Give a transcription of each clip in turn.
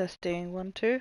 Testing 1, 2.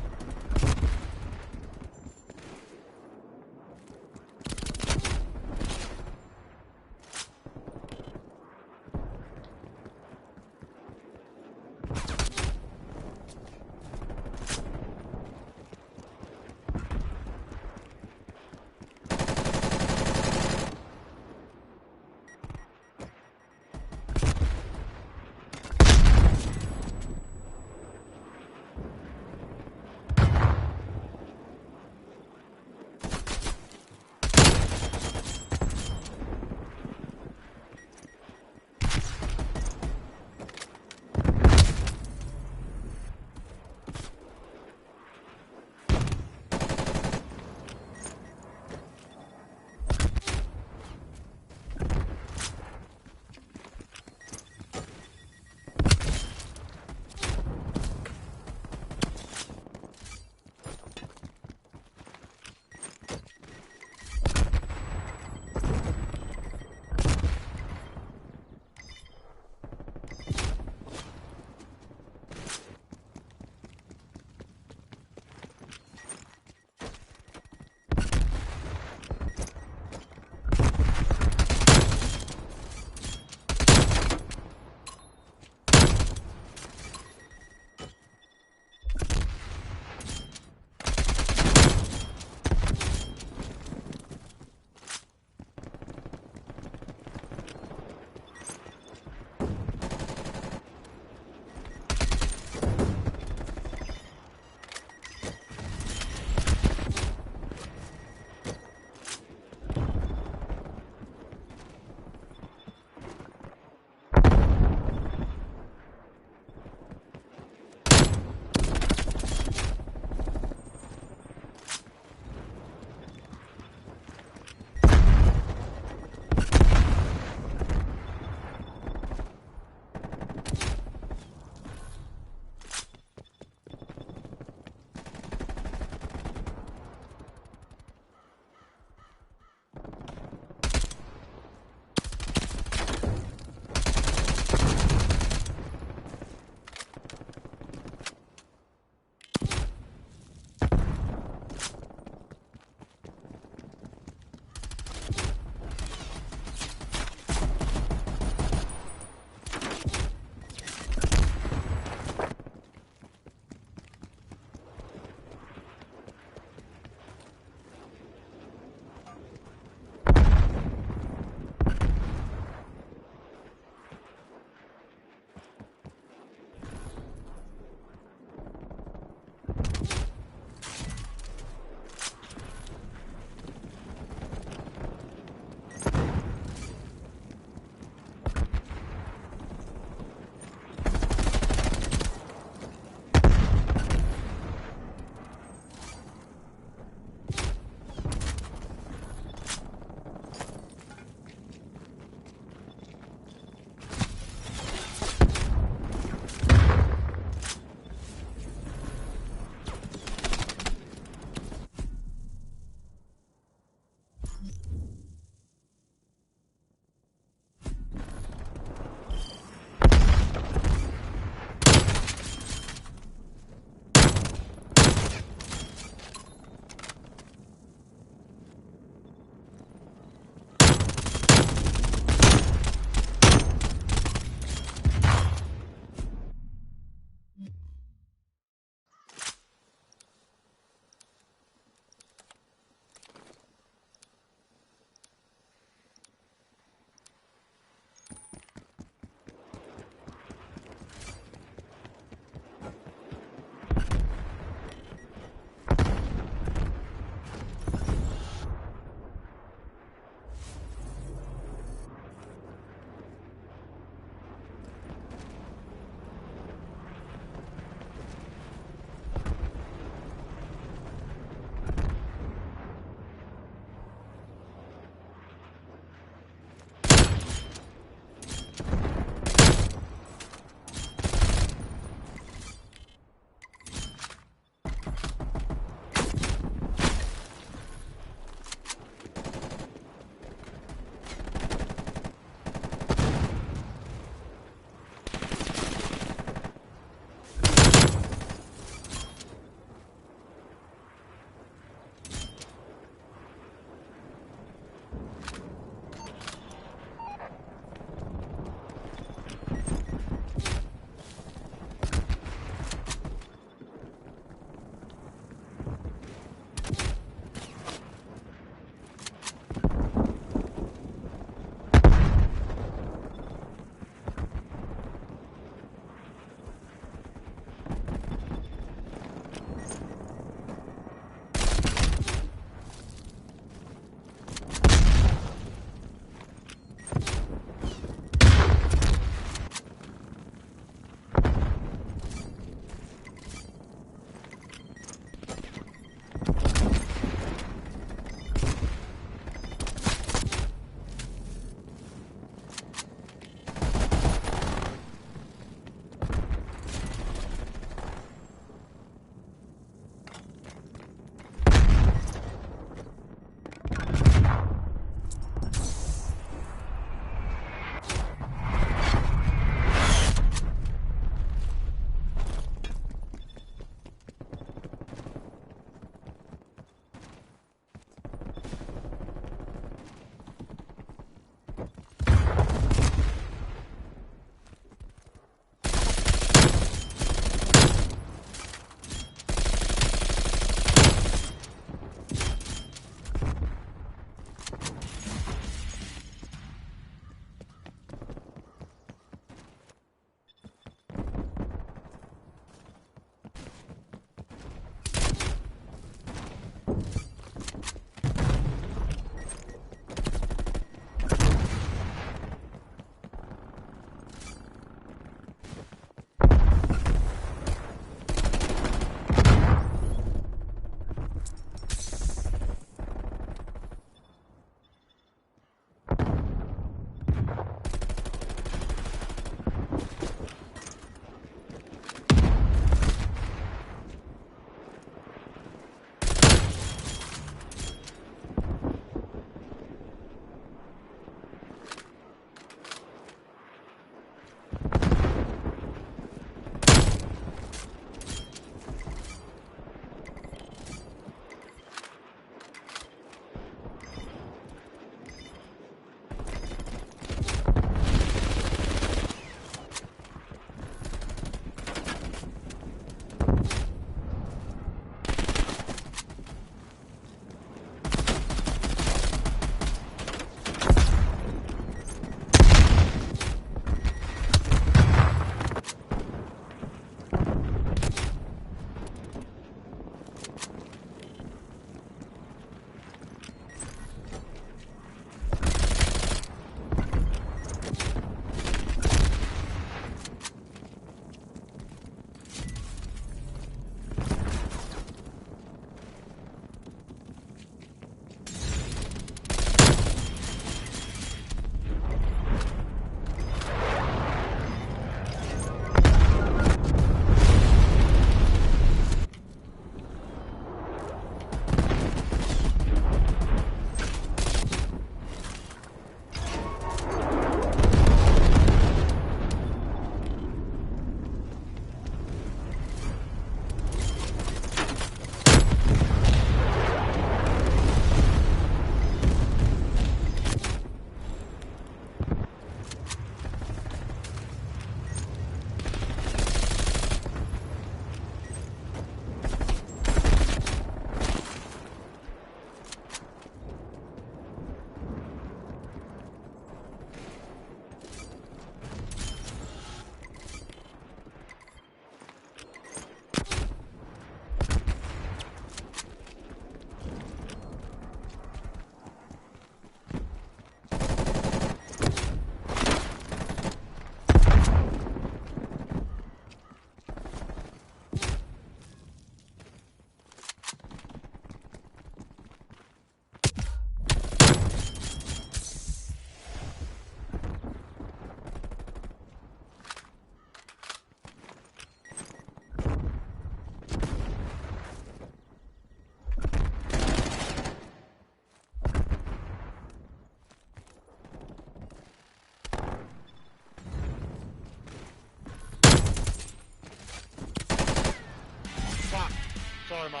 Sorry, mate.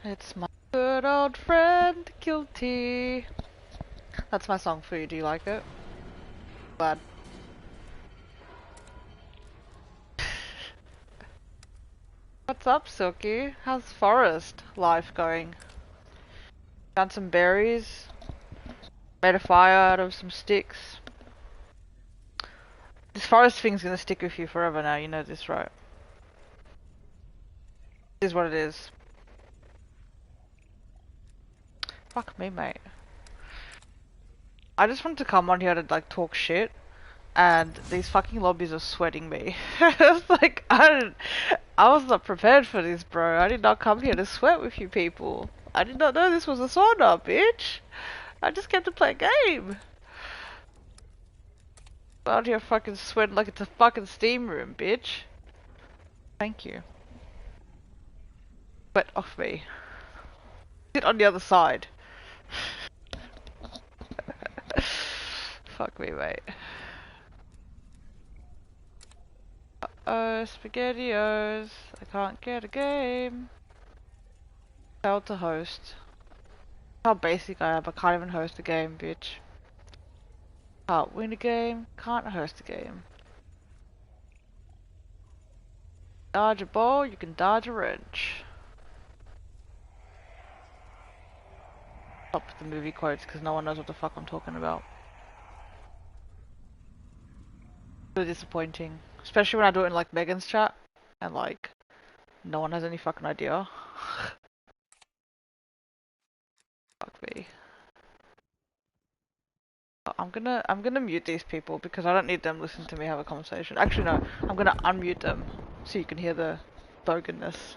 It's my good old friend, Guilty. That's my song for you, do you like it? Glad. What's up, Silky? How's forest life going? Found some berries, made a fire out of some sticks. This forest thing's gonna stick with you forever now, you know this, right? It is what it is. Fuck me, mate. I just wanted to come on here to, like, talk shit, and these fucking lobbies are sweating me. It's like, I was not prepared for this, bro. I did not come here to sweat with you people. I did not know this was a sauna, bitch. I just came to play a game. Out here fucking sweating like it's a fucking steam room, bitch. Thank you. Sweat off me. Sit on the other side. Fuck me, mate. Uh-oh, SpaghettiOs. I can't get a game. Failed to host. How basic I am, I can't even host a game, bitch. Can't win a game, can't host a game. Dodge a ball, you can dodge a wrench. Stop with the movie quotes because no one knows what the fuck I'm talking about. So disappointing. Especially when I do it in like Megan's chat and like no one has any fucking idea. Fuck me. I'm gonna mute these people because I don't need them listening to me have a conversation. Actually no, I'm gonna unmute them so you can hear the boganness.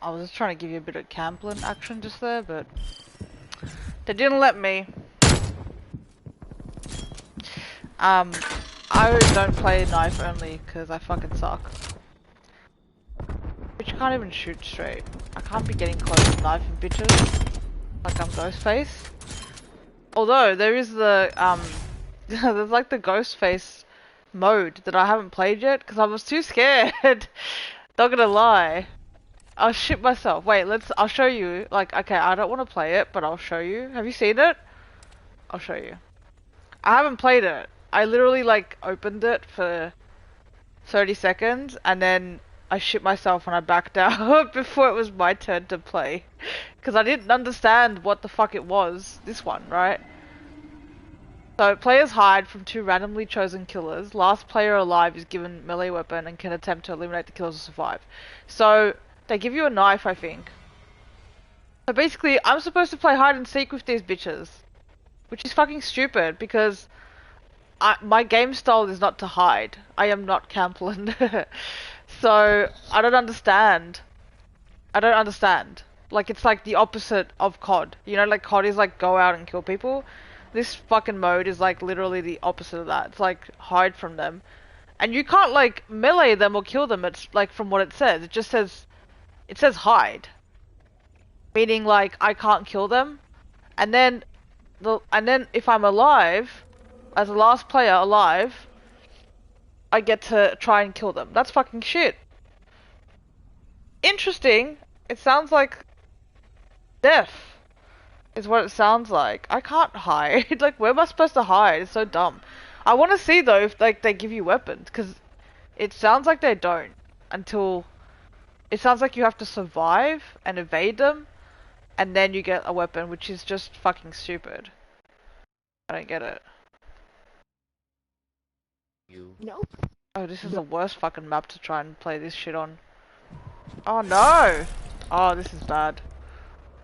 I was just trying to give you a bit of Camplin action just there, but they didn't let me. I don't play knife only because I fucking suck. Bitch, can't even shoot straight. I can't be getting close to knifing bitches like I'm Ghostface. Although there is the there's like the Ghostface mode that I haven't played yet because I was too scared. Not gonna lie. I'll shit myself. Wait, I'll show you. Like, okay, I don't want to play it, but I'll show you. Have you seen it? I'll show you. I haven't played it. I literally, like, opened it for 30 seconds, and then I shit myself when I backed out before it was my turn to play. Because I didn't understand what the fuck it was. This one, right? So, players hide from two randomly chosen killers. Last player alive is given melee weapon and can attempt to eliminate the killers to survive. So, they give you a knife, I think. So basically, I'm supposed to play hide and seek with these bitches. Which is fucking stupid, because my game style is not to hide. I am not Camplin. So, I don't understand. I don't understand. Like, it's like the opposite of COD. You know, like COD is like go out and kill people. This fucking mode is like literally the opposite of that. It's like hide from them. And you can't like melee them or kill them. It's like from what it says. It just says, it says hide. Meaning like I can't kill them. And then if I'm alive, as the last player alive, I get to try and kill them. That's fucking shit. Interesting. It sounds like death. Is what it sounds like. I can't hide. Like, where am I supposed to hide? It's so dumb. I want to see, though, if, like, they give you weapons. Because it sounds like they don't. Until... It sounds like you have to survive and evade them. And then you get a weapon, which is just fucking stupid. I don't get it. Nope. Oh, this is the worst fucking map to try and play this shit on. Oh, no! Oh, this is bad.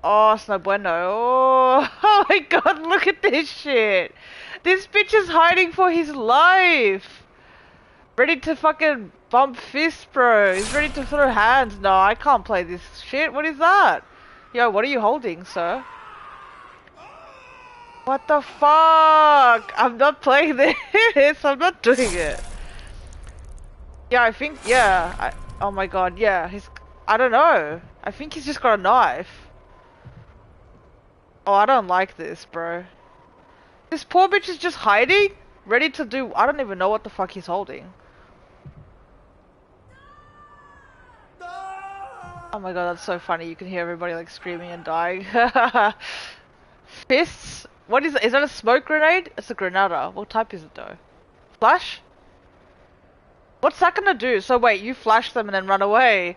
Oh, it's no bueno. Oh, oh my god, look at this shit. This bitch is hiding for his life. Ready to fucking bump fists, bro. He's ready to throw hands. No, I can't play this shit. What is that? Yo, what are you holding, sir? What the fuck? I'm not playing this. I'm not doing it. Yeah, I think, yeah. Oh my god, yeah. I don't know. I think he's just got a knife. Oh, I don't like this, bro. This poor bitch is just hiding, ready to do... I don't even know what the fuck he's holding. Oh my god, that's so funny. You can hear everybody, like, screaming and dying. Fists? What is it? Is that a smoke grenade? It's a grenada. What type is it, though? Flash? What's that gonna do? So wait, you flash them and then run away.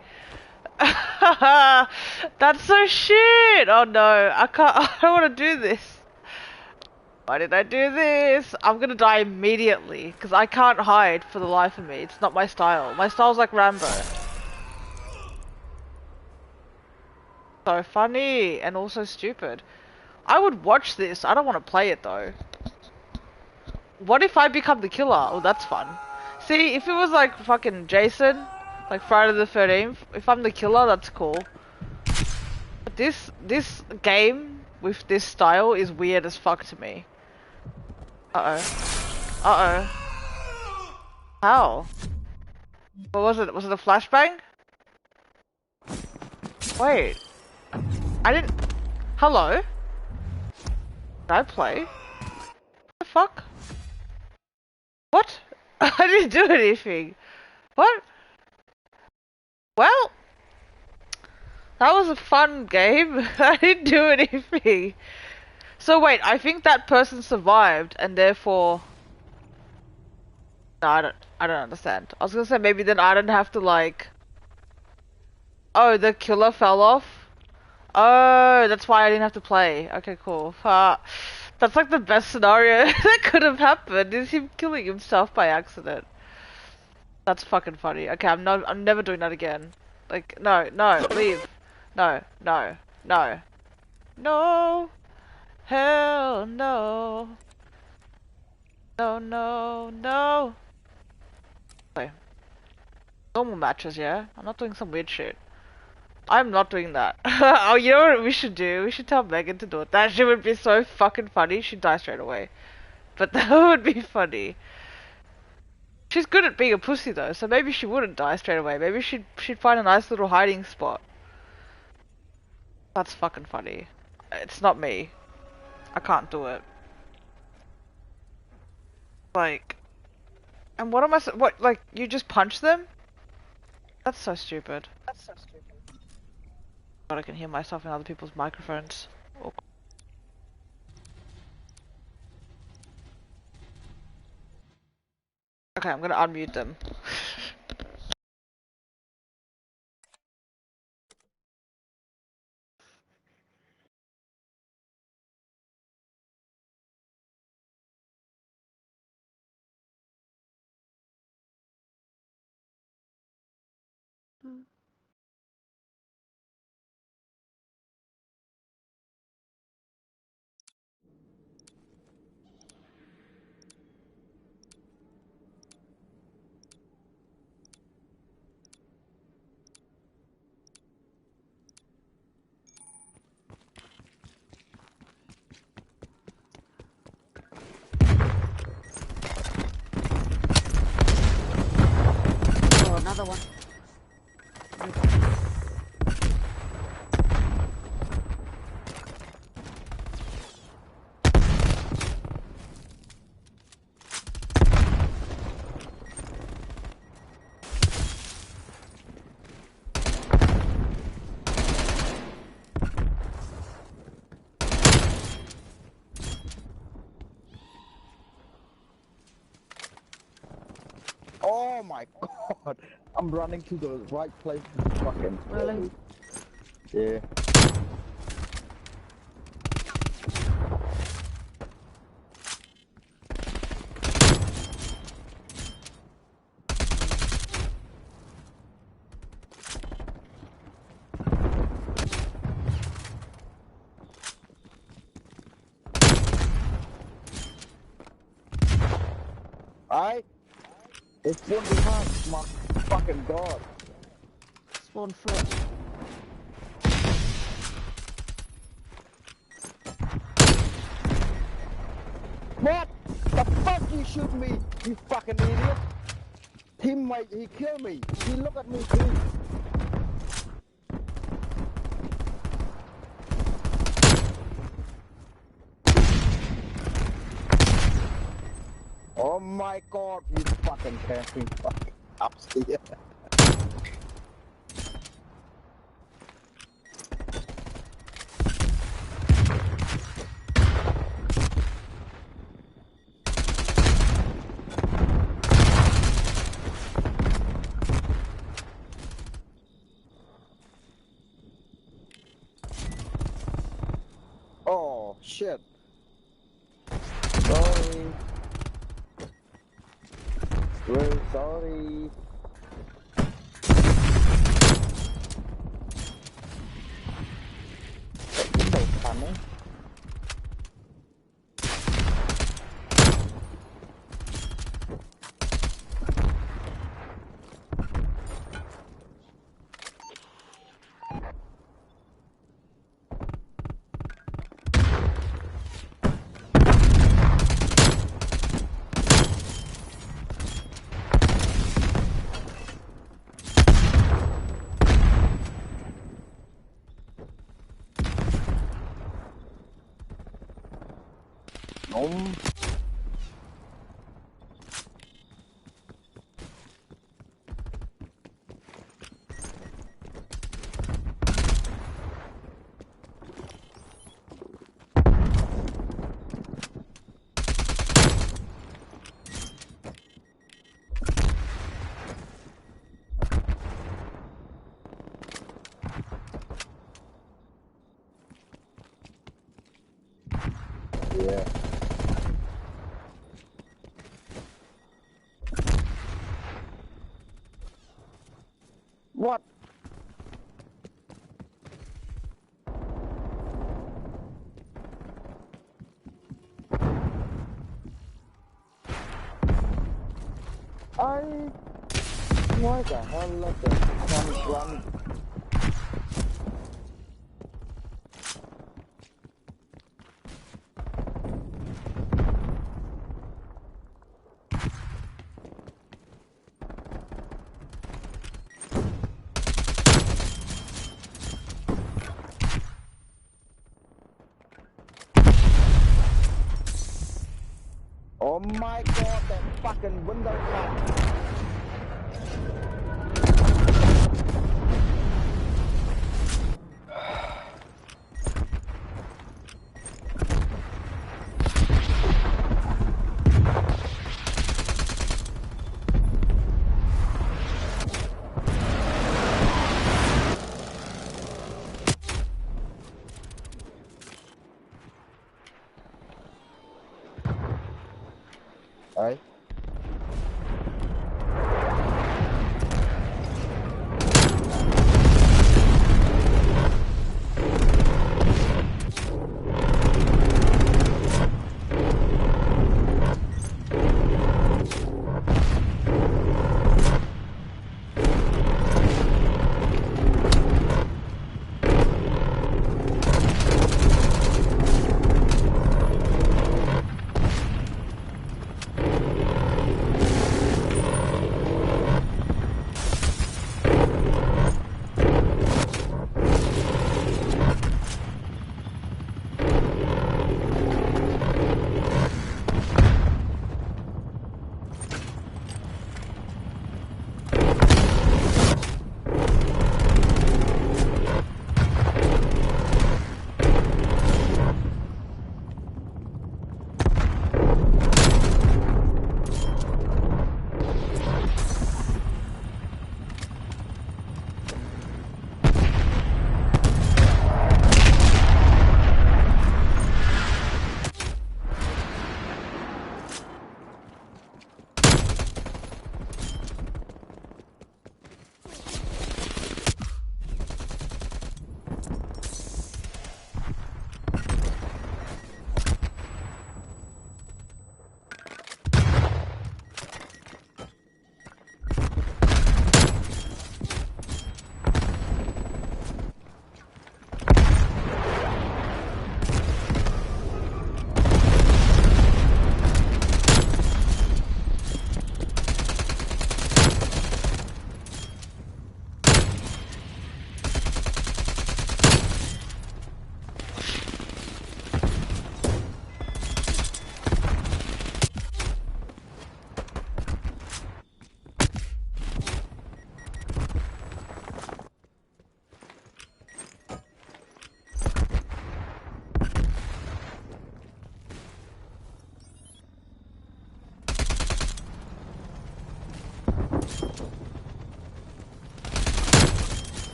That's so shit! Oh no, I can't... I don't want to do this. Why did I do this? I'm gonna die immediately, because I can't hide for the life of me. It's not my style. My style's like Rambo. So funny, and also stupid. I would watch this. I don't want to play it, though. What if I become the killer? Oh, that's fun. See, if it was like fucking Jason, like Friday the 13th, if I'm the killer, that's cool. But this game with this style is weird as fuck to me. Uh-oh. Uh-oh. How? What was it? Was it a flashbang? Wait. I didn't... Hello? Did I play? What the fuck? What? I didn't do anything. What? Well... That was a fun game. I didn't do anything. So wait, I think that person survived, and therefore... No, I don't understand. I was gonna say maybe then I don't have to like... Oh, the killer fell off? Oh, that's why I didn't have to play. Okay, cool. That's like the best scenario that could have happened, is him killing himself by accident. That's fucking funny. Okay, I'm never doing that again. Like, no, leave. No. No. Hell no. No. Okay. Normal matches, yeah? I'm not doing some weird shit. I'm not doing that. Oh, you know what we should do? We should tell Megan to do it. That shit would be so fucking funny. She'd die straight away. But that would be funny. She's good at being a pussy though, so maybe she wouldn't die straight away. Maybe she'd find a nice little hiding spot. That's fucking funny. It's not me. I can't do it. Like... And what am I... What, like, you just punch them? That's so stupid. But I can hear myself in other people's microphones. Okay, I'm gonna unmute them. Oh, another one. Oh my god! I'm running to the right place. Fucking Really? yeah. It's one behind. My fucking god. Spawn foot. What? The fuck you shoot me? You fucking idiot! He killed me. He look at me too. Oh my god! You fucking camping fucking upstairs. Oh shit. Sorry. Very sorry. Window coming. Yeah. What? I... Why the hell let the sun run? Oh my god, that fucking window cut.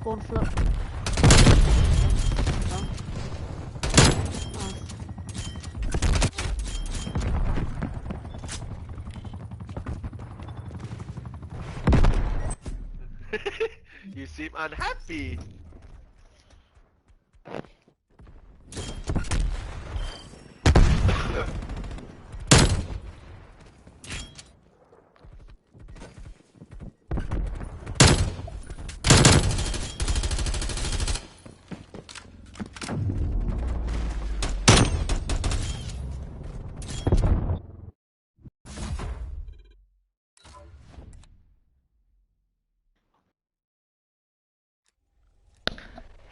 Spawn flip. Nice. You seem unhappy.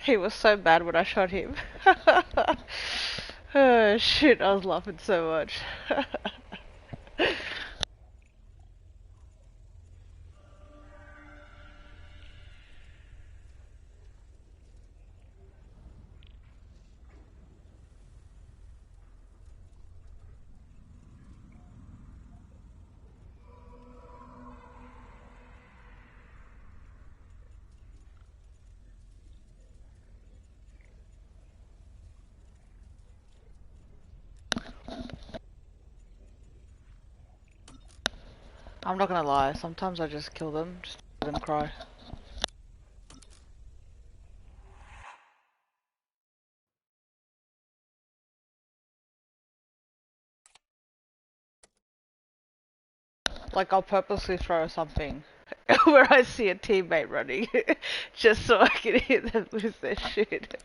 He was so bad when I shot him. Oh shit, I was laughing so much. I'm not gonna lie, sometimes I just kill them, just let them cry. Like I'll purposely throw something where I see a teammate running, just so I can hear them lose their shit.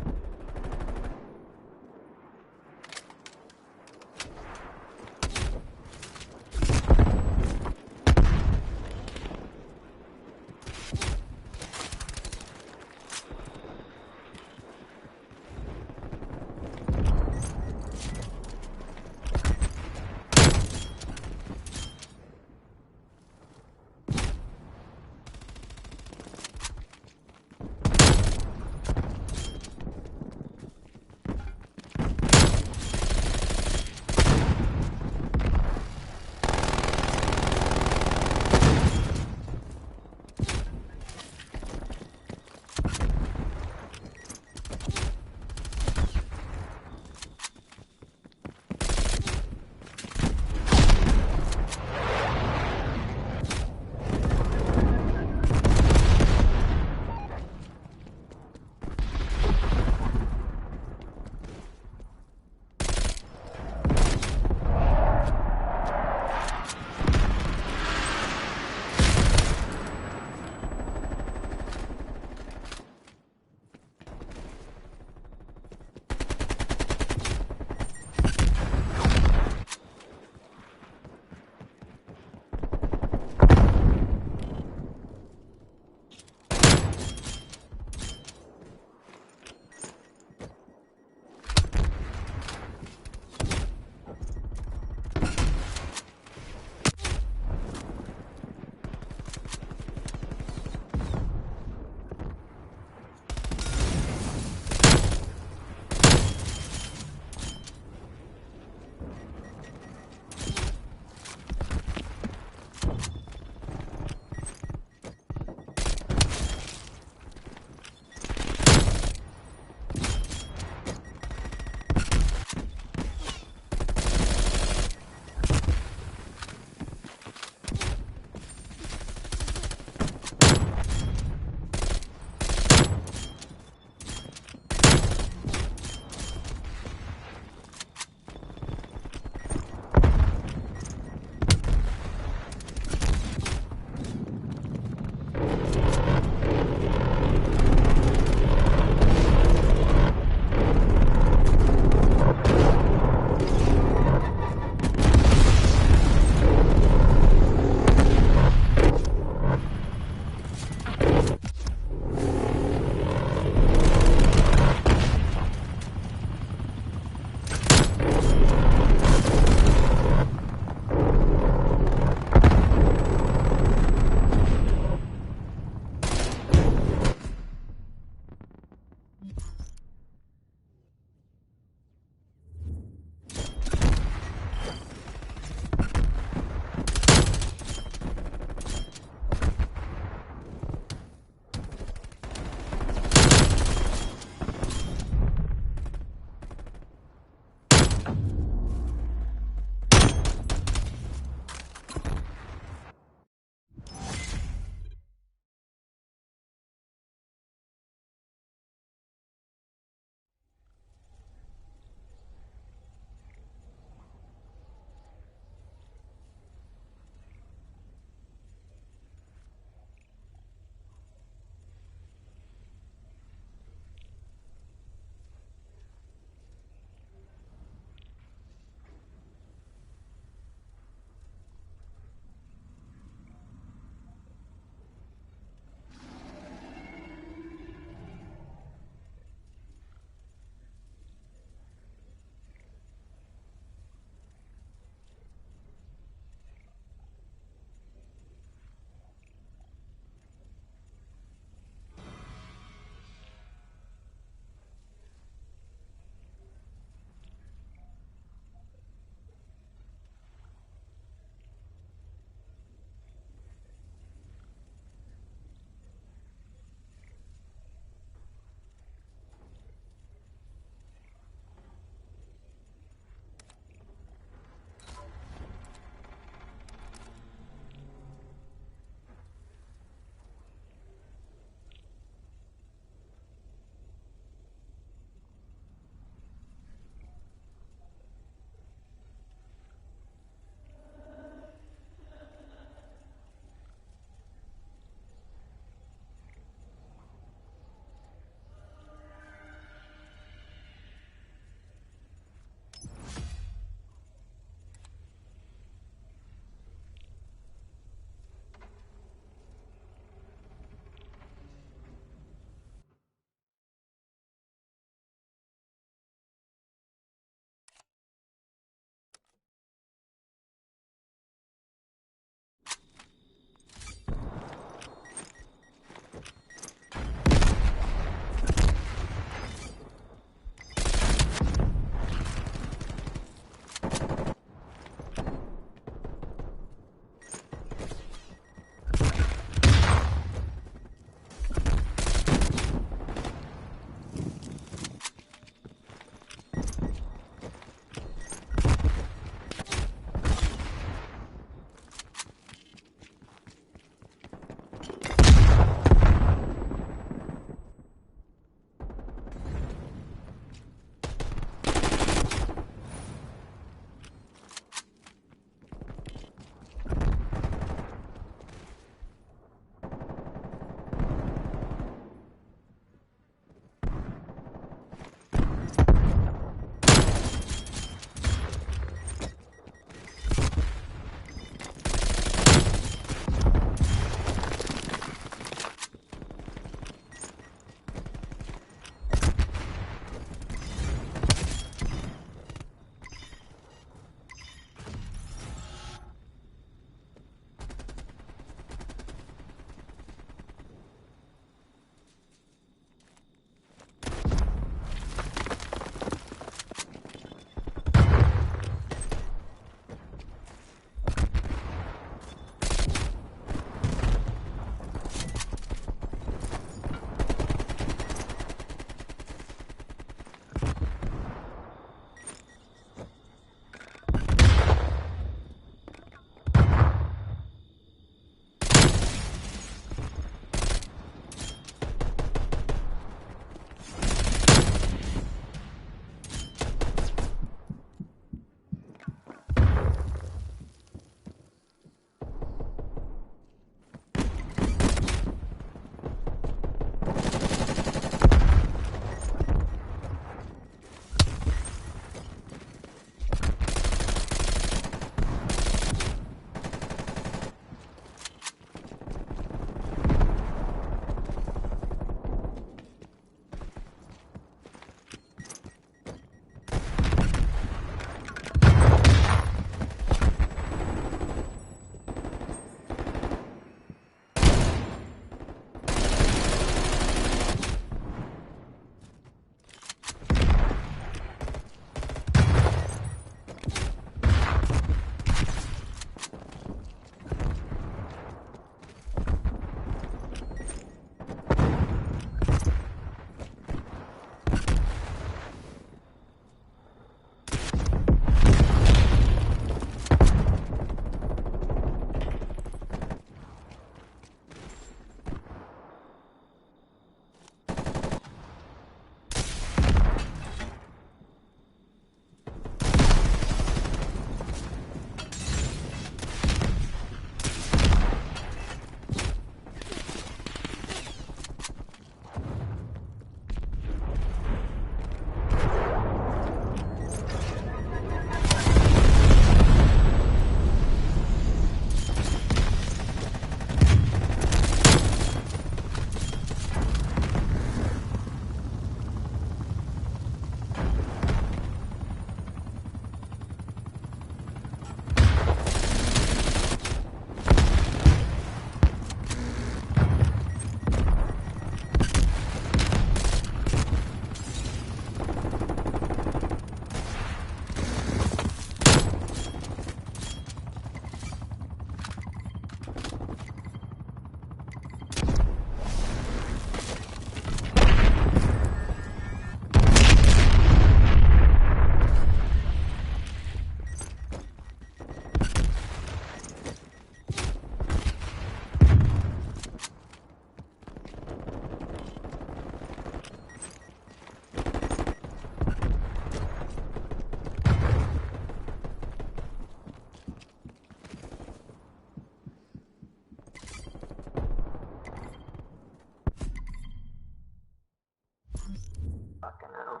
Uh,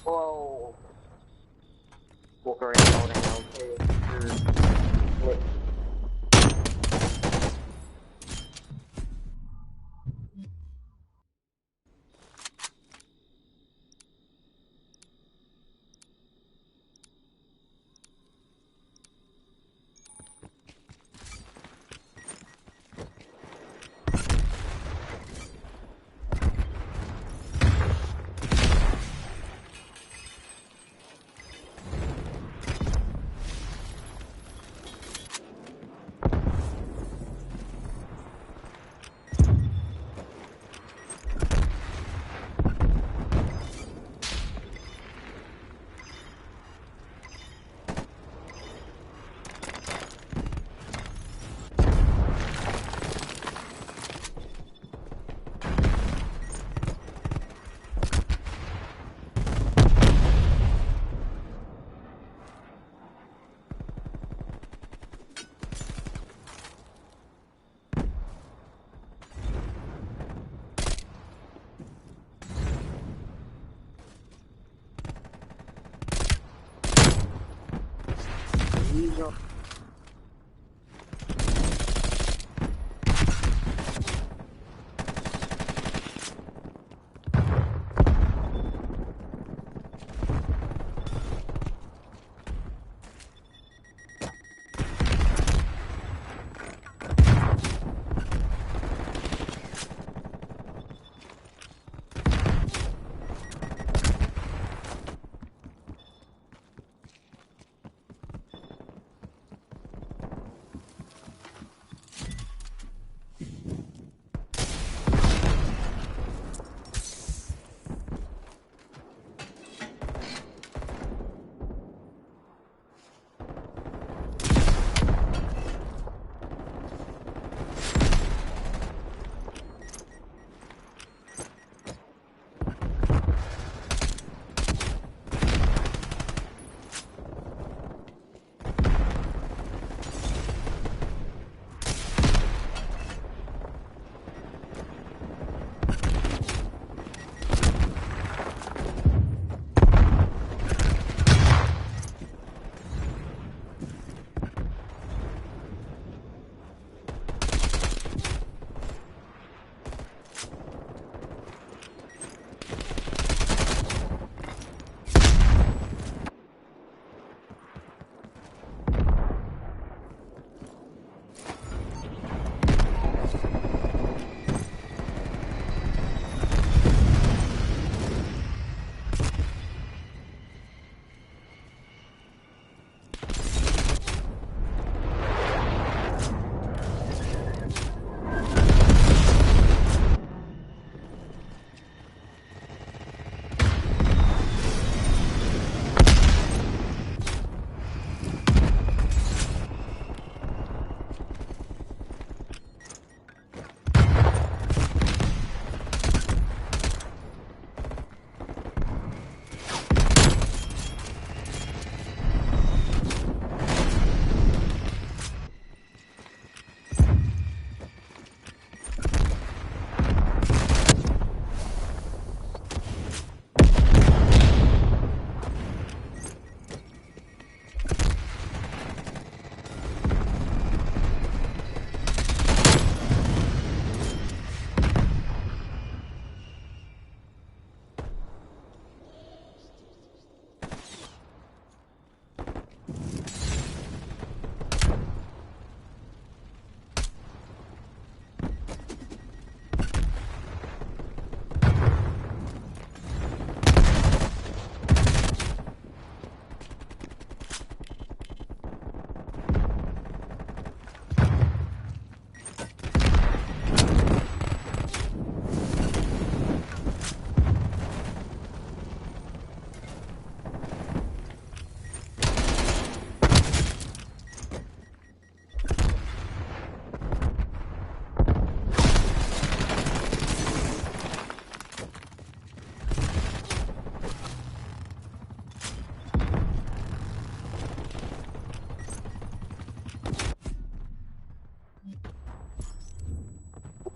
whoa. Walk around holding LT. What?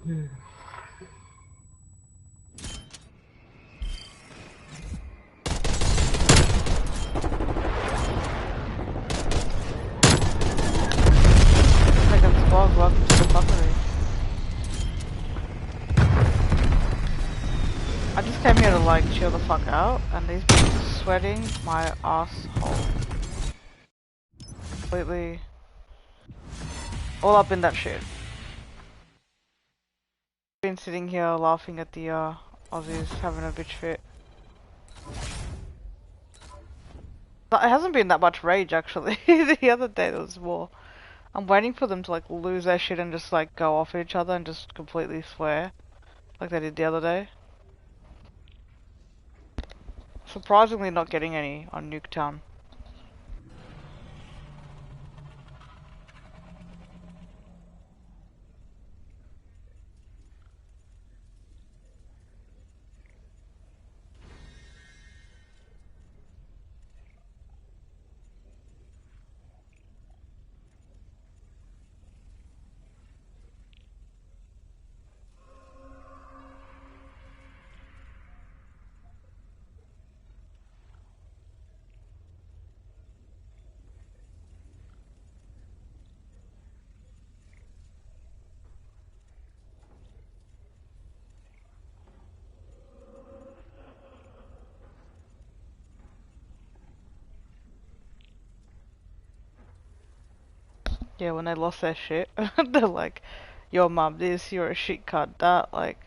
Second squad, welcome to the fuckery. I just came here to like chill the fuck out, and these people are sweating my asshole. Completely all up in that shit. Been sitting here laughing at the Aussies having a bitch fit. But it hasn't been that much rage actually. The other day there was more. I'm waiting for them to like lose their shit and just like go off at each other and just completely swear. Like they did the other day. Surprisingly not getting any on Nuketown. Yeah, when they lost their shit, they're like, "Your mum this, you're a shit cunt that." Like,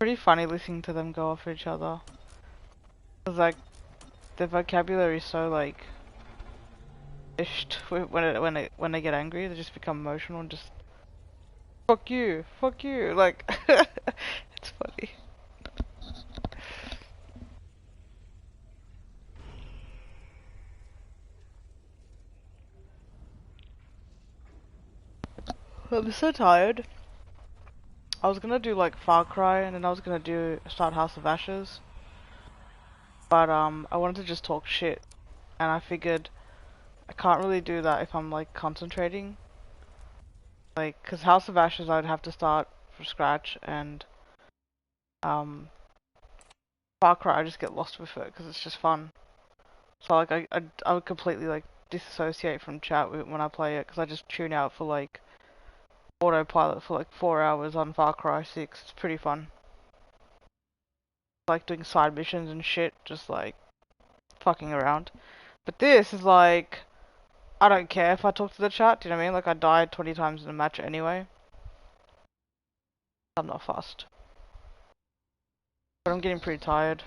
pretty funny listening to them go off at each other. Cause like their vocabulary is so like ished when they get angry, they just become emotional and just fuck you. Like, it's funny. I'm so tired. I was gonna do like Far Cry and then I was gonna start House of Ashes. But I wanted to just talk shit and I figured I can't really do that if I'm like concentrating. Like, cause House of Ashes I'd have to start from scratch and um Far Cry I just get lost with it because it's just fun. So like I would completely like disassociate from chat when I play it because I just tune out for like autopilot for like 4 hours on Far Cry 6. It's pretty fun. Like doing side missions and shit, just like fucking around. But this is like, I don't care if I talk to the chat, do you know what I mean? Like I died 20 times in a match anyway. I'm not fussed. But I'm getting pretty tired.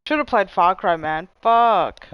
Should have played Far Cry, man. Fuck.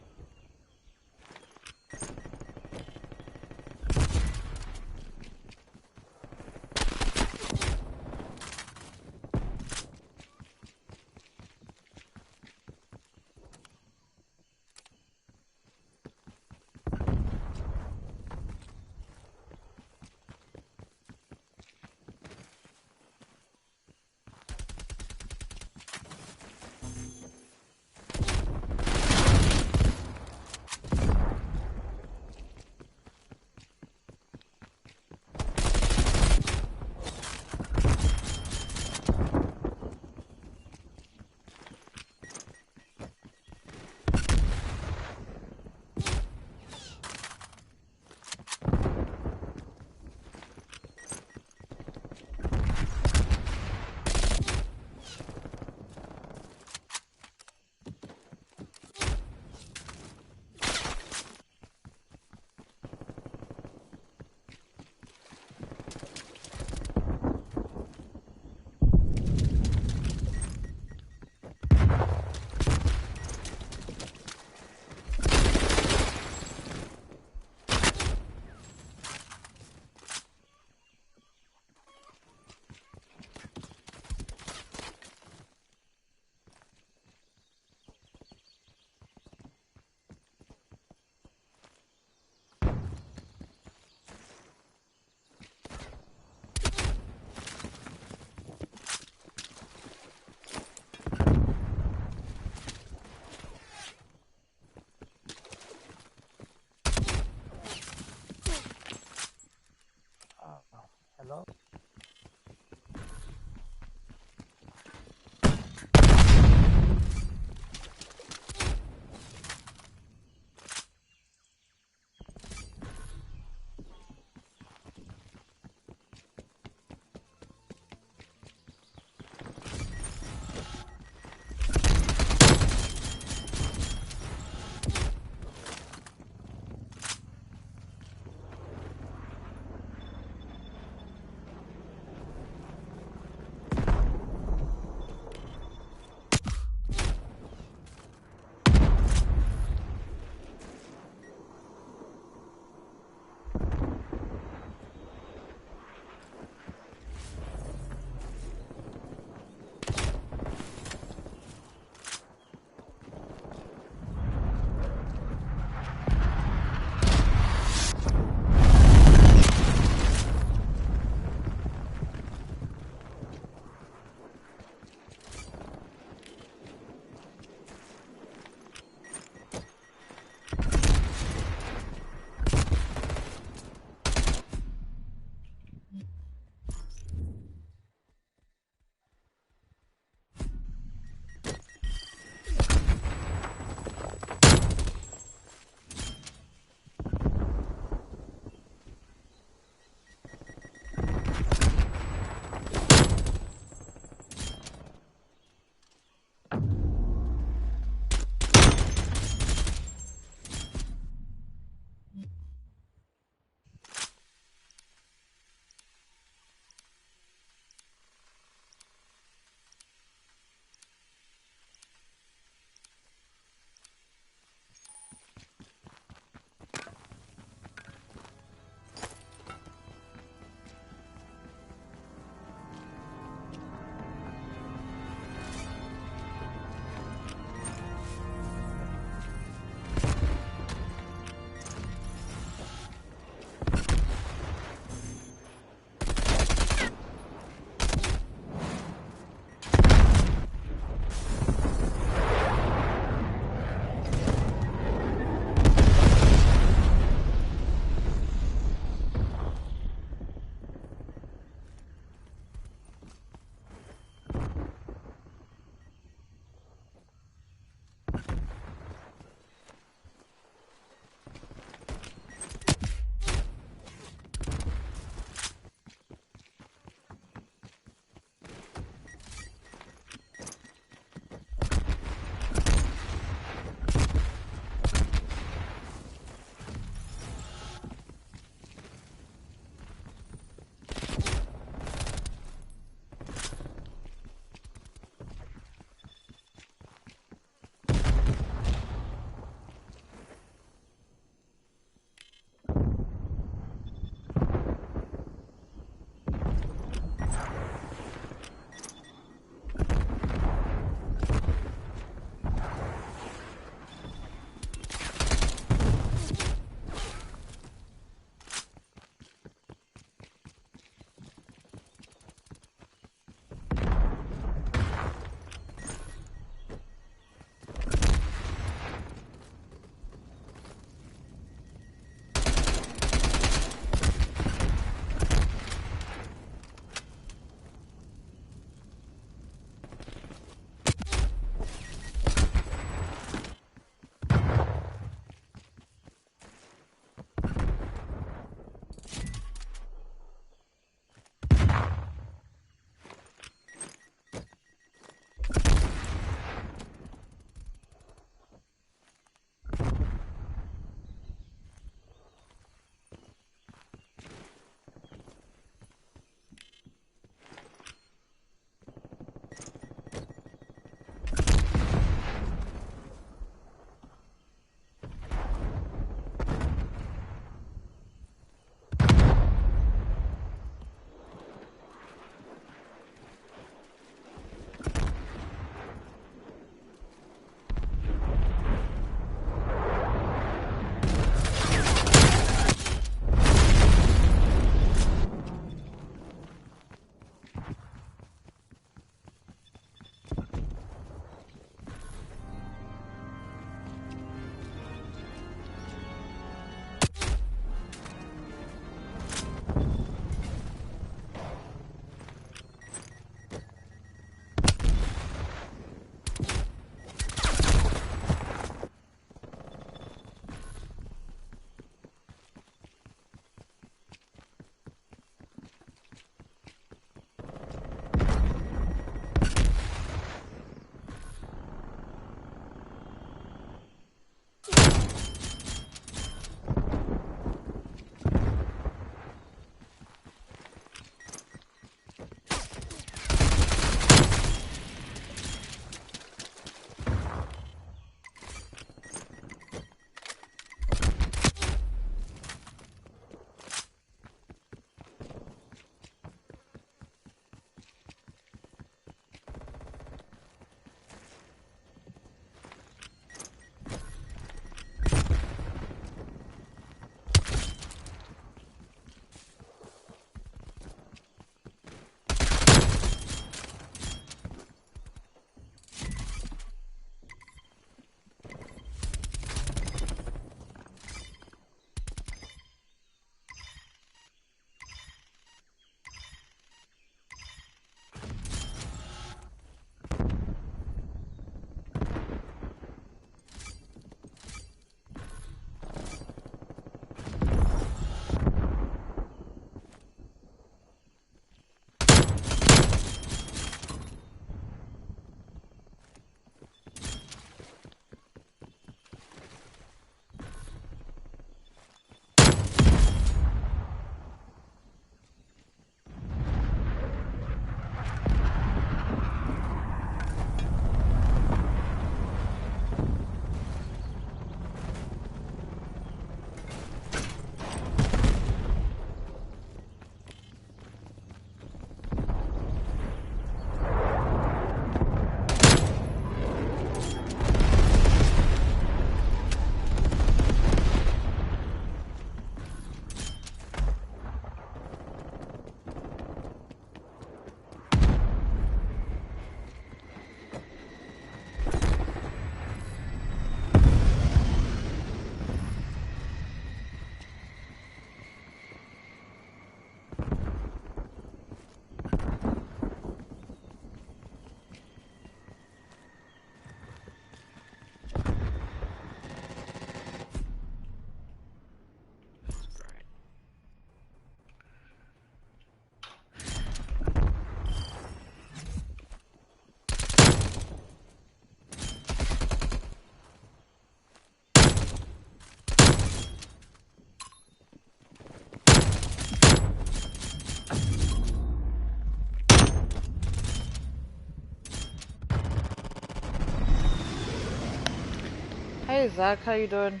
Hey Zach, how you doing?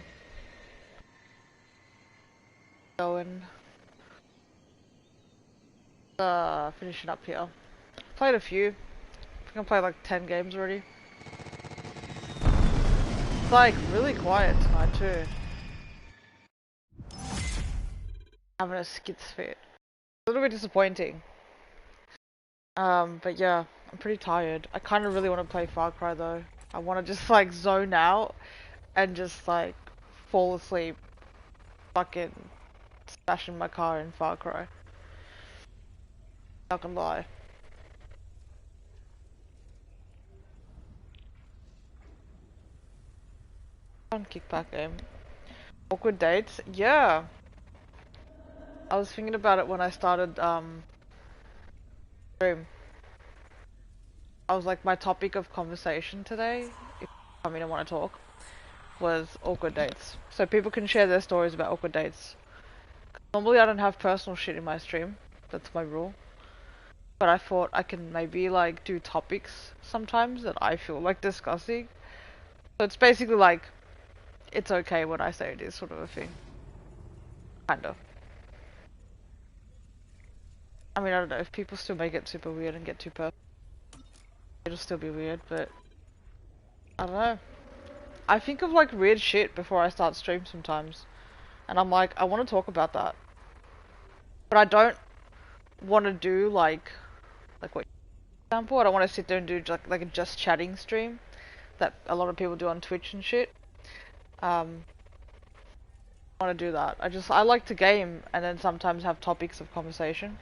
Going. Finishing up here. Played a few. I think I played like 10 games already. It's like really quiet tonight too. Having a skits fit. A little bit disappointing. But yeah, I'm pretty tired. I kind of really want to play Far Cry though. I want to just like zone out and just like fall asleep, fucking smash in my car in Far Cry. Not gonna lie. Fun kickback game. Awkward dates? Yeah. I was thinking about it when I started stream. I was like, my topic of conversation today, if I mean I want to talk, was awkward dates. So people can share their stories about awkward dates. Normally I don't have personal shit in my stream. That's my rule. But I thought I can maybe like do topics sometimes that I feel like discussing. So it's basically like, it's okay when I say it is sort of a thing. Kind of. I mean, I don't know, if people still make it super weird and get too personal, it'll still be weird, but I don't know. I think of like weird shit before I start stream sometimes. And I'm like, I want to talk about that. But I don't want to do like what, for example, I don't want to sit there and do like a just chatting stream that a lot of people do on Twitch and shit. I want to do that. I like to game and then sometimes have topics of conversation.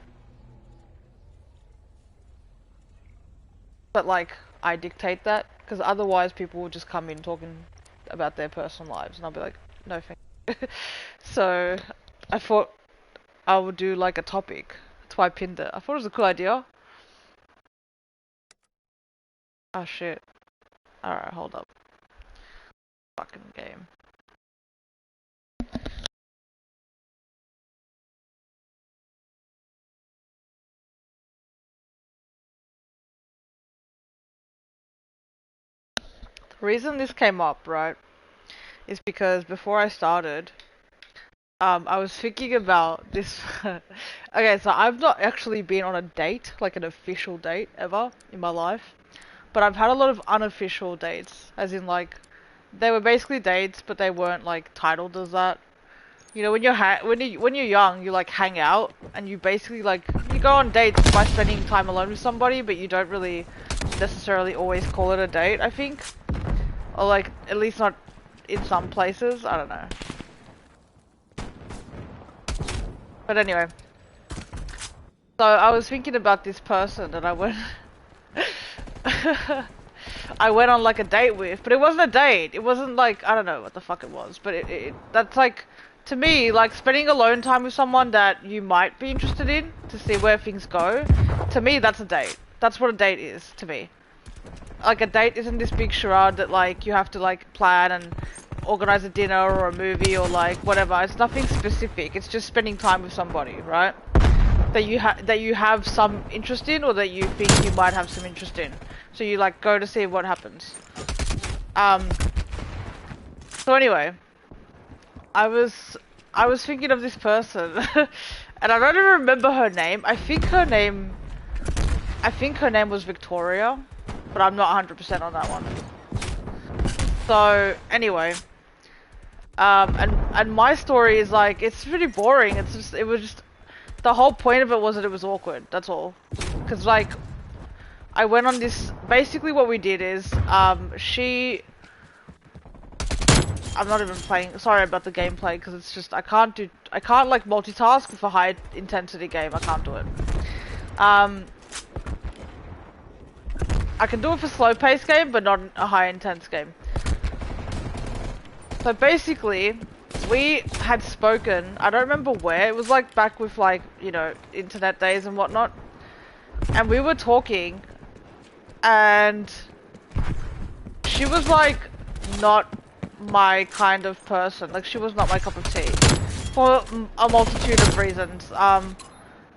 But like, I dictate that, because otherwise people will just come in talking about their personal lives and I'll be like, no thank you. So, I thought I would do like a topic. That's why I pinned it. I thought it was a cool idea. Oh shit. Alright, hold up. Fucking game. The reason this came up, right, is because before I started, I was thinking about this. Okay, so I've not actually been on a date, like an official date, ever in my life. But I've had a lot of unofficial dates, as in like, they were basically dates, but they weren't like titled as that. You know, when you're young, you like hang out, and you basically like, you go on dates by spending time alone with somebody, but you don't really necessarily always call it a date, I think. Or like, at least not in some places, I don't know. But anyway. So I was thinking about this person that I went I went on like a date with, but it wasn't a date. It wasn't like, I don't know what the fuck it was, but that's like, to me, like spending alone time with someone that you might be interested in to see where things go. To me, that's a date. That's what a date is to me. Like a date isn't this big charade that like you have to like plan and organize a dinner or a movie or like whatever. It's nothing specific. It's just spending time with somebody, right? That you have some interest in, or that you think you might have some interest in. So you like go to see what happens. So anyway, I was thinking of this person, and I don't even remember her name. I think her name was Victoria, but I'm not 100% on that one. So anyway, and my story is like, it's pretty boring. It was just. The whole point of it was that it was awkward, that's all. Because, like, I went on this... Basically what we did is, I'm not even playing... Sorry about the gameplay, because it's just... I can't, like, multitask with a high-intensity game. I can't do it. I can do it for slow-paced game, but not a high-intense game. So, basically... We had spoken, I don't remember where, it was like back with like, you know, internet days and whatnot. And we were talking, and she was like not my kind of person. Like she was not my cup of tea. For a multitude of reasons.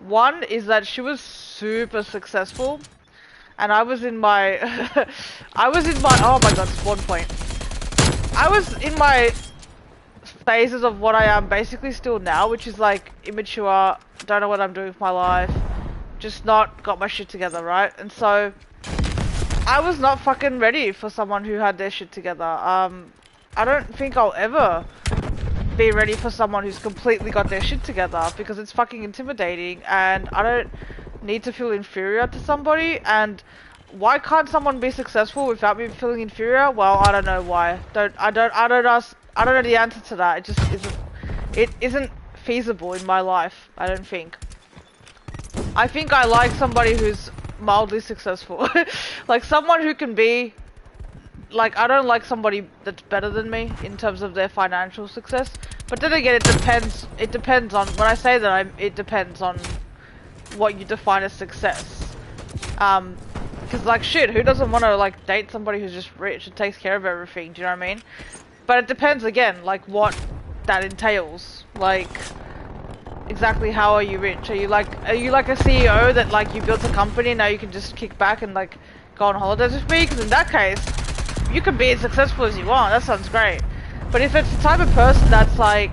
One is that she was super successful. And I was in my, oh my god, spawn point. I was in my phases of what I am basically still now, which is like immature, don't know what I'm doing with my life, just not got my shit together, right? And so I was not fucking ready for someone who had their shit together. I don't think I'll ever be ready for someone who's completely got their shit together because it's fucking intimidating and I don't need to feel inferior to somebody. And why can't someone be successful without me feeling inferior? Well, I don't know why. I don't know the answer to that. It just isn't. It isn't feasible in my life. I don't think. I think I like somebody who's mildly successful, like someone who can be. Like, I don't like somebody that's better than me in terms of their financial success. But then again, it depends. It depends on, when I say that, it depends on what you define as success. Because like shit, who doesn't want to like date somebody who's just rich and takes care of everything? Do you know what I mean? But it depends again, like what that entails. Like, exactly how are you rich? Are you like a CEO that like you built a company and now you can just kick back and like go on holidays with me? Because in that case, you can be as successful as you want. That sounds great. But if it's the type of person that's like,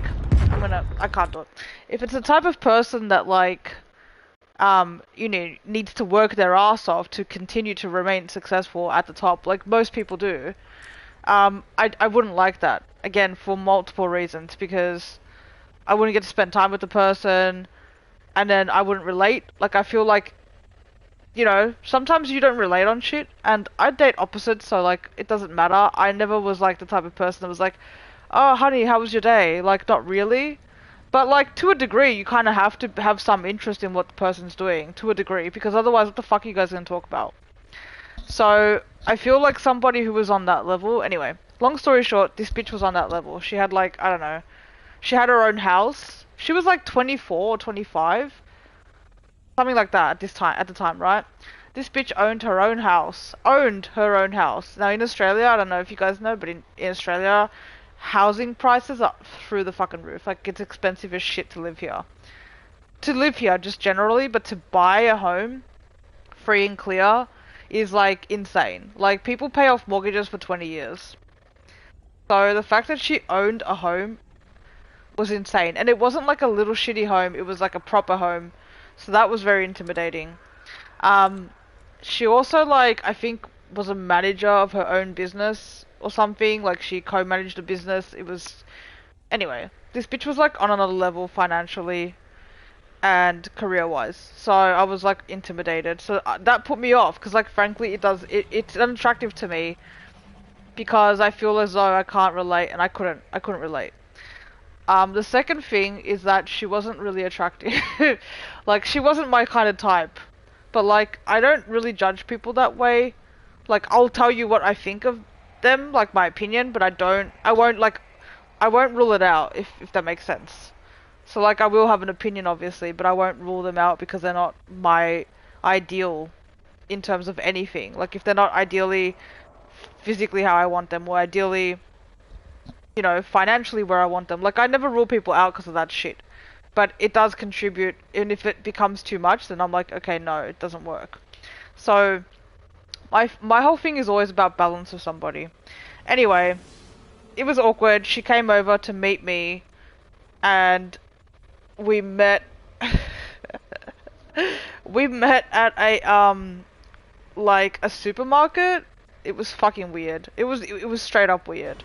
I can't do it. If it's the type of person that like, you know, needs to work their ass off to continue to remain successful at the top, like most people do, I wouldn't like that. Again, for multiple reasons, because I wouldn't get to spend time with the person, and then I wouldn't relate. Like, I feel like, you know, sometimes you don't relate on shit, and I date opposites, so like, it doesn't matter. I never was like the type of person that was like, oh honey, how was your day? Like, not really. But like, to a degree, you kind of have to have some interest in what the person's doing, to a degree, because otherwise what the fuck are you guys going to talk about? So, I feel like somebody who was on that level, anyway, long story short, this bitch was on that level. She had like, I don't know, she had her own house. She was like 24 or 25. Something like that at the time, right? This bitch owned her own house. Now in Australia, I don't know if you guys know, but in Australia, housing prices are through the fucking roof. Like, it's expensive as shit to live here. To live here, just generally, but to buy a home, free and clear, is like insane. Like, people pay off mortgages for 20 years. So the fact that she owned a home was insane. And it wasn't like a little shitty home, it was like a proper home. So that was very intimidating. She also, like, I think was a manager of her own business or something. Like, she co-managed a business. It was... Anyway, this bitch was, like, on another level financially and career-wise. So I was, like, intimidated. So that put me off, because, like, frankly, it's unattractive to me because I feel as though I can't relate, and I couldn't relate. The second thing is that she wasn't really attractive. Like, she wasn't my kind of type. But, like, I don't really judge people that way. Like, I'll tell you what I think of them, like, my opinion, but I won't rule it out, if that makes sense. So, like, I will have an opinion, obviously, but I won't rule them out because they're not my ideal in terms of anything. Like, if they're not ideally physically how I want them, or ideally, you know, financially where I want them. Like, I never rule people out because of that shit. But it does contribute, and if it becomes too much, then I'm like, okay, no, it doesn't work. So, my whole thing is always about balance with somebody. Anyway, it was awkward. She came over to meet me, and we met... we met at like, a supermarket. It was fucking weird. It was straight up weird.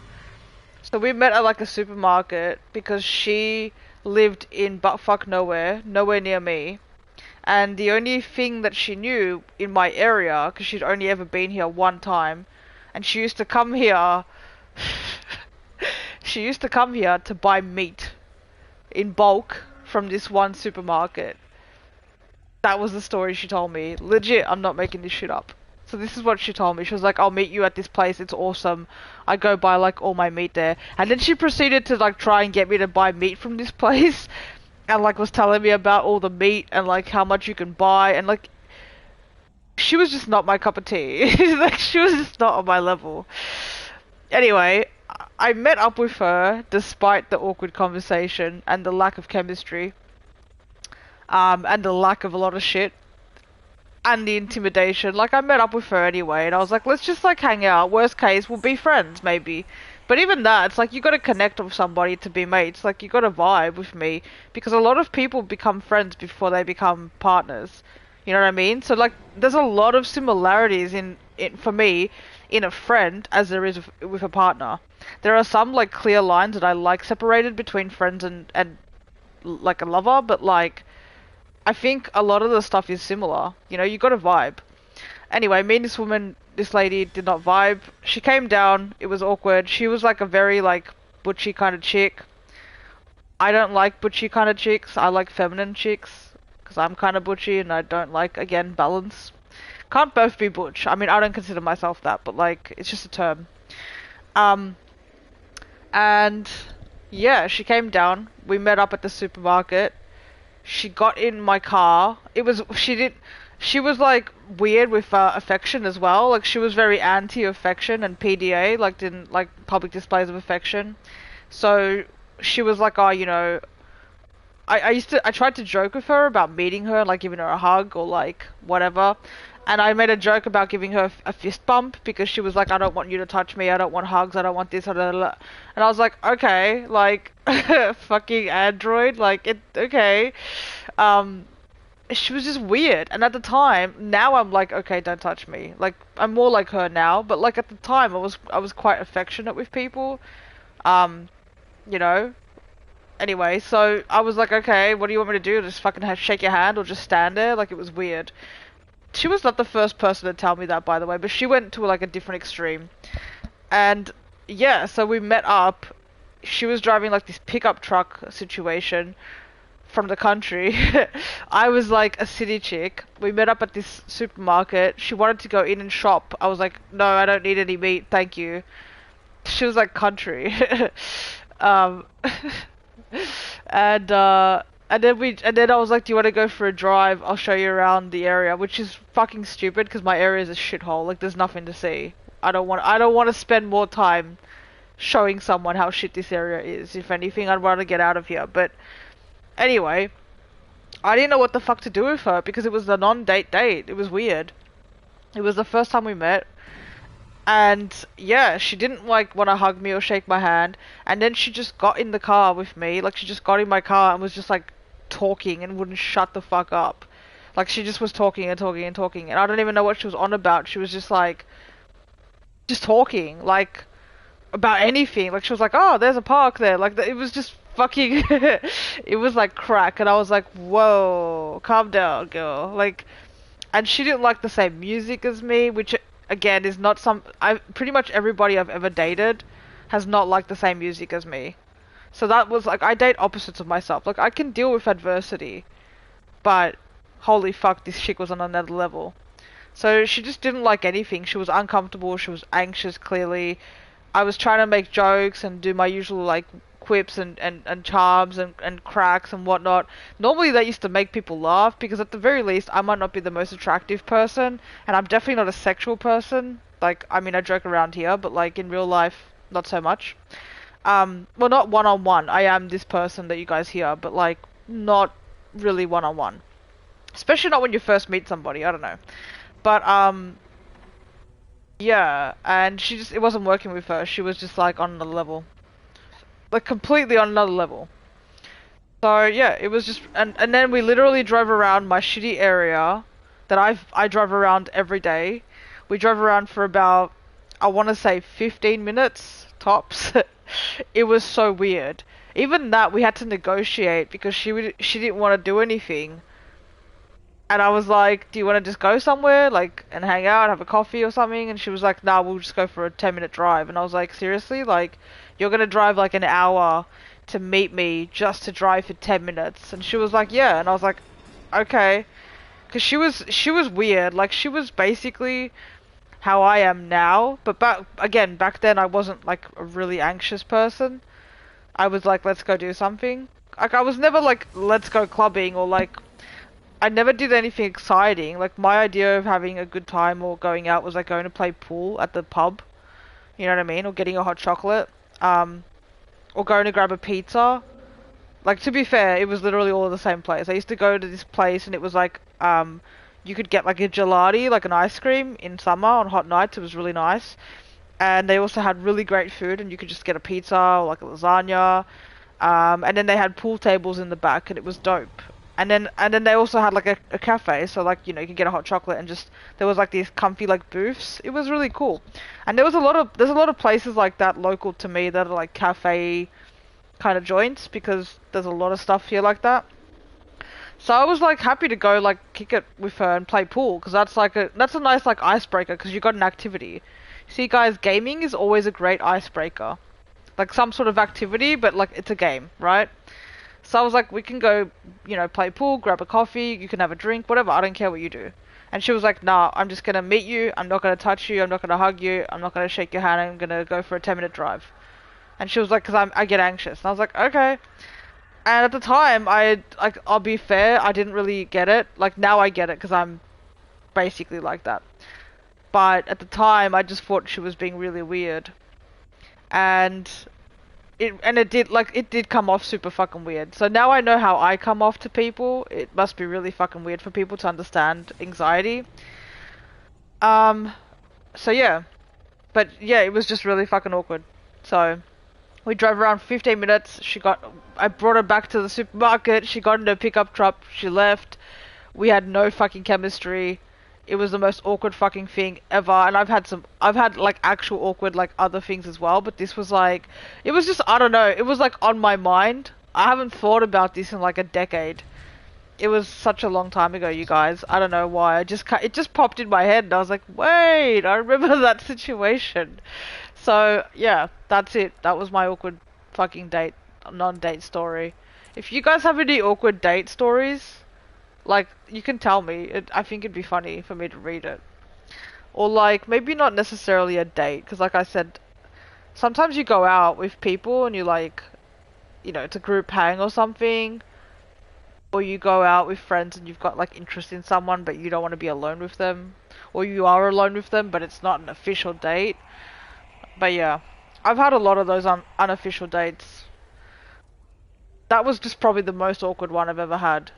So we met at like a supermarket because she lived in buttfuck nowhere near me. And the only thing that she knew in my area, because she'd only ever been here one time, and she used to come here, she used to come here to buy meat in bulk from this one supermarket. That was the story she told me. Legit, I'm not making this shit up. So this is what she told me. She was like, I'll meet you at this place, it's awesome. I go buy like all my meat there. And then she proceeded to like try and get me to buy meat from this place. And like was telling me about all the meat and like how much you can buy. And like, she was just not my cup of tea. Like, she was just not on my level. Anyway, I met up with her despite the awkward conversation and the lack of chemistry. And the lack of a lot of shit. And the intimidation. Like, I met up with her anyway, and I was like, let's just, like, hang out. Worst case, we'll be friends, maybe. But even that, it's like you got to connect with somebody to be mates. Like you got to vibe with me because a lot of people become friends before they become partners. You know what I mean? So like, there's a lot of similarities in for me in a friend as there is with a partner. There are some like clear lines that I like separated between friends and like a lover, but like I think a lot of the stuff is similar. You know, you got to vibe. Anyway, me and this woman, this lady did not vibe. She came down. It was awkward. She was like a very like butchy kind of chick. I don't like butchy kind of chicks. I like feminine chicks because I'm kind of butchy and I don't like, again, balance. Can't both be butch. I mean, I don't consider myself that, but like it's just a term. And yeah, she came down. We met up at the supermarket. She got in my car. She was like weird with affection as well. Like she was very anti-affection and PDA, like didn't like public displays of affection. So she was like, oh, you know, I tried to joke with her about meeting her and like giving her a hug or like whatever. And I made a joke about giving her a fist bump because she was like, I don't want you to touch me, I don't want hugs, I don't want this, blah, blah, blah. And I was like, okay, like, fucking android, like, okay. She was just weird. And at the time, now I'm like, okay, don't touch me. Like, I'm more like her now, but like at the time, I was quite affectionate with people. You know. Anyway, so I was like, okay, what do you want me to do? Just fucking shake your hand or just stand there? Like, it was weird. She was not the first person to tell me that, by the way, but she went to like a different extreme. And yeah, so we met up. She was driving like this pickup truck situation from the country. I was like a city chick. We met up at this supermarket. She wanted to go in and shop. I was like, no, I don't need any meat, thank you. She was like country. um, and then I was like, do you want to go for a drive? I'll show you around the area, which is fucking stupid because my area is a shithole. Like there's nothing to see. I don't want to spend more time showing someone how shit this area is. If anything, I'd rather get out of here. But anyway, I didn't know what the fuck to do with her because it was a non-date date. It was weird. It was the first time we met. And yeah, she didn't like want to hug me or shake my hand. And then she just got in the car with me. Like she just got in my car and was just like talking and wouldn't shut the fuck up. Like she just was talking and talking and talking. And I don't even know what she was on about. She was just like, just talking. Like, about anything. Like she was like, oh, there's a park there. Like it was just fucking, it was like crack. And I was like, whoa, calm down, girl. Like, and she didn't like the same music as me, which again is not pretty much everybody I've ever dated has not liked the same music as me. So that was like, I date opposites of myself. Like I can deal with adversity, but holy fuck, this chick was on another level. So she just didn't like anything. She was uncomfortable. She was anxious, clearly. I was trying to make jokes and do my usual like quips and charms and cracks and whatnot. Normally that used to make people laugh because at the very least I might not be the most attractive person and I'm definitely not a sexual person. Like, I mean, I joke around here, but like in real life, not so much. Well, not one-on-one. I am this person that you guys hear, but like not really one-on-one. Especially not when you first meet somebody, I don't know. But yeah, and it wasn't working with her. She was just like on another level. Like completely on another level. So yeah, it was just, and then we literally drove around my shitty area that I drive around every day. We drove around for about, I want to say 15 minutes tops. It was so weird. Even that we had to negotiate because she didn't want to do anything. And I was like, do you want to just go somewhere, like, and hang out, have a coffee or something? And she was like, nah, we'll just go for a 10-minute drive. And I was like, seriously? Like, you're going to drive like an hour to meet me just to drive for 10 minutes? And she was like, yeah. And I was like, okay. Because she was weird. Like, she was basically how I am now. But back then, I wasn't like a really anxious person. I was like, let's go do something. Like, I was never like, let's go clubbing or like, I never did anything exciting. Like, my idea of having a good time or going out was like going to play pool at the pub. You know what I mean? Or getting a hot chocolate. Or going to grab a pizza. Like, to be fair, it was literally all at the same place. I used to go to this place and it was like, you could get like a gelati, like an ice cream in summer on hot nights. It was really nice. and they also had really great food, and you could just get a pizza or like a lasagna. And then they had pool tables in the back, and it was dope. And then they also had like a cafe, so like, you know, you could get a hot chocolate, and just there was like these comfy like booths. It was really cool. And there's a lot of places like that local to me that are like cafe kind of joints, because there's a lot of stuff here like that. So I was like happy to go like kick it with her and play pool, because that's a nice like icebreaker, because you got an activity. See guys, gaming is always a great icebreaker. Like some sort of activity, but like it's a game, right? So I was like, we can go, you know, play pool, grab a coffee, you can have a drink, whatever, I don't care what you do. And she was like, nah, I'm just gonna meet you, I'm not gonna touch you, I'm not gonna hug you, I'm not gonna shake your hand, I'm gonna go for a 10-minute drive. And she was like, cause I get anxious. And I was like, okay. And at the time, I'll be fair, I didn't really get it. Like now I get it, cause I'm basically like that. But at the time, I just thought she was being really weird. And it did come off super fucking weird. So now I know how I come off to people. It must be really fucking weird for people to understand anxiety. So yeah. But yeah, it was just really fucking awkward. So we drove around 15 minutes. I brought her back to the supermarket. She got into a pickup truck. She left. We had no fucking chemistry. It was the most awkward fucking thing ever. And I've had like actual awkward like other things as well. But this was like, it was just, I don't know. It was like on my mind. I haven't thought about this in like a decade. It was such a long time ago, you guys. I don't know why. It just popped in my head, and I was like, wait, I remember that situation. So yeah, that's it. That was my awkward fucking non-date story. If you guys have any awkward date stories, like, you can tell me. I think it'd be funny for me to read it. Or like, maybe not necessarily a date, because like I said, sometimes you go out with people and you like, you know, it's a group hang or something. Or you go out with friends and you've got like interest in someone, but you don't want to be alone with them. Or you are alone with them, but it's not an official date. But yeah, I've had a lot of those unofficial dates. That was just probably the most awkward one I've ever had,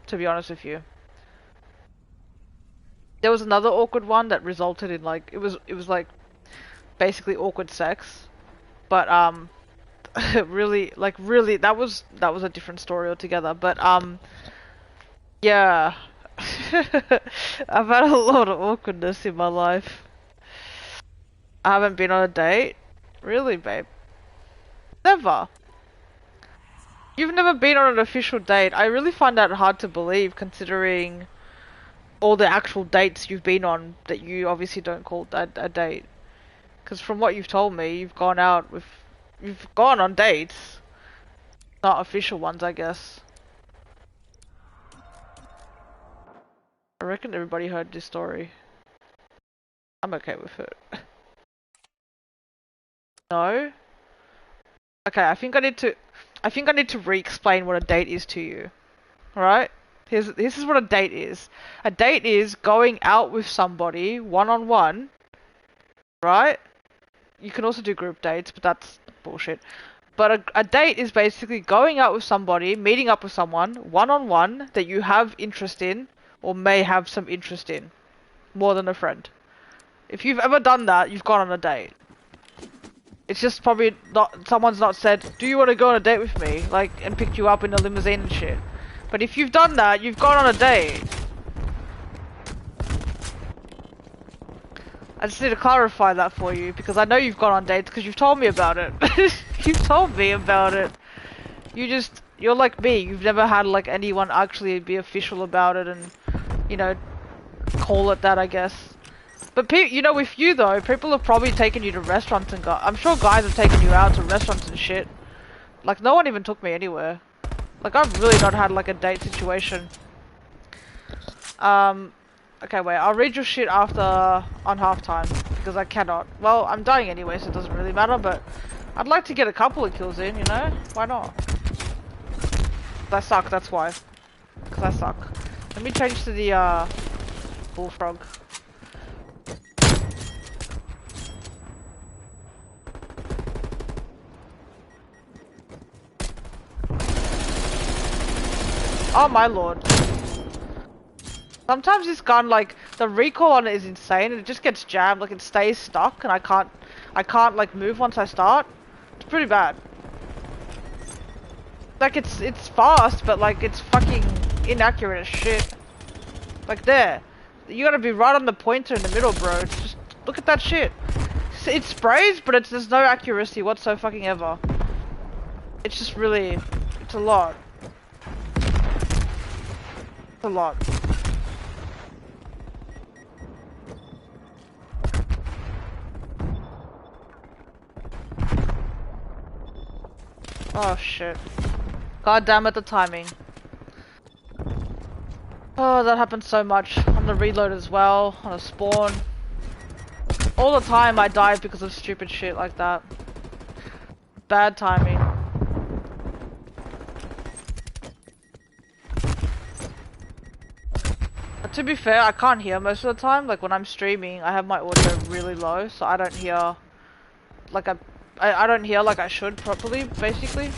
to be honest with you. There was another awkward one that resulted in like, it was like basically awkward sex. But really that was a different story altogether. But yeah. I've had a lot of awkwardness in my life. I haven't been on a date? Really, babe? Never. You've never been on an official date? I really find that hard to believe, considering all the actual dates you've been on that you obviously don't call a date. Because from what you've told me, you've gone on dates. Not official ones, I guess. I reckon everybody heard this story. I'm okay with it. No? Okay, I think I need to re-explain what a date is to you. Alright? This is what a date is. A date is going out with somebody one-on-one, right? You can also do group dates, but that's bullshit. But a date is basically going out with somebody, meeting up with someone, one-on-one, that you have interest in, or may have some interest in. More than a friend. If you've ever done that, you've gone on a date. It's just probably not, someone's not said, do you want to go on a date with me? Like, and picked you up in a limousine and shit. But if you've done that, you've gone on a date. I just need to clarify that for you, because I know you've gone on dates, because you've told me about it. You've told me about it. You're like me, you've never had like anyone actually be official about it and, you know, call it that, I guess. But you know, with you though, people have probably taken you to restaurants and I'm sure guys have taken you out to restaurants and shit. Like, no one even took me anywhere. Like, I've really not had like a date situation. Okay, wait, I'll read your shit after, on halftime, because I cannot. Well, I'm dying anyway, so it doesn't really matter, but I'd like to get a couple of kills in, you know? Why not? I suck, that's why. Because I suck. Let me change to the, bullfrog. Oh my lord. Sometimes this gun, like, the recoil on it is insane and it just gets jammed, like it stays stuck and I can't like move once I start. It's pretty bad. Like it's fast, but like it's fucking inaccurate as shit. Like there, you gotta be right on the pointer in the middle, bro. It's just look at that shit. It sprays, but there's no accuracy whatsoever fucking ever. It's just really, it's a lot. It's a lot. Oh shit. God damn it, the timing. Oh, that happens so much. On the reload as well, on a spawn. All the time I die because of stupid shit like that. Bad timing. But to be fair, I can't hear most of the time. Like when I'm streaming, I have my audio really low, so I don't hear like I don't hear like I should properly, basically.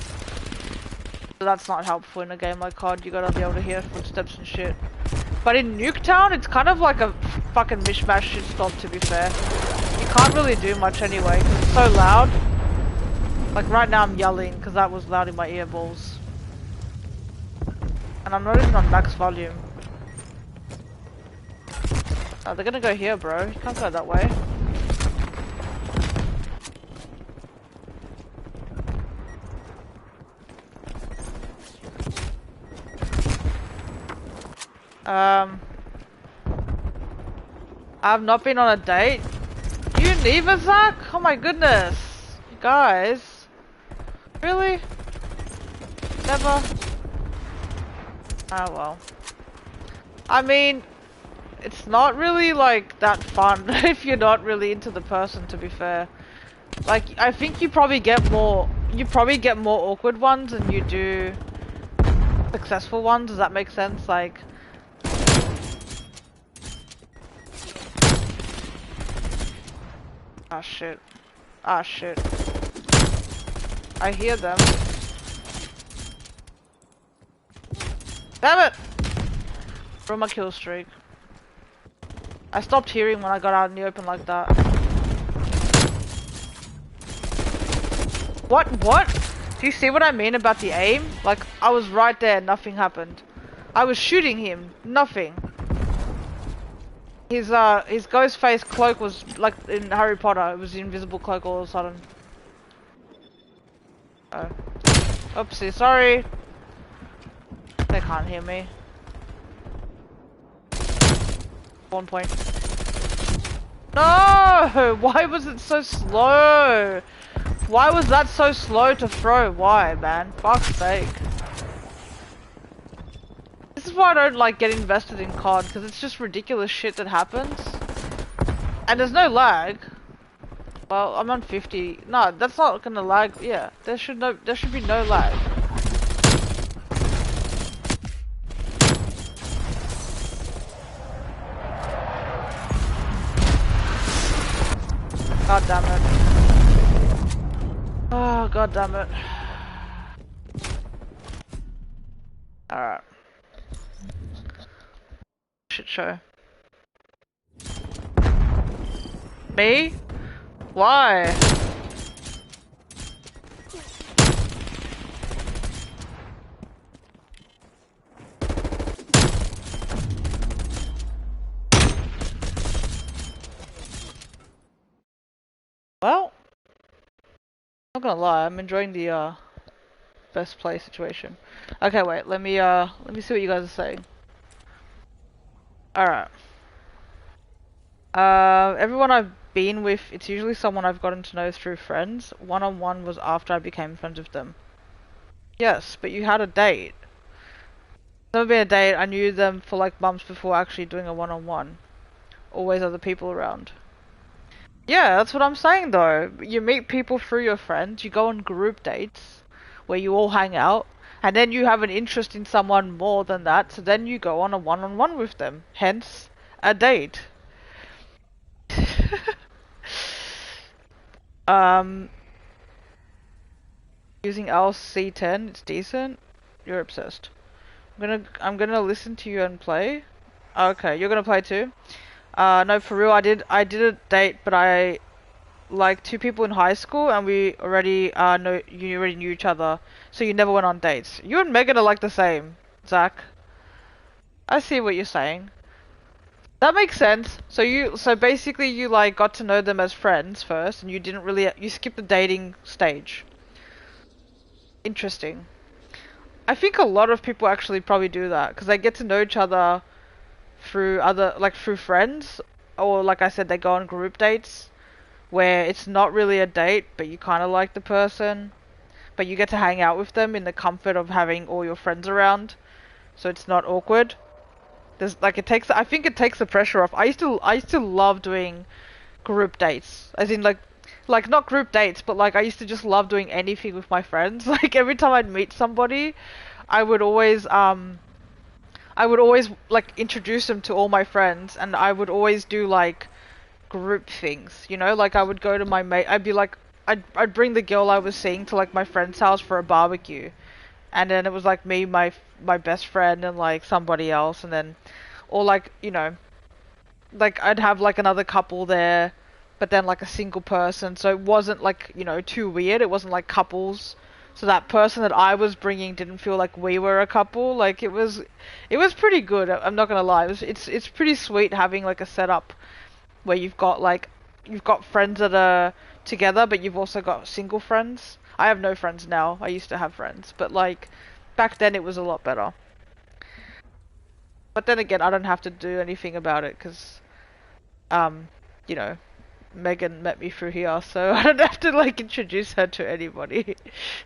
So that's not helpful in a game like COD. You gotta be able to hear footsteps and shit. But in Nuketown, it's kind of like a fucking mishmash shitstorm, to be fair. You can't really do much anyway, because it's so loud. Like right now I'm yelling, because that was loud in my earballs. And I'm not even on max volume. Oh, they're gonna go here, bro. You can't go that way. I've not been on a date. You neither, Zach? Oh my goodness. You guys. Really? Never? Oh well. I mean, it's not really like that fun if you're not really into the person, to be fair. Like, I think you probably get more awkward ones than you do successful ones. Does that make sense? Like, ah shit. Ah shit. I hear them. Damn it! From my kill streak. I stopped hearing when I got out in the open like that. What? Do you see what I mean about the aim? Like, I was right there, nothing happened. I was shooting him, nothing. His ghost face cloak was like in Harry Potter, it was the invisible cloak all of a sudden. Oh. Oopsie, sorry. They can't hear me. 1 point. No! Why was it so slow? Why was that so slow to throw? Why, man? Fuck's sake. This is why I don't like getting invested in COD, because it's just ridiculous shit that happens. And there's no lag. Well, I'm on 50. No, that's not gonna lag. Yeah, there should be no lag. God damn it. Oh, god damn it. Alright. Shit show. Me? Why? Well, not gonna lie, I'm enjoying the best play situation. Okay, wait, let me see what you guys are saying. Alright. Everyone I've been with, it's usually someone I've gotten to know through friends. One-on-one was after I became friends with them. Yes, but you had a date. Never been a date, I knew them for like months before actually doing a one-on-one. Always other people around. Yeah, that's what I'm saying though. You meet people through your friends, you go on group dates where you all hang out, and then you have an interest in someone more than that, so then you go on a one-on-one with them. Hence, a date. Using LC10, it's decent. You're obsessed. I'm gonna listen to you and play. Okay, you're gonna play too? No, for real, I did a date, but I like two people in high school, and we already you already knew each other, so you never went on dates. You and Megan are like the same, Zach. I see what you're saying. That makes sense. So basically you like got to know them as friends first, and you skipped the dating stage. Interesting. I think a lot of people actually probably do that because they get to know each other through friends, or like I said, they go on group dates where it's not really a date, but you kind of like the person, but you get to hang out with them in the comfort of having all your friends around, so it's not awkward. I think it takes the pressure off. I used to love doing group dates, as in like not group dates, but like I used to just love doing anything with my friends. Like every time I'd meet somebody, I would always like introduce them to all my friends, and I would always do like group things, you know, like I would go to my mate, I'd bring the girl I was seeing to like my friend's house for a barbecue, and then it was like me, my best friend, and like somebody else, and then, or like, you know, like I'd have like another couple there, but then like a single person, so it wasn't like, you know, too weird, it wasn't like couples, so that person that I was bringing didn't feel like we were a couple. Like it was pretty good, I'm not gonna lie. It's pretty sweet having like a setup where you've got friends that are together, but you've also got single friends. I have no friends now. I used to have friends, but like back then it was a lot better. But then again, I don't have to do anything about it because, you know, Megan met me through here, so I don't have to like introduce her to anybody.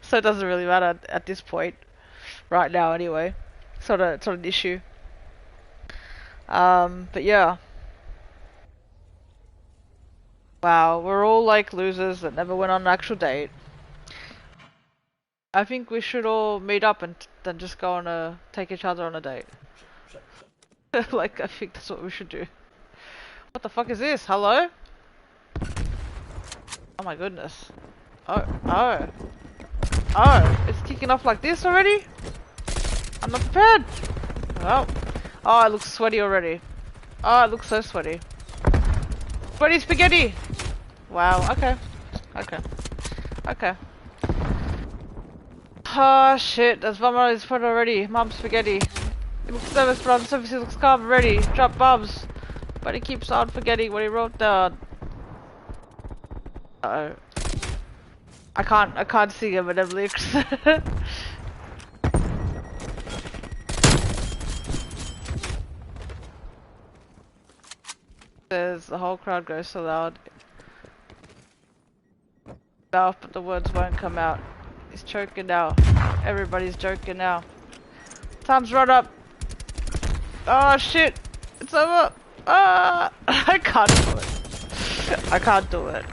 So it doesn't really matter at this point, right now anyway. It's not an issue. But yeah. Wow, we're all like losers that never went on an actual date. I think we should all meet up and then just take each other on a date. Like, I think that's what we should do. What the fuck is this? Hello? Oh my goodness. Oh. It's kicking off like this already? I'm not prepared. Oh. Oh, it looks sweaty already. Oh, it looks so sweaty. Sweaty spaghetti! Wow, okay. Okay. Oh shit, there's one on his foot already. Mom spaghetti. It looks service, but on the surface he looks calm already. Drop bombs. But he keeps on forgetting what he wrote down. Uh oh. I can't see him in them leaks. Says the whole crowd goes so loud. Mouth, but the words won't come out. He's choking now. Everybody's joking now. Time's run up. Oh shit! It's over! Ah! I can't do it. I can't do it.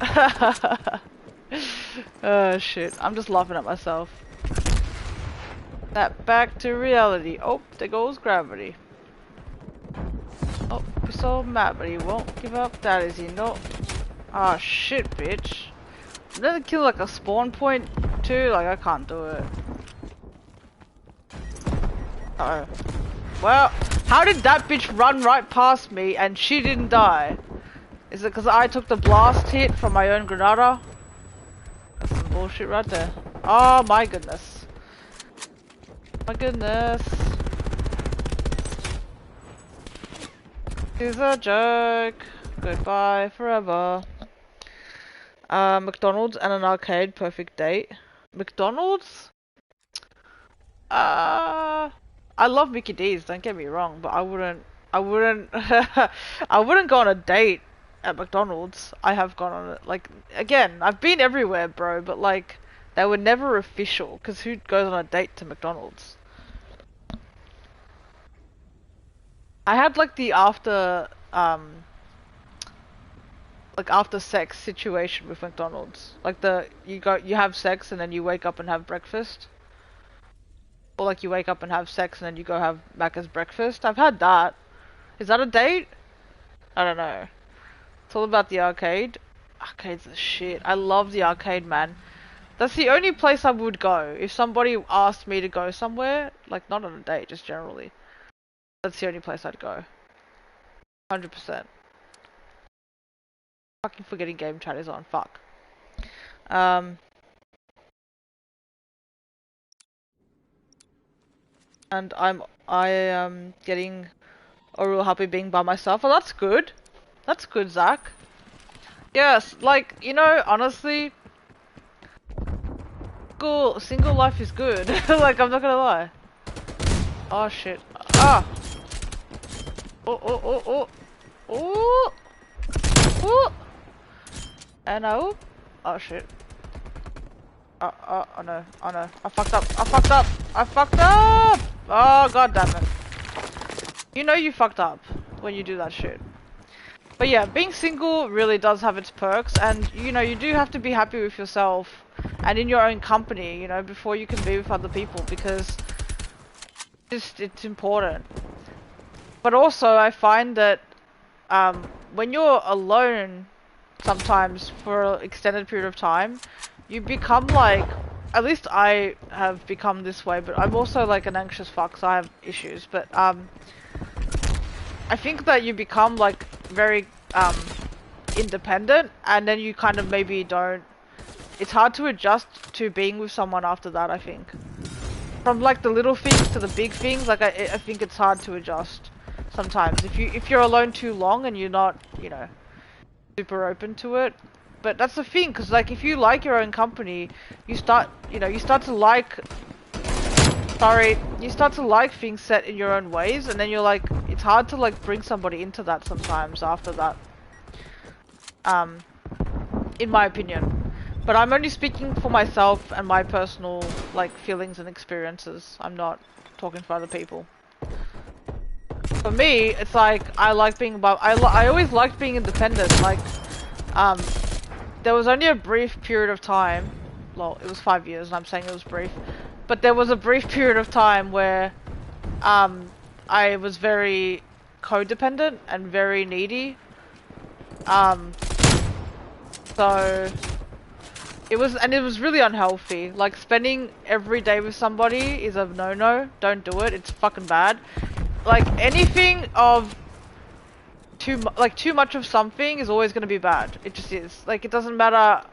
Oh shit. I'm just laughing at myself. Snap back to reality. Oh, there goes gravity. Oh, he's so mad, but he won't give up. That is he not. Oh shit, bitch. Another kill like a spawn point too? Like, I can't do it. Uh oh. Well, how did that bitch run right past me and she didn't die? Is it because I took the blast hit from my own granada? That's some bullshit right there. Oh my goodness. My goodness. This is a joke. Goodbye forever. McDonald's and an arcade, perfect date. McDonald's? I love Mickey D's, don't get me wrong, but I wouldn't I wouldn't go on a date at McDonald's. I have gone on it, like, again, I've been everywhere, bro, but like, they were never official, because who goes on a date to McDonald's? I had like the after sex situation with McDonald's. Like you have sex and then you wake up and have breakfast. Or like you wake up and have sex and then you go have Macca's breakfast. I've had that. Is that a date? I don't know. It's all about the arcade. Arcade's the shit. I love the arcade, man. That's the only place I would go. If somebody asked me to go somewhere, like not on a date, just generally. That's the only place I'd go. 100%. Fucking forgetting game chat is on. Fuck. And I am getting a real happy being by myself. Well, that's good. That's good, Zach. Yes, like, you know, honestly, single life is good. Like, I'm not gonna lie. Oh shit. Ah! Oh, oh, oh, oh. Oh! Oh! And oh! Oh shit. Oh no, oh no. I fucked up, I fucked up, I fucked up! Oh god damn it. You know you fucked up when you do that shit. But yeah, being single really does have its perks, and you know, you do have to be happy with yourself and in your own company, you know, before you can be with other people, because it's important. But also, I find that when you're alone, sometimes for an extended period of time, you become like, at least I have become this way, but I'm also like an anxious fuck, so I have issues, but I think that you become like very independent, and then you kind of maybe don't, it's hard to adjust to being with someone after that, I think. From like the little things to the big things, like I think it's hard to adjust sometimes. If you're alone too long and you're not, you know, super open to it. But that's the thing, because like if you like your own company, you start to like, you start to like things set in your own ways, and then you're like, it's hard to like bring somebody into that sometimes after that. In my opinion. But I'm only speaking for myself and my personal like feelings and experiences. I'm not talking for other people. For me, it's like I like being I always liked being independent. Like, there was only a brief period of time. Well, it was 5 years, and I'm saying it was brief. But there was a brief period of time where, I was very codependent and very needy. So it was really unhealthy. Like, spending every day with somebody is a no-no. Don't do it. It's fucking bad. Like, anything of too much of something is always going to be bad. It just is. Like, it doesn't matter,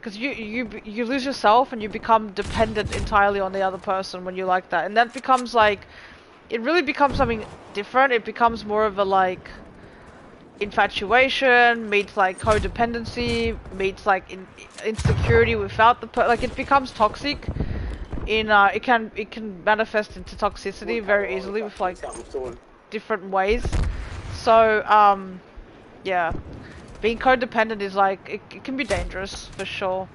because you lose yourself and you become dependent entirely on the other person when you like that, and that becomes like, it really becomes something different. It becomes more of a like infatuation meets like codependency meets like insecurity without like, it becomes toxic. It can manifest into toxicity very easily with like different ways. So yeah, being codependent is like, it can be dangerous for sure.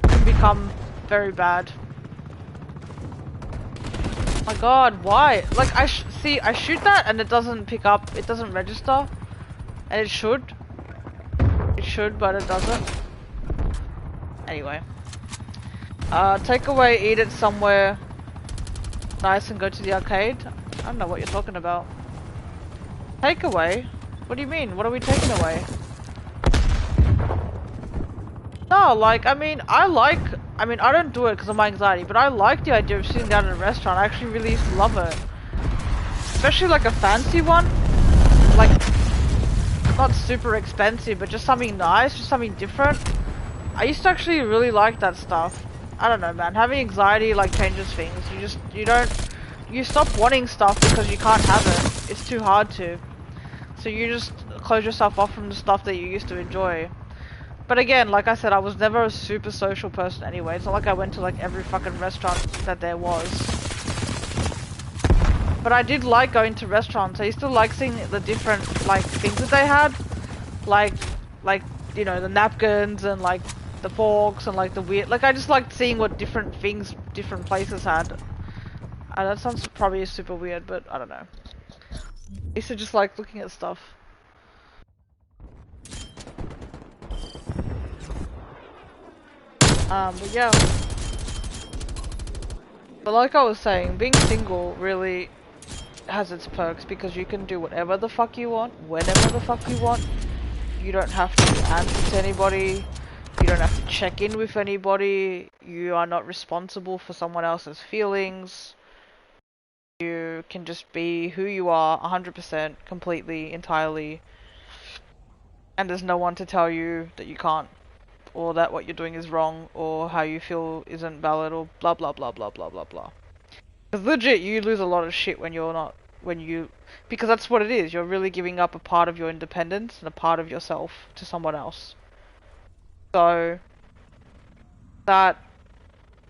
It can become very bad. My god, why? Like, I shoot that and it doesn't pick up, it doesn't register. And it should. It should, but it doesn't. Anyway. Take away, eat it somewhere nice and go to the arcade. I don't know what you're talking about. Take away? What do you mean? What are we taking away? No, like, I mean, I don't do it because of my anxiety, but I like the idea of sitting down in a restaurant. I actually really used to love it. Especially like a fancy one. Like, not super expensive, but just something nice, just something different. I used to actually really like that stuff. I don't know, man. Having anxiety like changes things. You stop wanting stuff because you can't have it. It's too hard to. So you just close yourself off from the stuff that you used to enjoy. But again, like I said, I was never a super social person anyway. It's not like I went to like every fucking restaurant that there was. But I did like going to restaurants. I used to like seeing the different like things that they had. Like, you know, the napkins and like the forks and like the weird, like, I just liked seeing what different things different places had. That sounds probably super weird, but I don't know. I used to just like looking at stuff. But yeah. But like I was saying, being single really has its perks because you can do whatever the fuck you want, whenever the fuck you want. You don't have to answer to anybody. You don't have to check in with anybody. You are not responsible for someone else's feelings. You can just be who you are, 100%, completely, entirely. And there's no one to tell you that you can't, or that what you're doing is wrong, or how you feel isn't valid, or blah blah blah blah blah blah blah. Because legit, you lose a lot of shit when you're not, because that's what it is. You're really giving up a part of your independence and a part of yourself to someone else. So, that,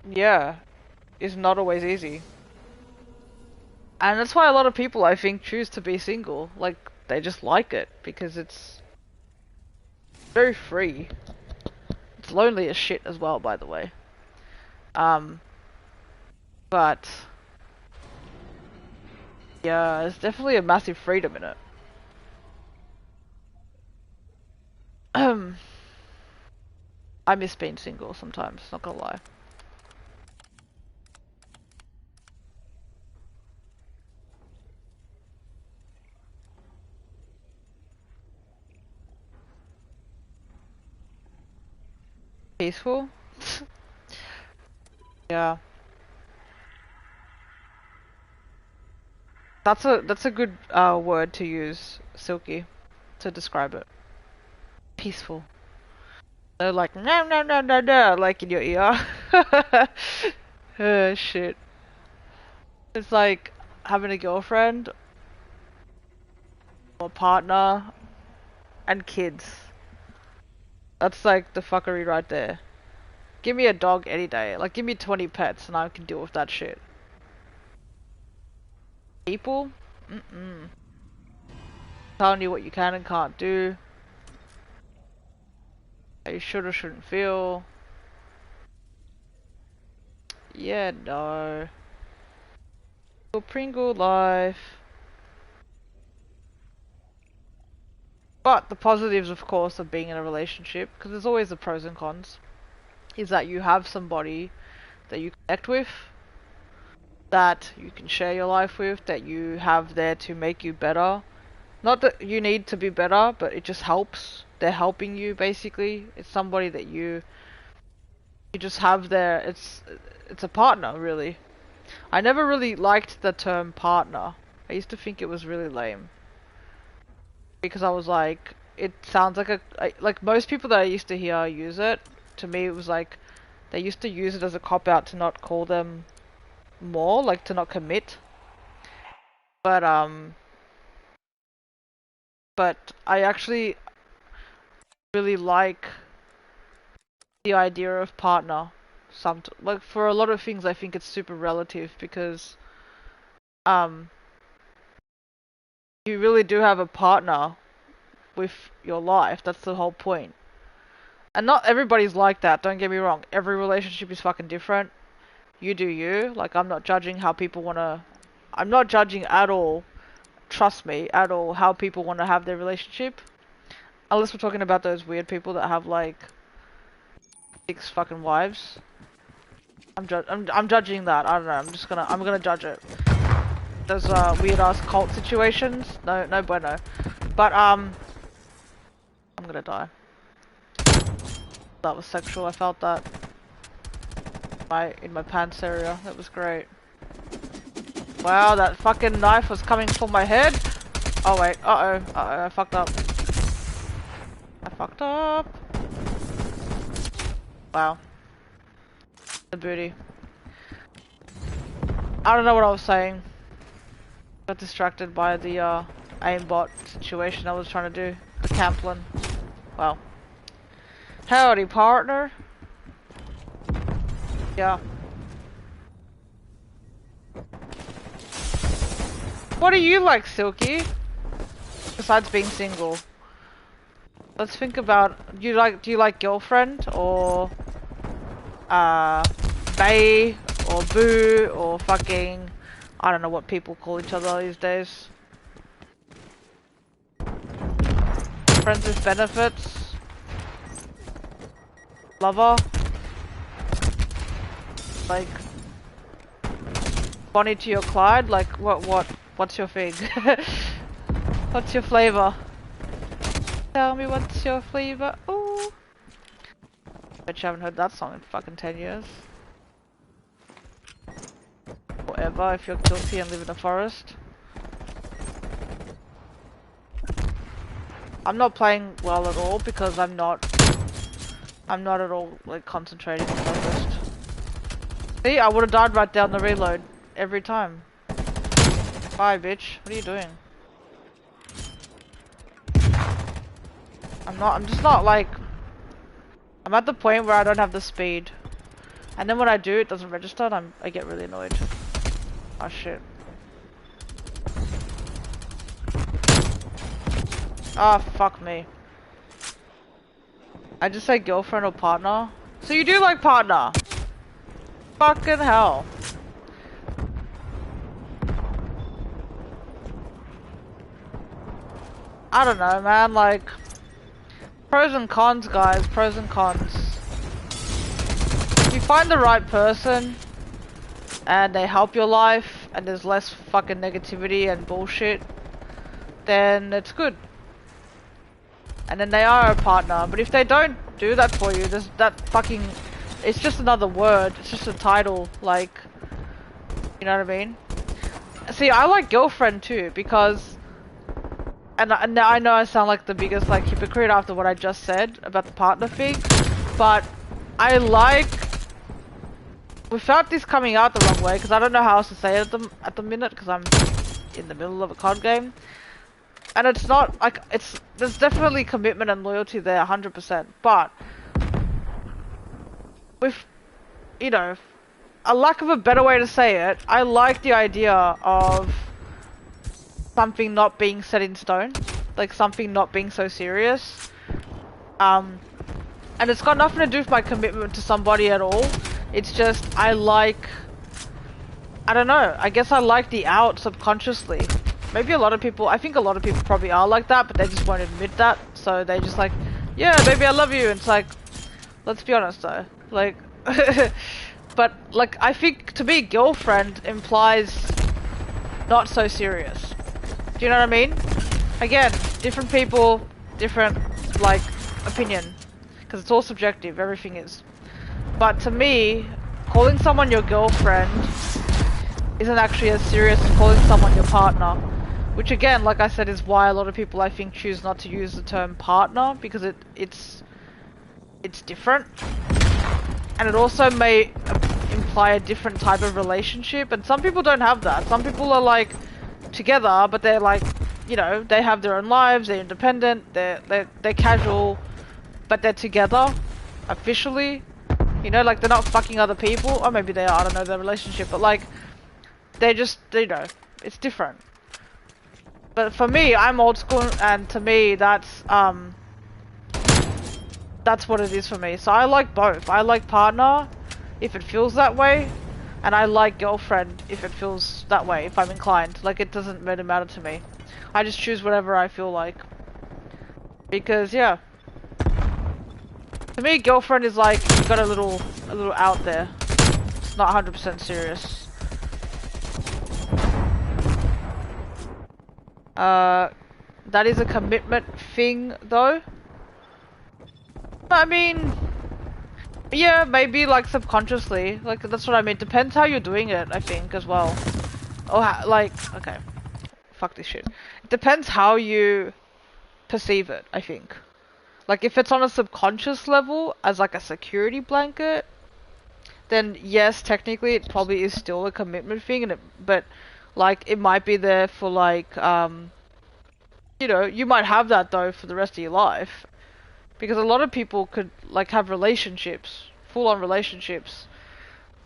yeah, is not always easy. And that's why a lot of people, I think, choose to be single. Like, they just like it, because it's very free. It's lonely as shit as well, by the way. But yeah, there's definitely a massive freedom in it. I miss being single sometimes, not gonna lie. Peaceful? Yeah. That's a good word to use, Silky, to describe it. Peaceful. They're like no no no no no, like in your ear. Oh shit. It's like having a girlfriend or partner and kids. That's like the fuckery right there. Give me a dog any day. Like give me 20 pets and I can deal with that shit. People? Mm-mm. Telling you what you can and can't do. How you should or shouldn't feel. Yeah, no. Your Pringle life. But the positives, of course, of being in a relationship, because there's always the pros and cons, is that you have somebody that you connect with, that you can share your life with, that you have there to make you better. Not that you need to be better, but it just helps. They're helping you, basically. It's somebody that you just have there. It's a partner, really. I never really liked the term partner. I used to think it was really lame. Because I was like, it sounds like like most people that I used to hear use it, to me it was like, they used to use it as a cop-out to not call them more, like to not commit. But I actually really like the idea of partner. Like for a lot of things I think it's super relative, because you really do have a partner with your life. That's the whole point. And not everybody's like that, don't get me wrong. Every relationship is fucking different. You do you. Like, I'm not judging how people wanna... I'm not judging at all, trust me, at all, how people wanna have their relationship. Unless we're talking about those weird people that have, like, 6 fucking wives. I'm judging that. I don't know, I'm gonna judge it. Those, weird-ass cult situations. No bueno. But, I'm gonna die. That was sexual, I felt that. In my pants area. That was great. Wow, that fucking knife was coming for my head. Oh wait, I fucked up. I fucked up. Wow. The booty. I don't know what I was saying. Got distracted by the aimbot situation I was trying to do. The Camplin. Wow. Howdy, partner. Yeah. What do you like, Silky? Besides being single. Let's think about, do you like girlfriend or bae or boo or fucking, I don't know what people call each other these days. Friends with benefits. Lover. Like Bonnie to your Clyde, like what's your thing? What's your flavor? Tell me what's your flavor. Ooh. Bet you haven't heard that song in fucking 10 years. Whatever, if you're guilty and live in a forest. I'm not playing well at all because I'm not at all like concentrating and focused. See, I would have died right down the reload every time. Bye, bitch. What are you doing? I'm just not like... I'm at the point where I don't have the speed. And then when I do, it doesn't register and I get really annoyed. Oh shit. Ah, fuck me. I just say girlfriend or partner. So you do like partner? Fucking hell. I don't know, man, like... Pros and cons, guys. Pros and cons. If you find the right person, and they help your life, and there's less fucking negativity and bullshit, then it's good. And then they are a partner. But if they don't do that for you, there's that fucking... It's just another word. It's just a title, like... You know what I mean? See, I like girlfriend too, because... And I know I sound like the biggest like hypocrite after what I just said about the partner thing, but I like... Without this coming out the wrong way, because I don't know how else to say it at the minute, because I'm in the middle of a COD game. And it's not, like, there's definitely commitment and loyalty there, 100%, but... With, you know, a lack of a better way to say it, I like the idea of something not being set in stone, like something not being so serious. And it's got nothing to do with my commitment to somebody at all. It's just, I don't know, I guess I like the out subconsciously. Maybe I think a lot of people probably are like that, but they just won't admit that. So they just like, yeah, baby, I love you. And it's like, let's be honest though, like, but like, I think to me, girlfriend implies not so serious. Do you know what I mean? Again, different people, different, like, opinion. Because it's all subjective, everything is. But to me, calling someone your girlfriend isn't actually as serious as calling someone your partner. Which again, like I said, is why a lot of people I think choose not to use the term partner, because it's different. And it also may imply a different type of relationship, and some people don't have that. Some people are like together, but they're like, you know, they have their own lives, they're independent, they're casual, but they're together officially. You know, like they're not fucking other people, or maybe they are, I don't know their relationship, but like they just, you know, it's different. But for me, I'm old school, and to me that's what it is for me. So I like both. I like partner if it feels that way, and I like girlfriend if it feels that way, if I'm inclined. Like, it doesn't really matter to me. I just choose whatever I feel like. Because, yeah. To me, girlfriend is like, you got a little out there. It's not 100% serious. That is a commitment thing, though. I mean, yeah, maybe like subconsciously. Like, that's what I mean. Depends how you're doing it, I think, as well. Or how, like, okay. Fuck this shit. It depends how you perceive it, I think. Like, if it's on a subconscious level, as like a security blanket, then yes, technically it probably is still a commitment thing, and but like, it might be there for like, you know, you might have that though for the rest of your life. Because a lot of people could like have relationships, full-on relationships,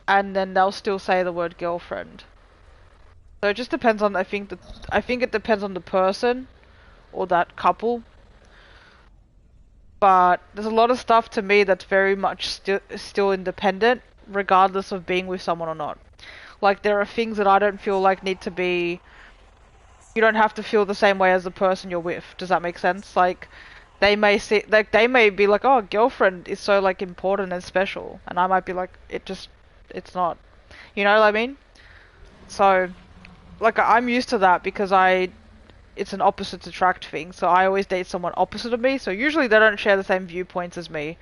and then they'll still say the word girlfriend. So it just depends on, I think it depends on the person or that couple. But there's a lot of stuff to me that's very much still independent, regardless of being with someone or not. Like, there are things that I don't feel like need to be... You don't have to feel the same way as the person you're with. Does that make sense? Like, they may see, like, they may be like, oh, girlfriend is so like important and special, and I might be like, it's not. You know what I mean? So, like, I'm used to that because it's an opposites attract thing. So I always date someone opposite of me. So usually they don't share the same viewpoints as me.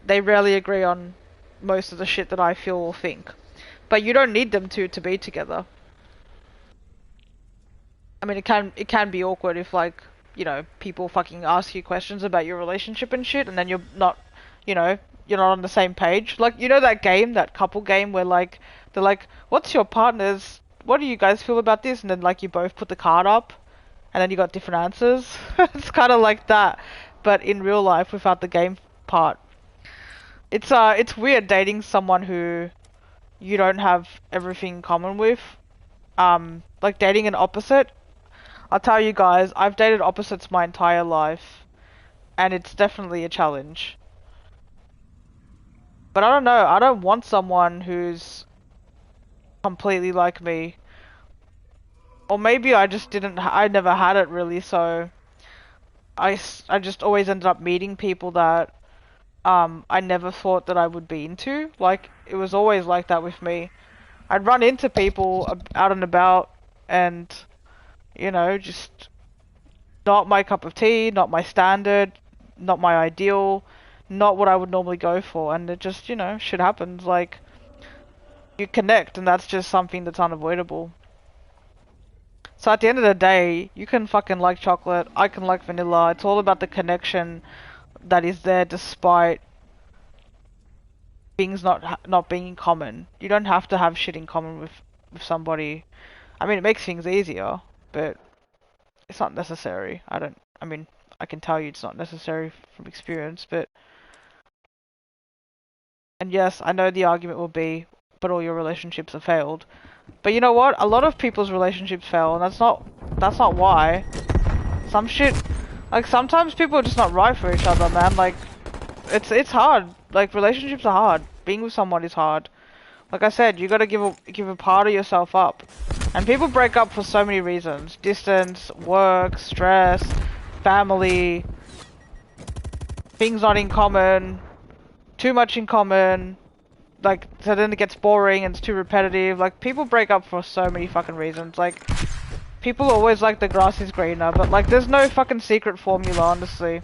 They rarely agree on most of the shit that I feel or think. But you don't need them to be together. I mean, it can be awkward if, like, you know, people fucking ask you questions about your relationship and shit, and then you're not, you know, you're not on the same page. Like, you know that game, that couple game where like they're like, what's your partner's, what do you guys feel about this? And then like you both put the card up and then you got different answers. It's kind of like that, but in real life without the game part. It's weird dating someone who you don't have everything in common with. Like dating an opposite. I'll tell you guys, I've dated opposites my entire life, and it's definitely a challenge. But I don't know, I don't want someone who's completely like me. Or maybe I just I never had it really, so I just always ended up meeting people that I never thought that I would be into. Like, it was always like that with me. I'd run into people out and about and, you know, just not my cup of tea, not my standard, not my ideal, not what I would normally go for, and it just, you know, shit happens. Like, you connect, and that's just something that's unavoidable. So at the end of the day, you can fucking like chocolate, I can like vanilla, it's all about the connection that is there despite things not being in common. You don't have to have shit in common with somebody. I mean, it makes things easier, but it's not necessary. I mean, I can tell you it's not necessary from experience, but... And yes, I know the argument will be, but all your relationships have failed. But you know what? A lot of people's relationships fail, and that's not why. Some shit... Like, sometimes people are just not right for each other, man. Like, it's hard. Like, relationships are hard. Being with someone is hard. Like I said, you gotta give a part of yourself up. And people break up for so many reasons. Distance, work, stress, family, things not in common, too much in common, like, so then it gets boring and it's too repetitive. Like, people break up for so many fucking reasons. Like, people always like the grass is greener, but like, there's no fucking secret formula, honestly.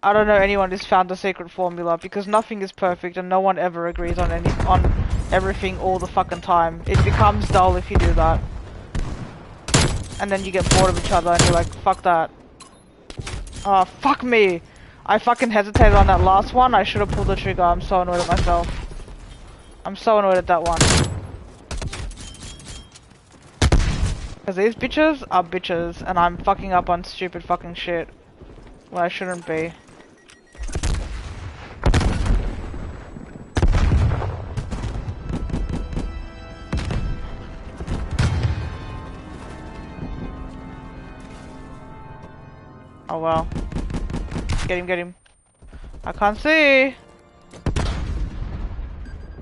I don't know anyone who's found the secret formula, because nothing is perfect and no one ever agrees on everything all the fucking time. It becomes dull if you do that. And then you get bored of each other and you're like, fuck that. Oh, fuck me. I fucking hesitated on that last one. I should have pulled the trigger. I'm so annoyed at myself. I'm so annoyed at that one. Because these bitches are bitches and I'm fucking up on stupid fucking shit when I shouldn't be. Oh well. Get him, get him. I can't see.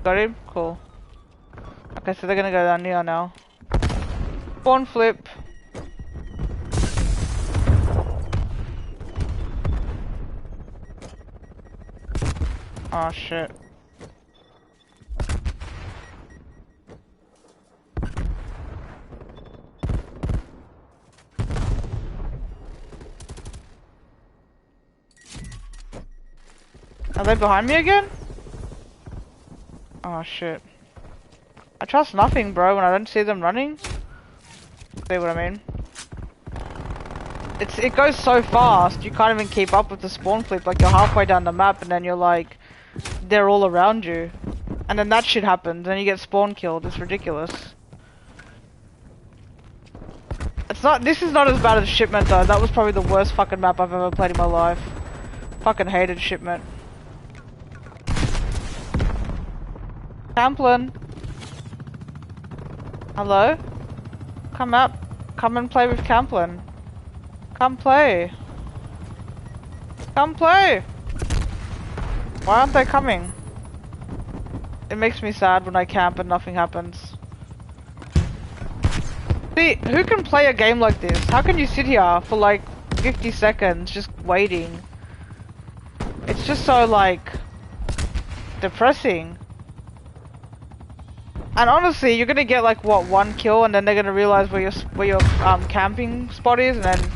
Got him? Cool. Okay, so they're gonna go down here now. Spawn flip. Oh shit. Are they behind me again? Oh shit. I trust nothing, bro, when I don't see them running. See what I mean? It goes so fast, you can't even keep up with the spawn flip. Like, you're halfway down the map and then you're like, they're all around you. And then that shit happens and you get spawn killed. It's ridiculous. This is not as bad as Shipment though. That was probably the worst fucking map I've ever played in my life. Fucking hated Shipment. Camplin. Hello? Come up. Come and play with Camplin. Come play. Come play! Why aren't they coming? It makes me sad when I camp and nothing happens. See, who can play a game like this? How can you sit here for like 50 seconds just waiting? It's just so like depressing. And honestly, you're gonna get like what, one kill, and then they're gonna realize where your camping spot is, and then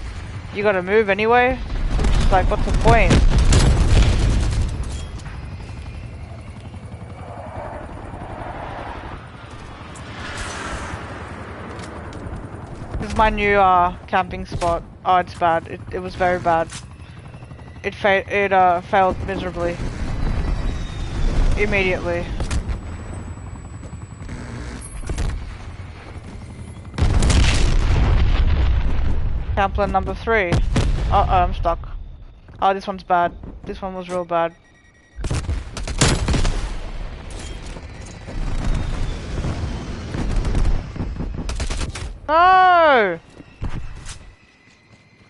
you gotta move anyway. It's like, what's the point? This is my new camping spot. Oh, it's bad. It was very bad. It failed miserably. Immediately. Camp plan number 3. Uh-oh, I'm stuck. Oh, this one's bad. This one was real bad. No!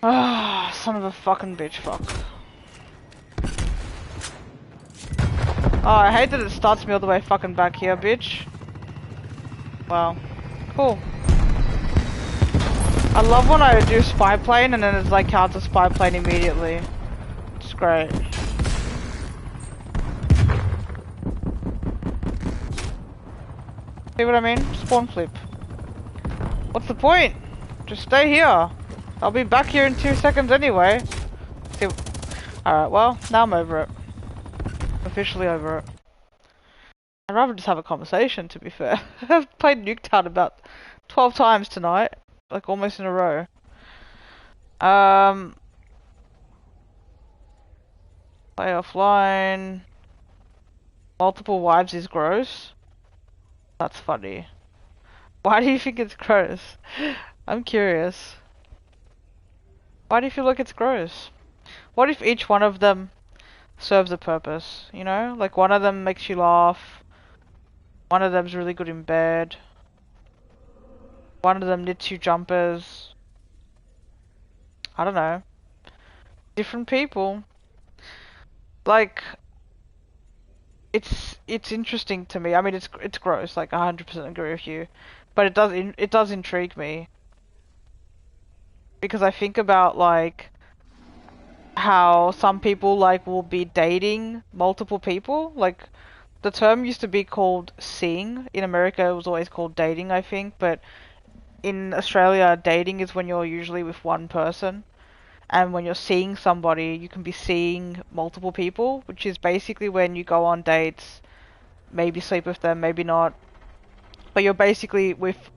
Ah, son of a fucking bitch, fuck. Oh, I hate that it starts me all the way fucking back here, bitch. Wow. Cool. I love when I do spy plane and then it's like counts as spy plane immediately. It's great. See what I mean? Spawn flip. What's the point? Just stay here. I'll be back here in 2 seconds anyway. Alright, well, now I'm over it. Officially over it. I'd rather just have a conversation, to be fair. I've played Nuketown about 12 times tonight. Like, almost in a row. Play offline. Multiple wives is gross. That's funny. Why do you think it's gross? I'm curious. Why do you feel like it's gross? What if each one of them serves a purpose, you know? Like one of them makes you laugh. One of them's really good in bed. One of them knits you jumpers. I don't know. Different people. Like, it's interesting to me. I mean, it's gross. Like, 100% agree with you, but it does intrigue me because I think about like how some people like will be dating multiple people. Like, the term used to be called seeing. In America, it was always called dating, I think, but in Australia, dating is when you're usually with one person. And when you're seeing somebody, you can be seeing multiple people, which is basically when you go on dates, maybe sleep with them, maybe not. But you're basically with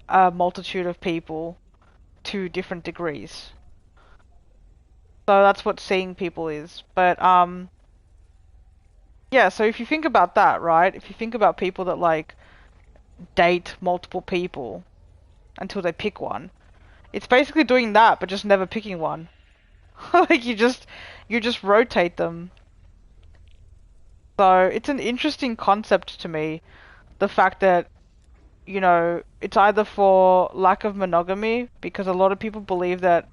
a multitude of people to different degrees. So that's what seeing people is. But, yeah, so if you think about that, right? If you think about people that, like, date multiple people until they pick one, it's basically doing that, but just never picking one. Like, you just rotate them. So, it's an interesting concept to me. The fact that, you know, it's either for lack of monogamy, because a lot of people believe that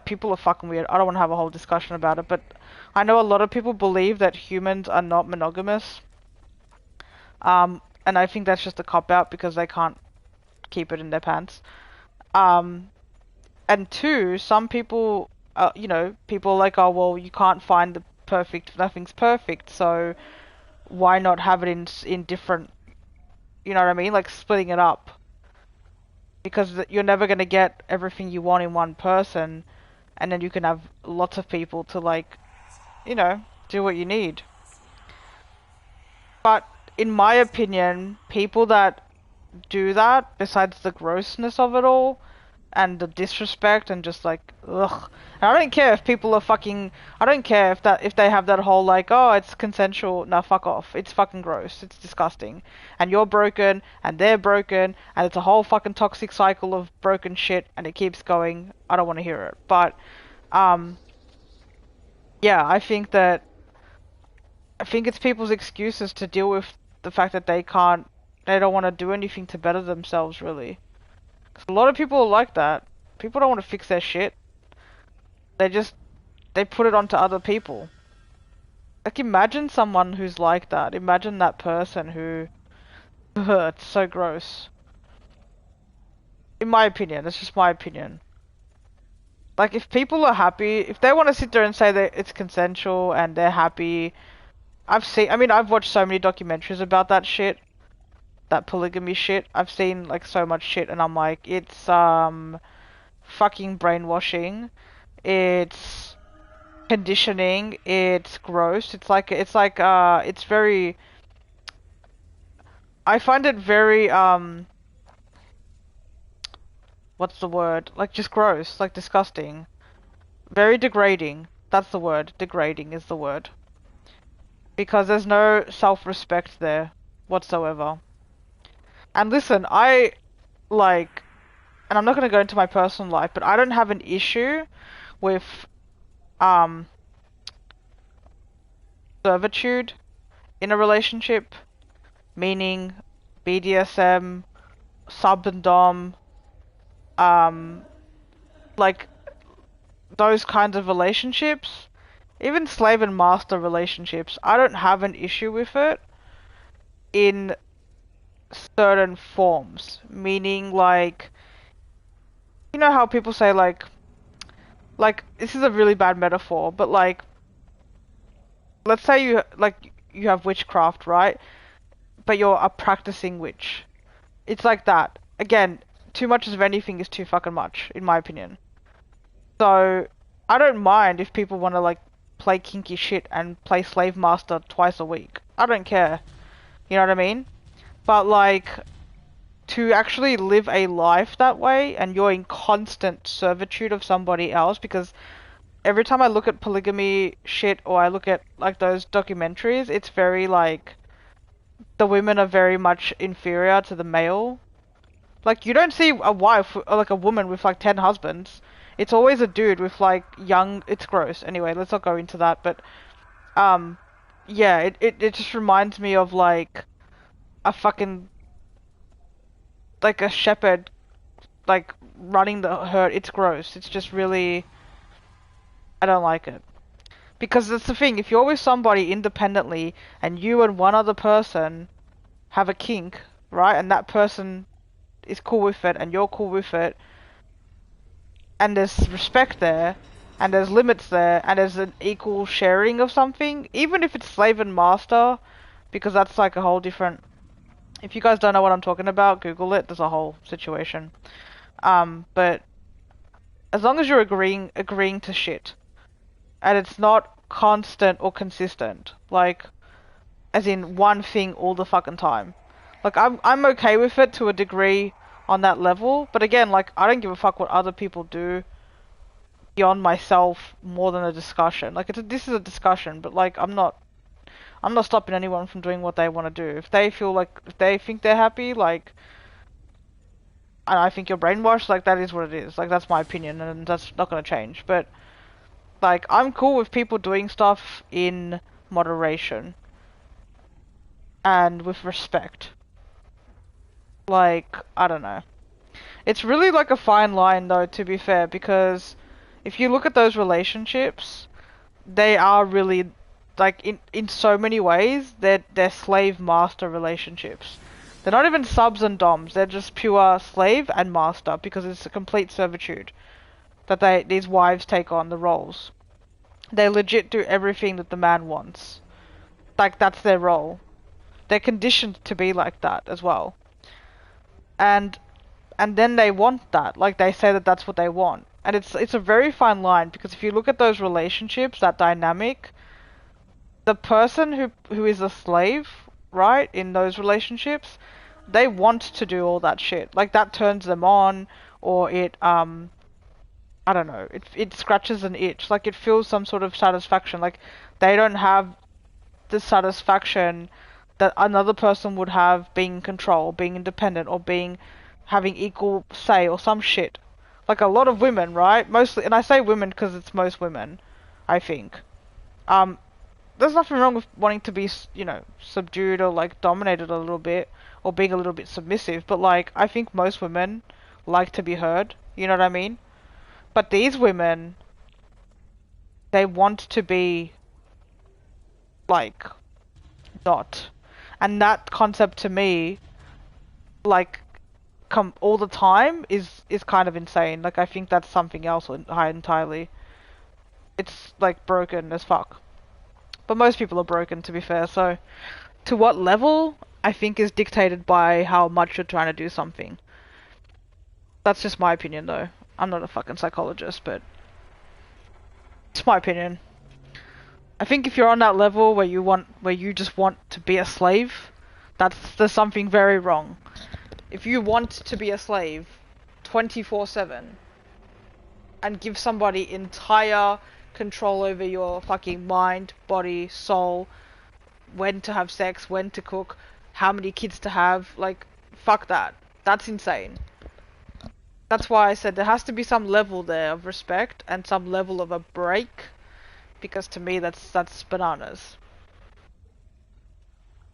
people are fucking weird. I don't want to have a whole discussion about it, but I know a lot of people believe that humans are not monogamous. And I think that's just a cop-out because they can't keep it in their pants. And 2, some people, you know, people are like, oh, well, you can't find the perfect, nothing's perfect, so why not have it in different, you know what I mean? Like, splitting it up. Because you're never going to get everything you want in one person, and then you can have lots of people to, like, you know, do what you need. But, in my opinion, people that do that, besides the grossness of it all, and the disrespect and just like ugh. And I don't care if people are fucking. I don't care if they have that whole like, oh, it's consensual. No, fuck off. It's fucking gross. It's disgusting. And you're broken and they're broken and it's a whole fucking toxic cycle of broken shit and it keeps going. I don't want to hear it. But yeah, I think it's people's excuses to deal with the fact that they don't want to do anything to better themselves, really. A lot of people are like that. People don't want to fix their shit. They put it onto other people. Like, imagine someone who's like that. Imagine that person who... it's so gross. In my opinion, that's just my opinion. Like, if people are happy, if they want to sit there and say that it's consensual and they're happy... I've watched so many documentaries about that shit. That polygamy shit. I've seen like so much shit and I'm like, it's fucking brainwashing. It's conditioning. It's gross. It's very, I find it very what's the word? Like, just gross, like disgusting. Very degrading. That's the word. Degrading is the word. Because there's no self-respect there whatsoever. And listen, like, and I'm not going to go into my personal life, but I don't have an issue with, servitude in a relationship, meaning BDSM, sub and dom, like, those kinds of relationships, even slave and master relationships, I don't have an issue with it in certain forms, meaning like, you know how people say like, this is a really bad metaphor, but like, let's say you have witchcraft, right? But you're a practicing witch. It's like that. Again, too much of anything is too fucking much, in my opinion. So, I don't mind if people want to like play kinky shit and play slave master twice a week. I don't care. You know what I mean? But like, to actually live a life that way and you're in constant servitude of somebody else, because every time I look at polygamy shit or I look at like those documentaries, it's very like the women are very much inferior to the male. Like, you don't see a wife or like a woman with like 10 husbands. It's always a dude with like young. It's gross. Anyway, let's not go into that. But yeah, it just reminds me of like a fucking like a shepherd like running the herd. It's gross. It's just really, I don't like it. Because that's the thing, if you're with somebody independently and you and one other person have a kink, right, and that person is cool with it and you're cool with it, and there's respect there, and there's limits there, and there's an equal sharing of something, even if it's slave and master, because that's like a whole different... If you guys don't know what I'm talking about, Google it, there's a whole situation. But as long as you're agreeing to shit, and it's not constant or consistent, like, as in one thing all the fucking time. Like, I'm okay with it to a degree on that level, but again, like, I don't give a fuck what other people do beyond myself more than a discussion. Like, this is a discussion, but like, I'm not stopping anyone from doing what they want to do. If they feel like, if they think they're happy, like, and I think you're brainwashed, like, that is what it is. Like, that's my opinion, and that's not gonna change. But like, I'm cool with people doing stuff in moderation and with respect. Like, I don't know. It's really like a fine line though, to be fair, because if you look at those relationships, they are really, like, in so many ways, they're slave master relationships. They're not even subs and doms, they're just pure slave and master, because it's a complete servitude that these wives take on the roles. They legit do everything that the man wants. Like, that's their role. They're conditioned to be like that as well. And then they want that. Like, they say that that's what they want. And it's a very fine line, because if you look at those relationships, that dynamic, the person who is a slave, right, in those relationships, they want to do all that shit. Like, that turns them on, or it, I don't know, it scratches an itch. Like, it feels some sort of satisfaction. Like, they don't have the satisfaction that another person would have being in control, being independent, or having equal say, or some shit. Like, a lot of women, right? Mostly, and I say women because it's most women, I think. There's nothing wrong with wanting to be, you know, subdued or, like, dominated a little bit, or being a little bit submissive, but, like, I think most women like to be heard, you know what I mean? But these women, they want to be, like, not. And that concept to me, like, come all the time is kind of insane. Like, I think that's something else entirely. It's, like, broken as fuck. But most people are broken, to be fair, so to what level, I think, is dictated by how much you're trying to do something. That's just my opinion, though. I'm not a fucking psychologist, but it's my opinion. I think if you're on that level where you just want to be a slave, there's something very wrong. If you want to be a slave 24/7 and give somebody entire control over your fucking mind, body, soul, when to have sex, when to cook, how many kids to have, like, fuck that. That's insane. That's why I said there has to be some level there of respect and some level of a break, because to me that's bananas.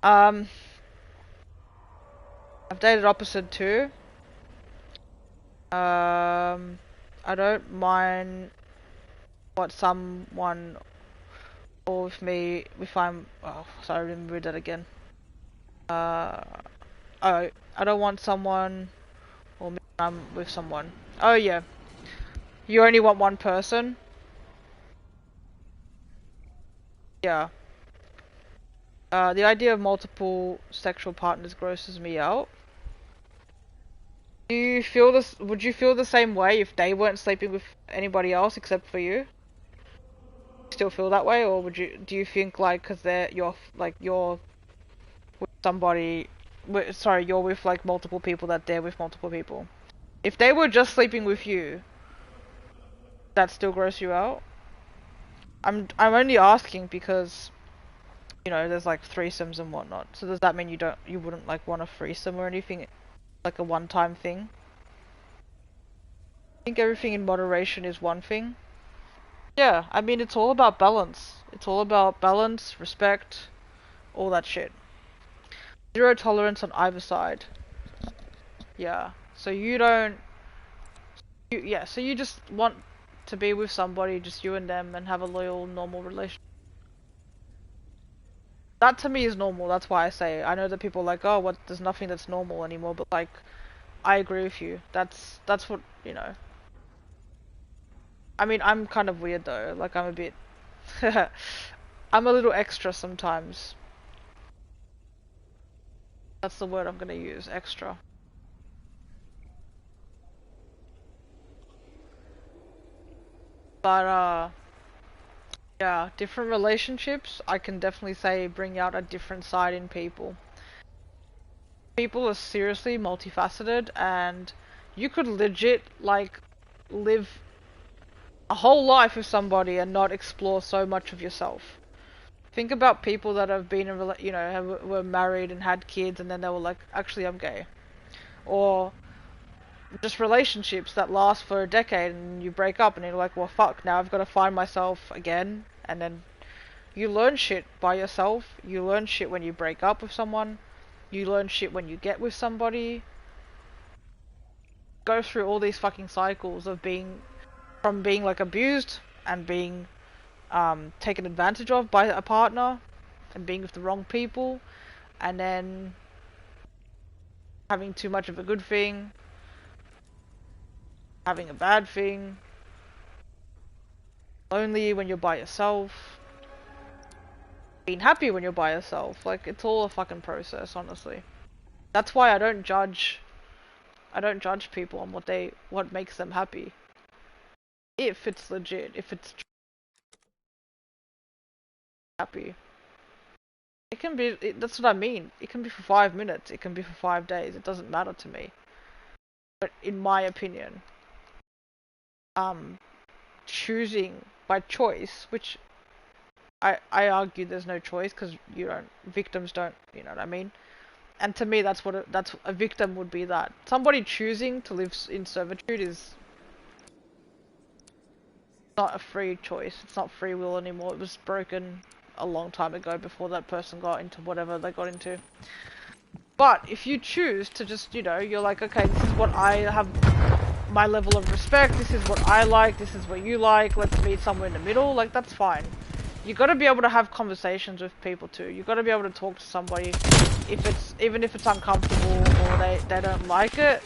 I've dated opposite too. I don't mind what someone or with me if I'm sorry, let me read that again. I don't want someone or me when I'm with someone. Oh yeah. You only want one person? Yeah. The idea of multiple sexual partners grosses me out. Do you feel this? Would you feel the same way if they weren't sleeping with anybody else except for you? Still feel that way, or would you? Do you think like because you're with somebody? Sorry, you're with like multiple people that they're with multiple people. If they were just sleeping with you, that still gross you out? I'm only asking because you know there's like threesomes and whatnot. So does that mean you wouldn't like want a threesome or anything, like a one-time thing? I think everything in moderation is one thing. Yeah, I mean it's all about balance. It's all about balance, respect, all that shit. Zero tolerance on either side. Yeah. So you don't so you just want to be with somebody, just you and them, and have a loyal, normal relationship. That to me is normal, that's why I say. I know that people are like, oh, what, there's nothing that's normal anymore, but like, I agree with you. That's what, you know. I mean, I'm kind of weird though, like I'm a bit... I'm a little extra sometimes. That's the word I'm gonna use, extra. But, yeah, different relationships, I can definitely say bring out a different side in people. People are seriously multifaceted, and you could legit, like, live a whole life with somebody and not explore so much of yourself. Think about people that have been in, were married and had kids, and then they were like, actually, I'm gay. Or just relationships that last for a decade and you break up and you're like, well, fuck, now I've got to find myself again. And then you learn shit by yourself. You learn shit when you break up with someone. You learn shit when you get with somebody. Go through all these fucking cycles of being like abused and being taken advantage of by a partner and being with the wrong people, and then having too much of a good thing, having a bad thing, lonely when you're by yourself, being happy when you're by yourself. Like, it's all a fucking process, honestly. That's why I don't judge people on what makes them happy. If it's legit, if it's happy. It can be, that's what I mean. It can be for 5 minutes, it can be for 5 days, it doesn't matter to me. But in my opinion, choosing by choice, which I argue there's no choice because victims don't, you know what I mean? And to me, that's a victim would be that. Somebody choosing to live in servitude is not a free choice. It's not free will anymore. It was broken a long time ago before that person got into whatever they got into. But if you choose to just, you're like, okay, this is what I have, my level of respect, this is what I like, this is what you like, let's meet somewhere in the middle, like, that's fine. You gotta be able to have conversations with people too. You gotta be able to talk to somebody even if it's uncomfortable or they don't like it.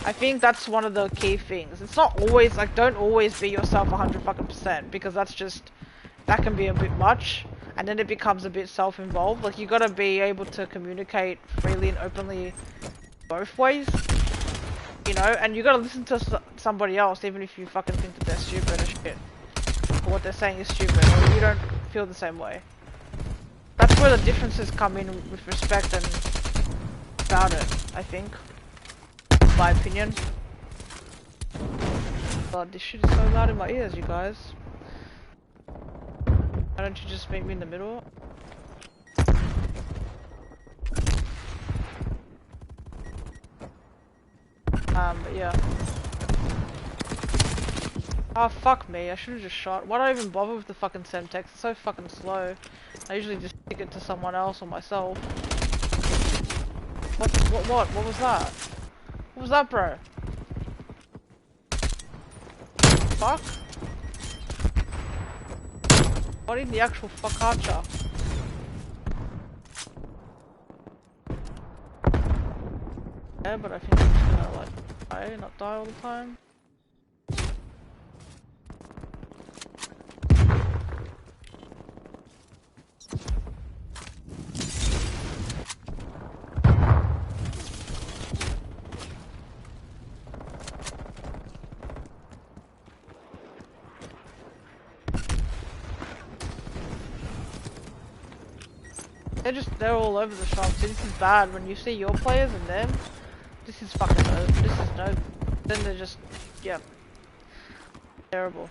I think that's one of the key things. It's not always, like, don't always be yourself 100% because that can be a bit much. And then it becomes a bit self-involved. Like, you gotta be able to communicate freely and openly both ways. And you gotta listen to somebody else, even if you fucking think that they're stupid as shit. Or what they're saying is stupid, or you don't feel the same way. That's where the differences come in with respect and about it, I think. My opinion. God, this shit is so loud in my ears, you guys. Why don't you just meet me in the middle? But yeah. Oh, fuck me. I should've just shot. Why do I even bother with the fucking Semtex? It's so fucking slow. I usually just stick it to someone else or myself. What was that? What was that, bro? Fuck? What in the actual fuck-archer? Yeah, but I think I'm just gonna, like, die, not die all the time. They're all over the shop, so this is bad. When you see your players and them, this is fucking no, this is no, then they're just, yeah, terrible.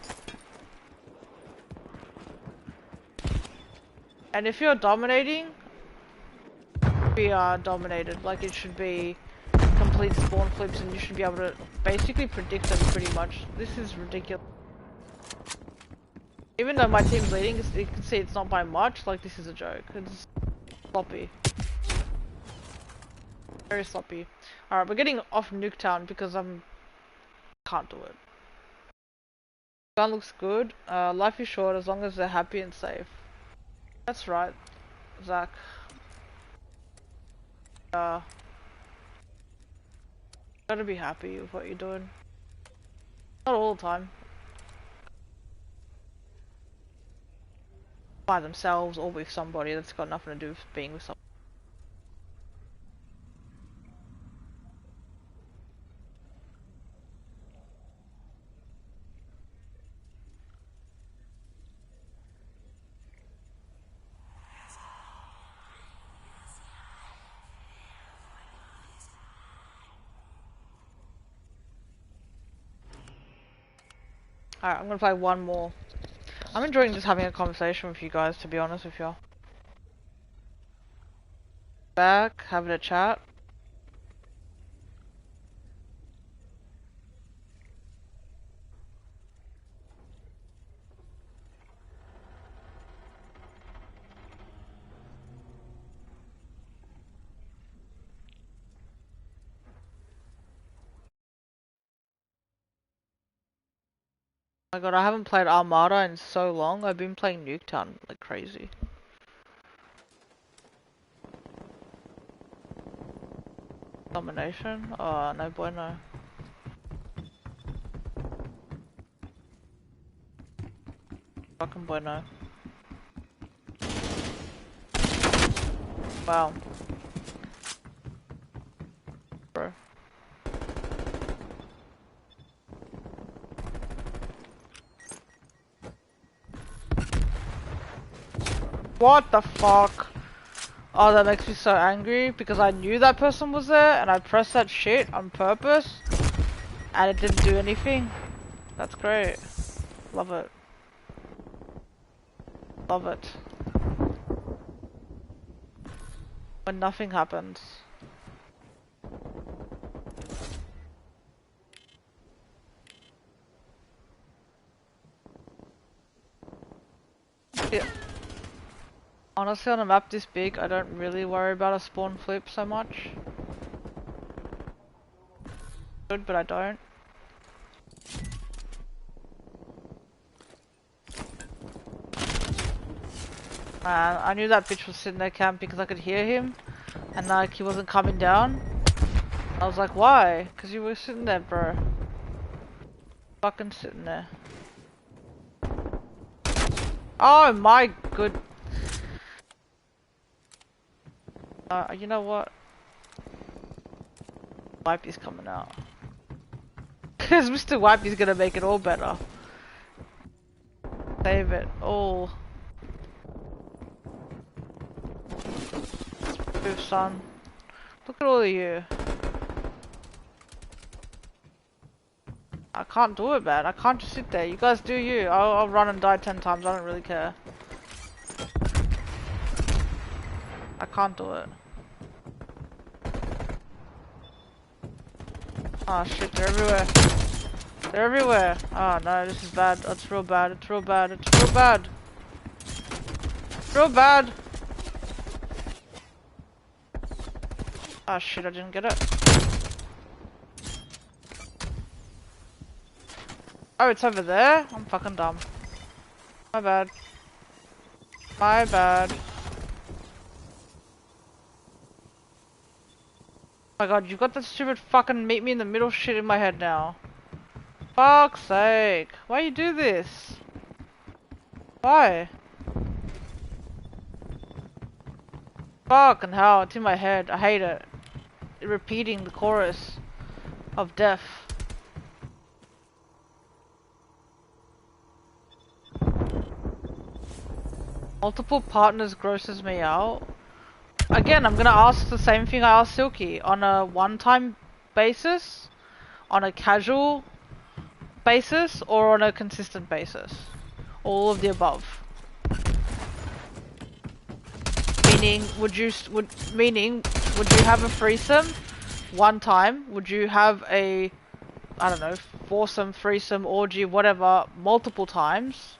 And if you're dominating, we are dominated, like it should be complete spawn flips and you should be able to basically predict them pretty much. This is ridiculous. Even though my team's leading, you can see it's not by much, like this is a joke. It's sloppy. Very sloppy. Alright, we're getting off Nuketown because can't do it. Gun looks good. Life is short as long as they're happy and safe. That's right, Zach. Gotta be happy with what you're doing. Not all the time. By themselves or with somebody that's got nothing to do with being with someone. Alright, I'm gonna play one more. I'm enjoying just having a conversation with you guys, to be honest with you. Back, having a chat. Oh my god, I haven't played Armada in so long. I've been playing Nuketown like crazy. Domination? Oh, no bueno. Fucking bueno. Wow. Bro. What the fuck? Oh, that makes me so angry because I knew that person was there and I pressed that shit on purpose and it didn't do anything. That's great. Love it. Love it. When nothing happens. Yeah. Honestly, on a map this big, I don't really worry about a spawn flip so much. Good, but I don't. I knew that bitch was sitting there camping because I could hear him, and like he wasn't coming down. I was like, why? Because you were sitting there, bro. Fucking sitting there. Oh my good. You know what? Wipey's coming out. Because Mr. Wipey's gonna make it all better. Save it all. Move, son. Look at all of you. I can't do it, man. I can't just sit there. You guys do you. I'll run and die 10 times. I don't really care. I can't do it. Oh shit, they're everywhere. They're everywhere. Oh no, this is bad. It's real bad. It's real bad. It's real bad. It's real bad. Oh shit, I didn't get it. Oh, it's over there? I'm fucking dumb. My bad. My bad. Oh my god, you've got that stupid fucking meet me in the middle shit in my head now. Fuck's sake. Why you do this? Why? Fucking hell, it's in my head. I hate it. Repeating the chorus of death. Multiple partners grosses me out. Again, I'm gonna ask the same thing I asked Silky. On a one-time basis? On a casual basis? Or on a consistent basis? All of the above. Meaning, would you have a threesome one time? Would you have a, I don't know, foursome, threesome, orgy, whatever, multiple times?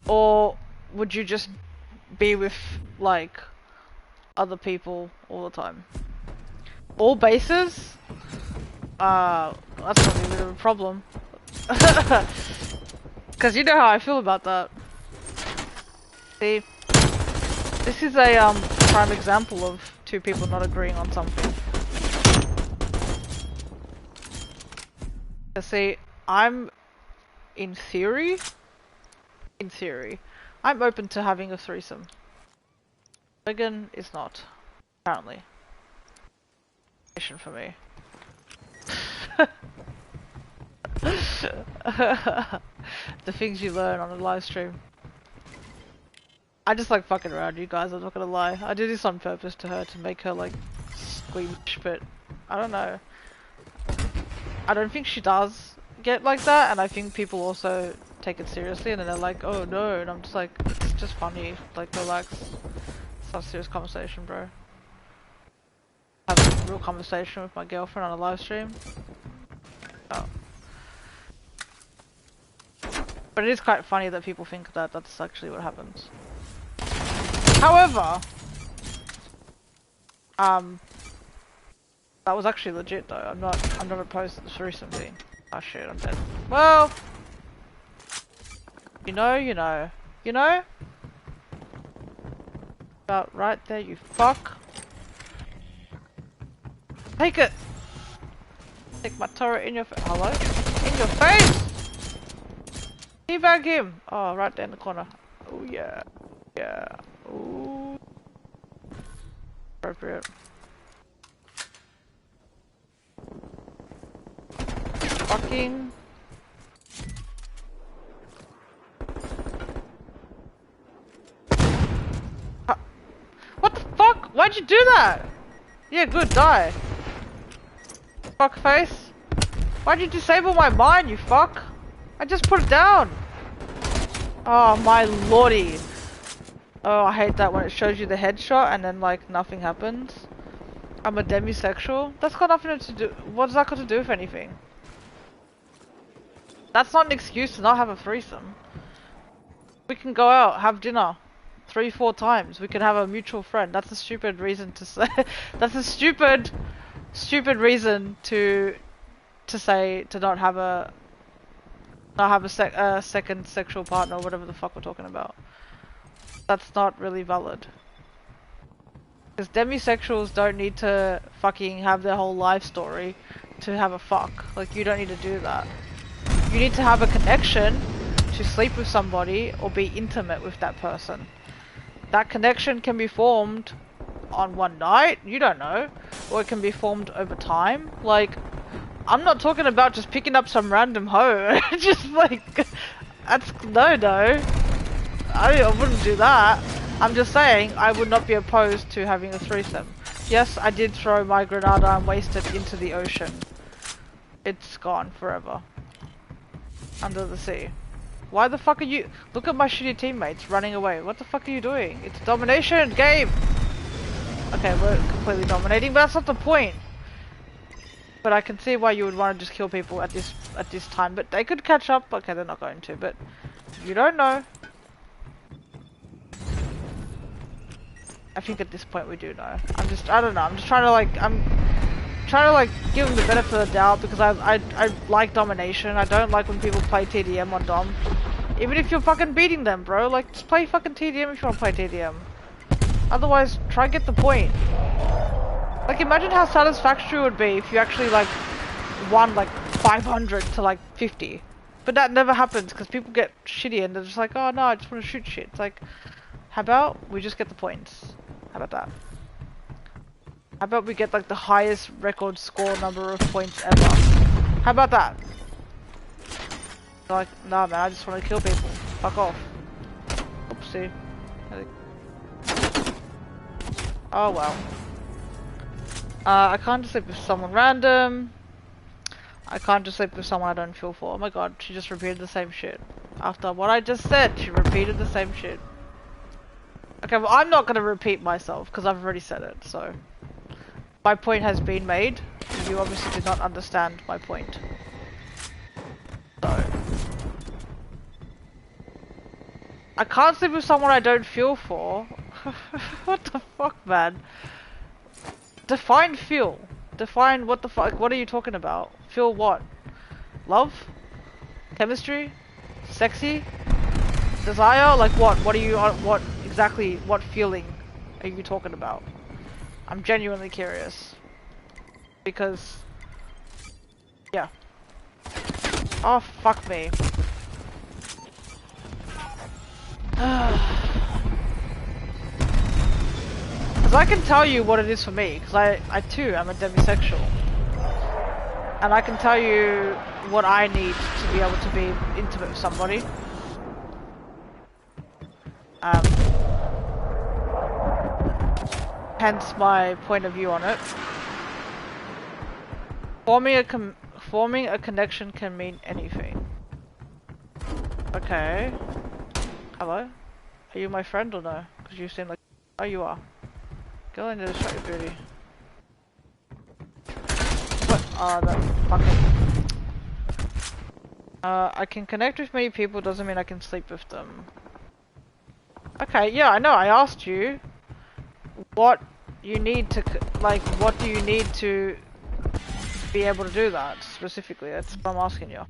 Or would you just be with, like, other people all the time? All bases? That's gonna be a bit of a problem. Cause you know how I feel about that. See? This is a, prime example of two people not agreeing on something. See, I'm, in theory, I'm open to having a threesome. Megan is not, apparently. Mission for me. The things you learn on a live stream. I just like fucking around you guys, I'm not gonna lie. I do this on purpose to her, to make her like squeamish, but I don't know. I don't think she does get like that, and I think people also take it seriously and then they're like, oh no, and I'm just like, it's just funny, like relax. It's not a serious conversation, bro. Have a real conversation with my girlfriend on a live stream. Oh. But it is quite funny that people think that that's actually what happens. However, that was actually legit though. I'm not opposed to the threesome thing. Oh shit, I'm dead. Well, you know. About right there, you fuck. Take it! Take my turret in your face. Hello? In your face! Teabag him! Oh, right there in the corner. Oh yeah. Yeah. Ooh. Appropriate. Fucking. What the fuck? Why'd you do that? Yeah, good, die. Fuck face. Why'd you disable my mine, you fuck? I just put it down. Oh my lordy. Oh, I hate that when it shows you the headshot and then like nothing happens. I'm a demisexual. That's got nothing to do. What's that got to do with anything? That's not an excuse to not have a threesome. We can go out, have dinner 3-4 times. We can have a mutual friend. That's a stupid reason to say. That's a stupid reason to say to not have a second sexual partner or whatever the fuck we're talking about. That's not really valid. Because demisexuals don't need to fucking have their whole life story to have a fuck. Like, you don't need to do that. You need to have a connection to sleep with somebody or be intimate with that person. That connection can be formed on one night, you don't know, or it can be formed over time. Like, I'm not talking about just picking up some random hoe. Just like, that's no. I wouldn't do that. I'm just saying I would not be opposed to having a threesome. Yes, I did throw my granada and waste it into the ocean. It's gone forever. under the sea. Why the fuck are you? Look at my shitty teammates running away. What the fuck are you doing? It's a domination game. Okay, we're completely dominating, but that's not the point. But I can see why you would want to just kill people at this time. But they could catch up. Okay, they're not going to, but you don't know. I think at this point we do know. I don't know. I'm just trying to like, give them the benefit of the doubt because I like domination. I don't like when people play TDM on Dom. Even if you're fucking beating them, bro. Like, just play fucking TDM if you want to play TDM. Otherwise, try and get the point. Like, imagine how satisfactory it would be if you actually, like, won, like, 500 to, like, 50. But that never happens because people get shitty and they're just like, oh no, I just want to shoot shit. It's like, how about we just get the points? How about that? How about we get, like, the highest record score number of points ever? How about that? Like, nah man, I just want to kill people. Fuck off. Oopsie. Oh well. I can't just sleep with someone random. I can't just sleep with someone I don't feel for. Oh my god, she just repeated the same shit. After what I just said, she repeated the same shit. Okay, well I'm not gonna repeat myself, because I've already said it, so... My point has been made. You obviously did not understand my point. So... I can't sleep with someone I don't feel for. What the fuck, man? Define feel. Define what the fuck. What are you talking about? Feel what? Love? Chemistry? Sexy? Desire? Like what? What are you? What exactly? What feeling are you talking about? I'm genuinely curious. Because, yeah. Oh fuck me. Because I can tell you what it is for me, because I too am a demisexual. And I can tell you what I need to be able to be intimate with somebody. Hence my point of view on it. Forming a connection can mean anything. Okay. Hello? Are you my friend or no? Because you seem like... Oh, you are. Girl, I need to shut your booty. What? Oh, that fucking... I can connect with many people doesn't mean I can sleep with them. Okay, yeah, I know. I asked you what you need to... Like, what do you need to be able to do that, specifically? That's what I'm asking you.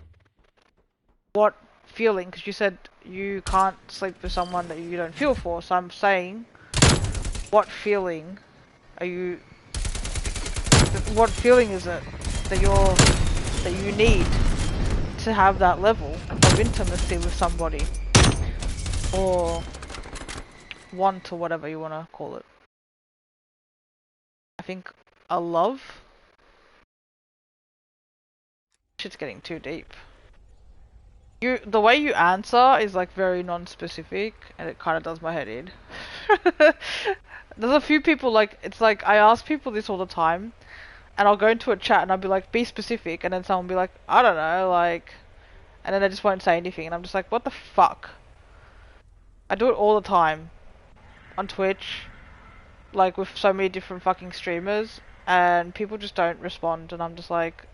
What feeling? Because you said you can't sleep with someone that you don't feel for, so I'm saying... What feeling are you... What feeling is it that you need to have that level of intimacy with somebody? Or want, or whatever you want to call it. I think a love? Shit's getting too deep. The way you answer is like very non-specific, and it kind of does my head in. There's a few people like, it's like, I ask people this all the time, and I'll go into a chat and I'll be like, be specific, and then someone will be like, I don't know, like, and then they just won't say anything, and I'm just like, what the fuck? I do it all the time. On Twitch, like with so many different fucking streamers, and people just don't respond, and I'm just like,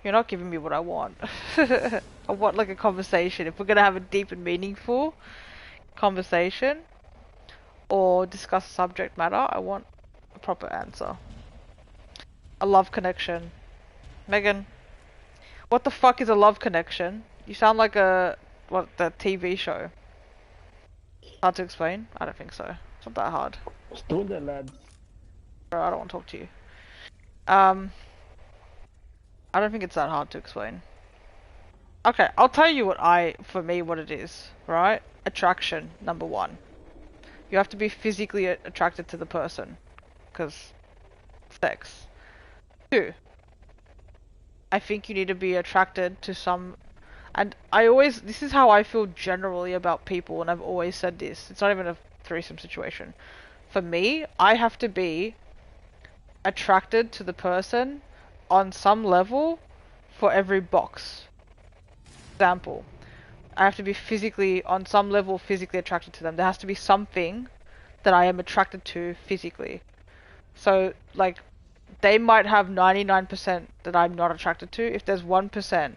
you're not giving me what I want. I want like a conversation. If we're gonna have a deep and meaningful conversation, or discuss a subject matter, I want a proper answer. A love connection. Megan, what the fuck is a love connection? You sound like the TV show. Hard to explain? I don't think so. It's not that hard. Still there, lads. Bro, I don't want to talk to you. I don't think it's that hard to explain. Okay, I'll tell you for me what it is, right? Attraction, number one. You have to be physically attracted to the person. Because sex. 2. I think you need to be attracted to some... And this is how I feel generally about people, and I've always said this. It's not even a threesome situation. For me, I have to be attracted to the person on some level for every box. Example, I have to be physically, on some level, physically attracted to them. There has to be something that I am attracted to physically. So, like, they might have 99% that I'm not attracted to. If there's 1%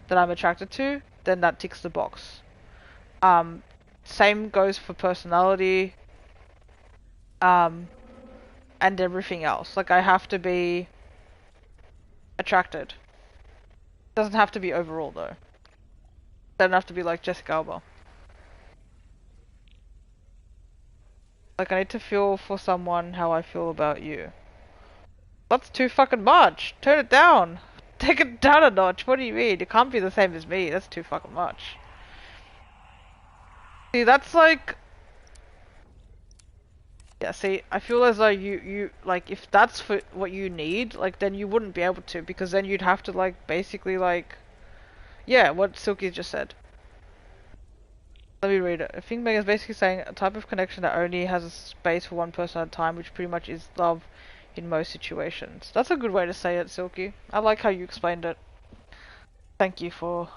that I'm attracted to, then that ticks the box. Same goes for personality, and everything else. Like, I have to be attracted. Doesn't have to be overall, though. Doesn't have to be like Jessica Alba. Like, I need to feel for someone how I feel about you. That's too fucking much. Turn it down. Take it down a notch. What do you mean? It can't be the same as me. That's too fucking much. See, that's like... Yeah, see, I feel as though you, like, if that's for what you need, like, then you wouldn't be able to, because then you'd have to, like, basically, like... Yeah, what Silky just said. Let me read it. I think Megan's basically saying a type of connection that only has a space for one person at a time, which pretty much is love in most situations. That's a good way to say it, Silky. I like how you explained it. Thank you for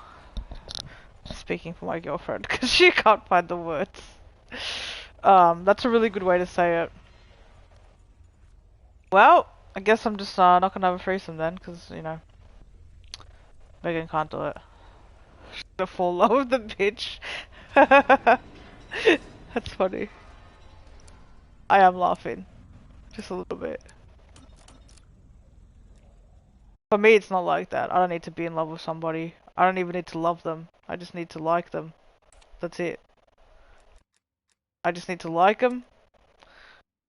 speaking for my girlfriend, because she can't find the words. That's a really good way to say it. Well, I guess I'm just not gonna have a threesome then, because, you know, Megan can't do it. She's gonna fall in love with the bitch. That's funny. I am laughing. Just a little bit. For me, it's not like that. I don't need to be in love with somebody. I don't even need to love them. I just need to like them. That's it. I just need to like them,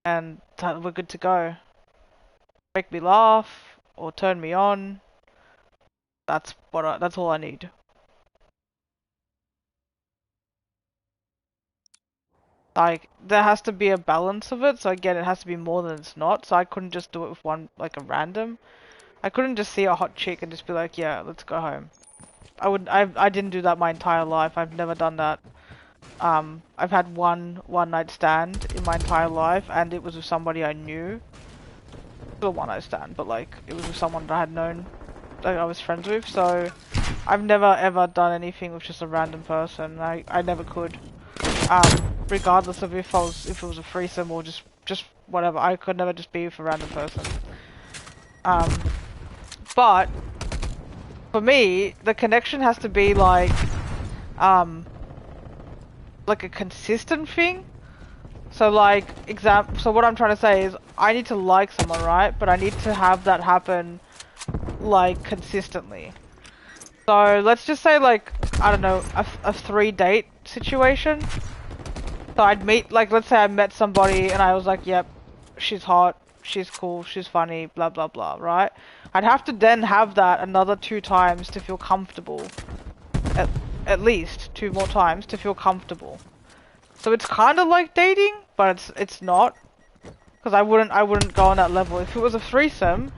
and we're good to go. Make me laugh, or turn me on. That's all I need. Like, there has to be a balance of it, so again, it has to be more than it's not, so I couldn't just do it with one, like, a random. I couldn't just see a hot chick and just be like, yeah, let's go home. I didn't do that my entire life. I've never done that. I've had one night stand in my entire life, and it was with somebody I knew. Still a one night stand, but like, it was with someone that I had known, like I was friends with, so I've never ever done anything with just a random person. I never could. Regardless of if it was a threesome or just whatever, I could never just be with a random person. But for me, the connection has to be like a consistent thing. So like, so what I'm trying to say is, I need to like someone, right? But I need to have that happen, like, consistently. So let's just say, like, I don't know, a 3-date situation. So I'd meet, like, let's say I met somebody and I was like, yep, she's hot, she's cool, she's funny, blah blah blah, right? I'd have to then have that another 2 times to feel comfortable. At least 2 more times to feel comfortable. So it's kind of like dating, but it's not, because I wouldn't go on that level. If it was a threesome,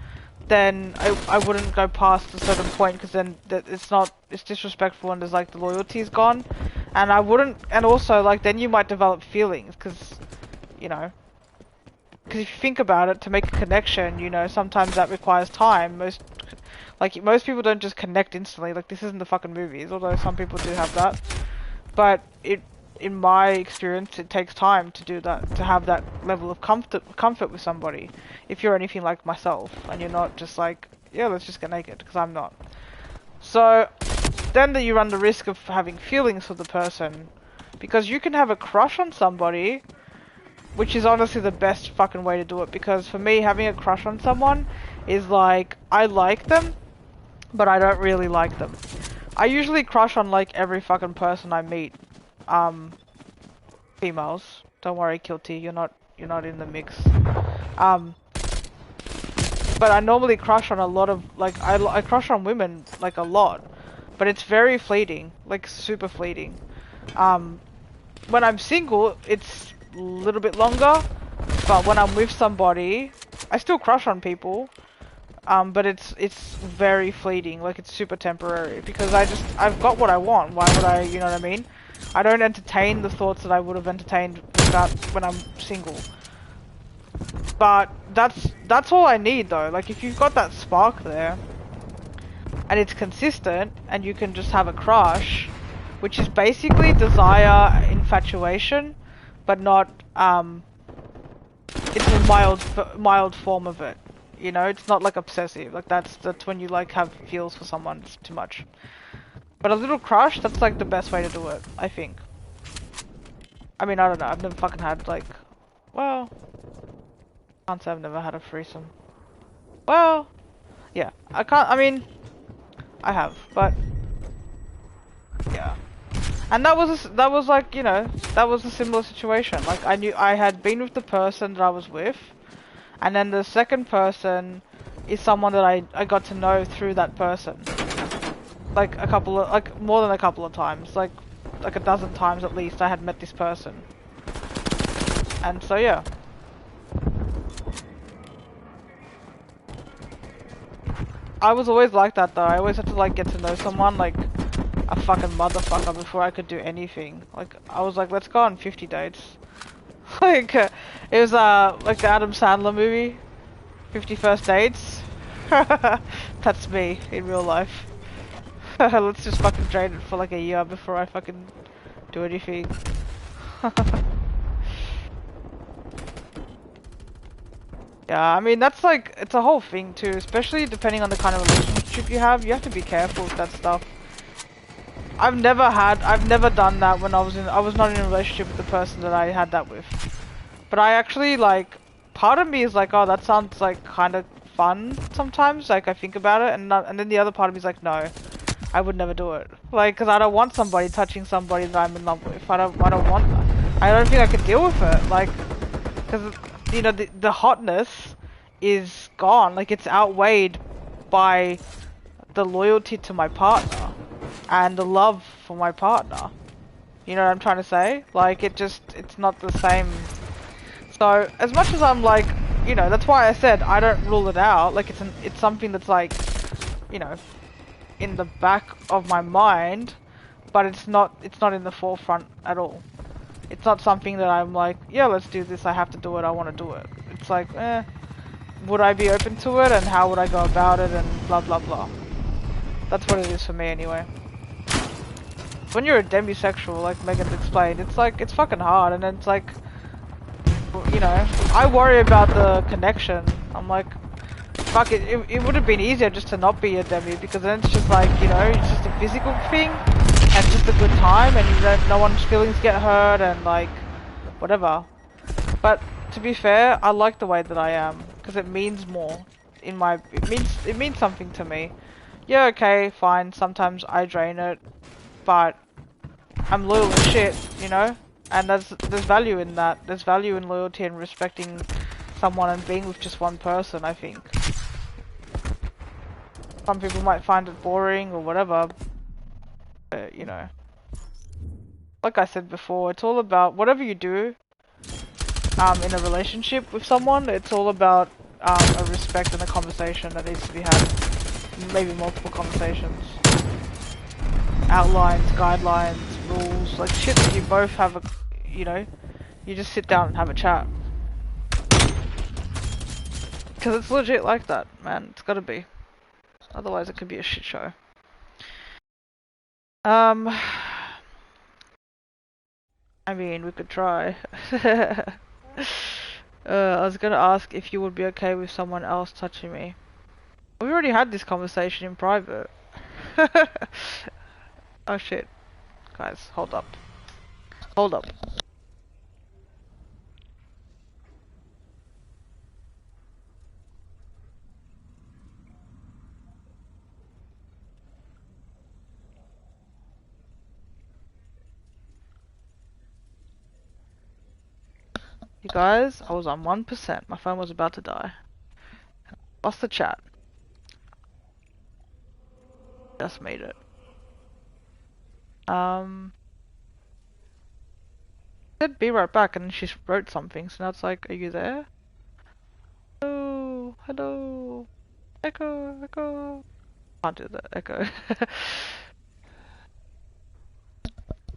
then I wouldn't go past a certain point, because then it's disrespectful and there's like the loyalty is gone, and I wouldn't, and also like then you might develop feelings, because you know, because if you think about it, to make a connection, you know, sometimes that requires time. Most people don't just connect instantly. Like, this isn't the fucking movies, although some people do have that, but in my experience, it takes time to do that, to have that level of comfort with somebody. If you're anything like myself, and you're not just like, yeah, let's just get naked, because I'm not. So, then that you run the risk of having feelings for the person, because you can have a crush on somebody, which is honestly the best fucking way to do it, because for me, having a crush on someone is like, I like them, but I don't really like them. I usually crush on like every fucking person I meet. Females. Don't worry, Kilty, you're not in the mix. But I normally crush on a lot of, like, I crush on women, like, a lot. But it's very fleeting, like, super fleeting. When I'm single, it's a little bit longer, but when I'm with somebody, I still crush on people. But it's very fleeting, like, it's super temporary, because I've got what I want. Why would I, you know what I mean? I don't entertain the thoughts that I would have entertained when I'm single. But that's all I need, though. Like, if you've got that spark there, and it's consistent, and you can just have a crush, which is basically desire, infatuation, but not it's a mild form of it. You know, it's not like obsessive. Like that's when you like have feels for someone. It's too much. But a little crush, that's like the best way to do it, I think. I mean, I don't know. I've never fucking had like, well, can't say I've never had a threesome. Well, yeah, I can't. I mean, I have, but yeah. And that was like, you know, that was a similar situation. Like I knew I had been with the person that I was with, and then the second person is someone that I got to know through that person. Like like more than a couple of times, like a dozen times at least I had met this person. And so yeah. I was always like that though. I always had to like get to know someone like a fucking motherfucker before I could do anything. Like I was like, let's go on 50 dates. Like it was like the Adam Sandler movie, 50 First Dates. That's me in real life. Let's just fucking drain it for like a year before I fucking do anything. Yeah, I mean that's like, it's a whole thing too, especially depending on the kind of relationship you have. You have to be careful with that stuff. I've never done that when I was not in a relationship with the person that I had that with. But I actually like, part of me is like, oh, that sounds like kind of fun sometimes. Like I think about it, and then the other part of me is like, no, I would never do it. Like, cause I don't want somebody touching somebody that I'm in love with. I don't want that. I don't think I could deal with it. Like, cause you know the hotness is gone. Like it's outweighed by the loyalty to my partner and the love for my partner. You know what I'm trying to say? Like it's not the same. So as much as I'm like, you know, that's why I said I don't rule it out. Like it's something that's like, you know, in the back of my mind, but it's not in the forefront at all. It's not something that I'm like, yeah, let's do this. I have to do it. I want to do it. It's like, would I be open to it, and how would I go about it, and blah blah blah. That's what it is for me anyway. When you're a demisexual, like Megan's explained, it's like, it's fucking hard, and then it's like, you know, I worry about the connection. I'm like, fuck it, it would have been easier just to not be a demi, because then it's just like, you know, it's just a physical thing, and just a good time, and you don't, no one's feelings get hurt, and like, whatever. But to be fair, I like the way that I am, because it means more. It means something to me. Yeah, okay, fine, sometimes I drain it, but I'm loyal as shit, you know? And there's value in that. There's value in loyalty and respecting someone and being with just one person, I think. Some people might find it boring or whatever, but, you know. Like I said before, it's all about whatever you do in a relationship with someone, it's all about a respect and a conversation that needs to be had. Maybe multiple conversations. Outlines, guidelines, rules, like shit that you both have you know, you just sit down and have a chat. Because it's legit like that, man. It's gotta be. Otherwise it could be a shit show. I mean, we could try. I was gonna ask if you would be okay with someone else touching me. We already had this conversation in private. Oh shit. Guys, hold up. Hold up. You guys, I was on 1%. My phone was about to die. Lost the chat. Just made it. Said be right back, and then she wrote something, so now it's like, are you there? Hello, hello, echo, echo. Can't do that, echo.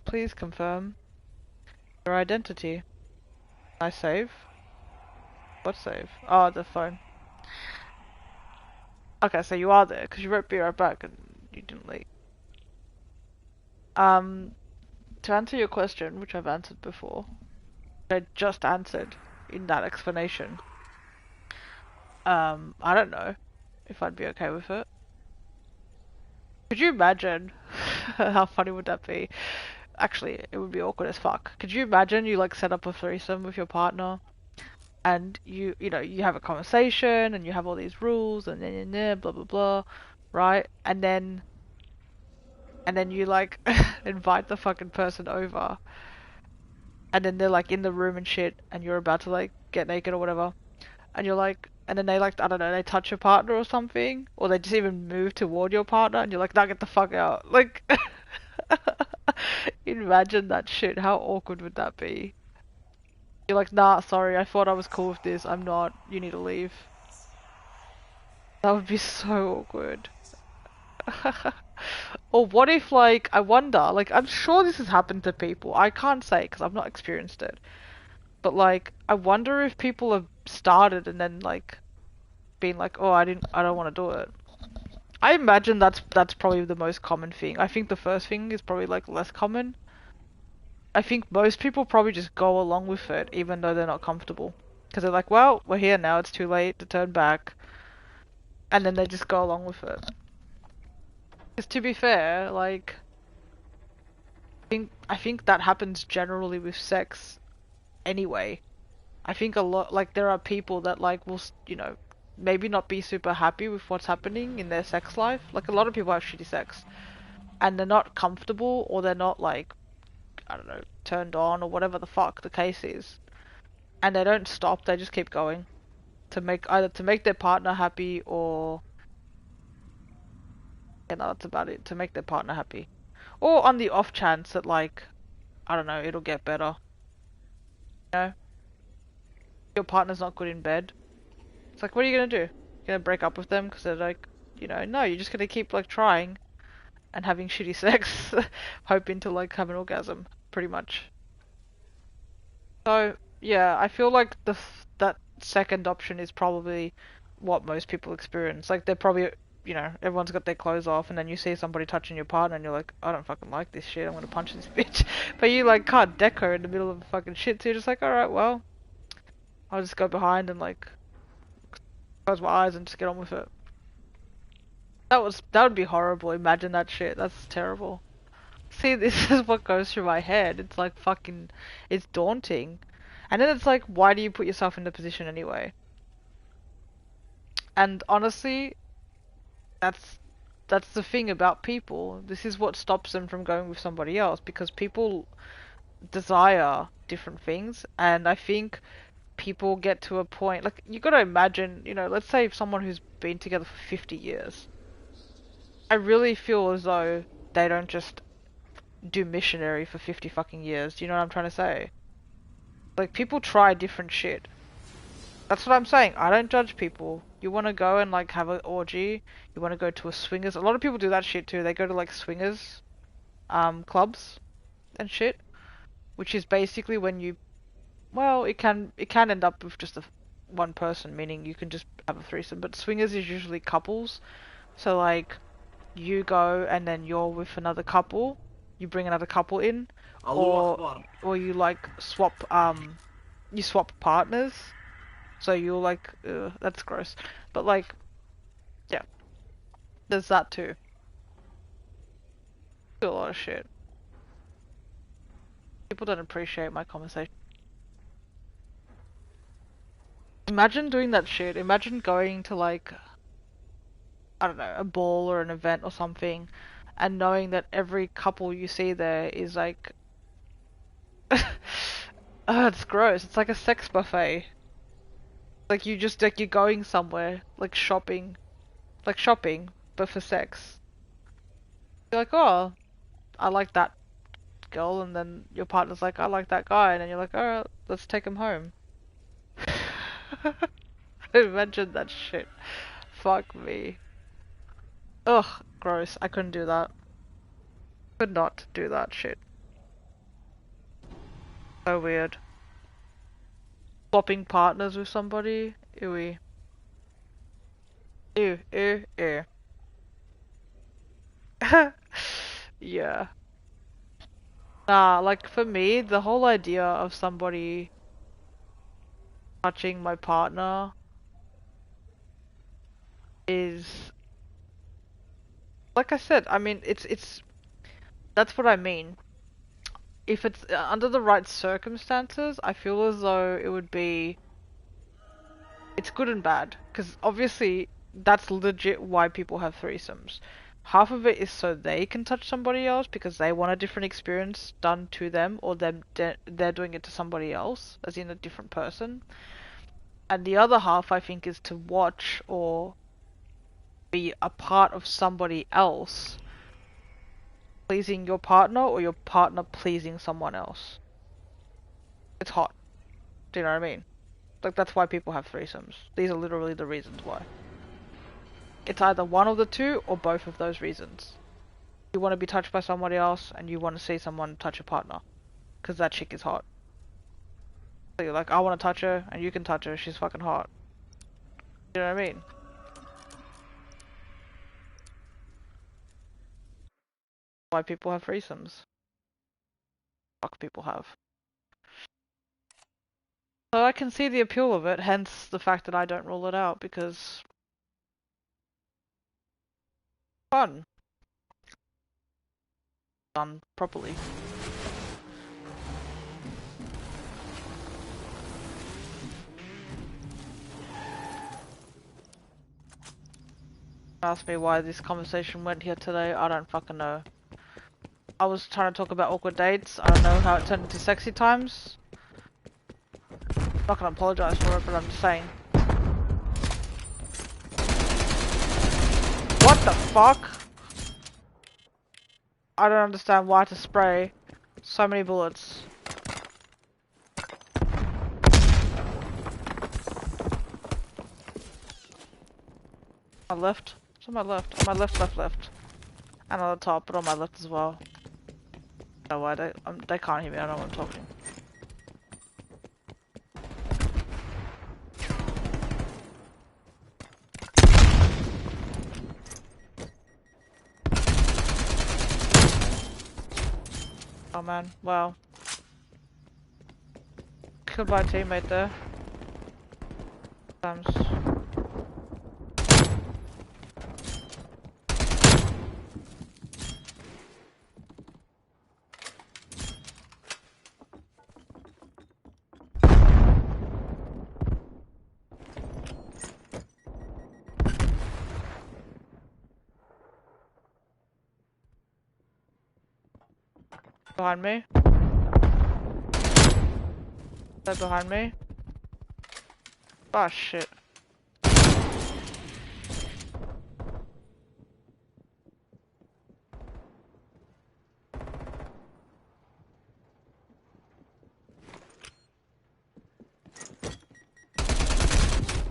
Please confirm your identity. I save? What save? Oh, the phone. Okay, so you are there, because you wrote be right back, and you didn't leave. To answer your question, which I've answered before, I just answered in that explanation. I don't know if I'd be okay with it. Could you imagine how funny would that be? Actually, it would be awkward as fuck. Could you imagine you like set up a threesome with your partner and you know, you have a conversation and you have all these rules and then blah blah blah, right? And then you like invite the fucking person over and then they're like in the room and shit and you're about to like get naked or whatever and you're like and then they like I don't know, they touch your partner or something or they just even move toward your partner and you're like, nah, get the fuck out. Like imagine that shit. How awkward would that be? You're like, nah, sorry, I thought I was cool with this. I'm not. You need to leave. That would be so awkward. Or what if, like, I wonder, like, I'm sure this has happened to people. I can't say because I've not experienced it. But, like, I wonder if people have started and then, like, been like, oh, I don't want to do it. I imagine that's probably the most common thing. I think the first thing is probably, like, less common. I think most people probably just go along with it, even though they're not comfortable. Because they're like, well, we're here now, it's too late to turn back. And then they just go along with it. Because to be fair, like, I think that happens generally with sex anyway. I think a lot, like, there are people that, like, will, you know, maybe not be super happy with what's happening in their sex life. Like, a lot of people have shitty sex. And they're not comfortable, or they're not, like, I don't know, turned on, or whatever the fuck the case is. And they don't stop, they just keep going. Either to make their partner happy, or... yeah, no, that's about it. To make their partner happy. Or on the off chance that, like, I don't know, it'll get better. You know? Your partner's not good in bed. It's like, what are you gonna do? You're gonna break up with them because they're like, you know, no, you're just gonna keep, like, trying and having shitty sex, hoping to, like, have an orgasm, pretty much. So, yeah, I feel like that second option is probably what most people experience. Like, they're probably, you know, everyone's got their clothes off, and then you see somebody touching your partner, and you're like, I don't fucking like this shit, I'm gonna punch this bitch. But you, like, can't deco in the middle of the fucking shit, so you're just like, alright, well, I'll just go behind and, like, close my eyes and just get on with it. That would be horrible. Imagine that shit. That's terrible. See, this is what goes through my head. It's like fucking, it's daunting. And then it's like, why do you put yourself in the position anyway? And honestly, that's the thing about people. This is what stops them from going with somebody else, because people desire different things, and I think people get to a point, like, you gotta imagine, you know, let's say someone who's been together for 50 years. I really feel as though they don't just do missionary for 50 fucking years. Do you know what I'm trying to say? Like, people try different shit. That's what I'm saying. I don't judge people. You want to go and, like, have an orgy. You want to go to a swingers. A lot of people do that shit too. They go to, like, swingers clubs and shit, which is basically when you, well, it can end up with just one person, meaning you can just have a threesome. But swingers is usually couples. So, like, you go and then you're with another couple. You bring another couple in, or you, like, swap you swap partners. So you'll, like, that's gross. But, like, yeah, there's that too. Do a lot of shit. People don't appreciate my conversation. Imagine doing that shit. Imagine going to, like, I don't know, a ball or an event or something, and knowing that every couple you see there is, like, it's gross. It's like a sex buffet. Like, you just, like, you're going somewhere, like shopping, but for sex. You're like, oh, I like that girl, and then your partner's like, I like that guy, and then you're like, alright, let's take him home. Imagine that shit. Fuck me. Ugh, gross. I couldn't do that. Could not do that shit. So weird. Swapping partners with somebody? Ewy. Ew, ew, ew. Yeah. Nah, like for me, the whole idea of somebody touching my partner is, like I said, I mean, it's that's what I mean. If it's under the right circumstances, I feel as though it would be, it's good and bad, because obviously that's legit why people have threesomes. Half of it is so they can touch somebody else because they want a different experience done to them, or they're doing it to somebody else, as in a different person. And the other half, I think, is to watch or be a part of somebody else pleasing your partner, or your partner pleasing someone else. It's hot. Do you know what I mean? Like, that's why people have threesomes. These are literally the reasons why. It's either one of the two or both of those reasons. You want to be touched by somebody else, and you want to see someone touch a partner. Because that chick is hot. So you're like, I want to touch her, and you can touch her, she's fucking hot. You know what I mean? Why people have threesomes. Fuck people have. So I can see the appeal of it, hence the fact that I don't rule it out, because fun. Done properly. Ask me why this conversation went here today, I don't fucking know. I was trying to talk about awkward dates, I don't know how it turned into sexy times. I'm not gonna apologize for it, but I'm just saying. What the fuck? I don't understand why to spray so many bullets. On my left? It's on my left. On my left. And on the top, but on my left as well. No why they can't hear me, I don't know what I'm talking. Oh man, wow. Killed by a teammate there. Times. Behind me. They're behind me. Oh shit.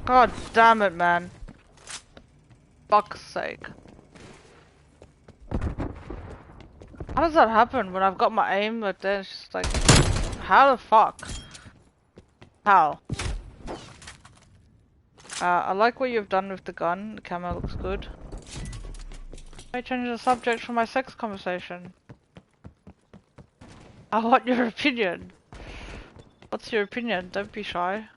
God damn it, man. Fuck's sake. How does that happen when I've got my aim, but then it's just like, how the fuck? How? I like what you've done with the gun. The camera looks good. I changed the subject from my sex conversation. I want your opinion. What's your opinion? Don't be shy.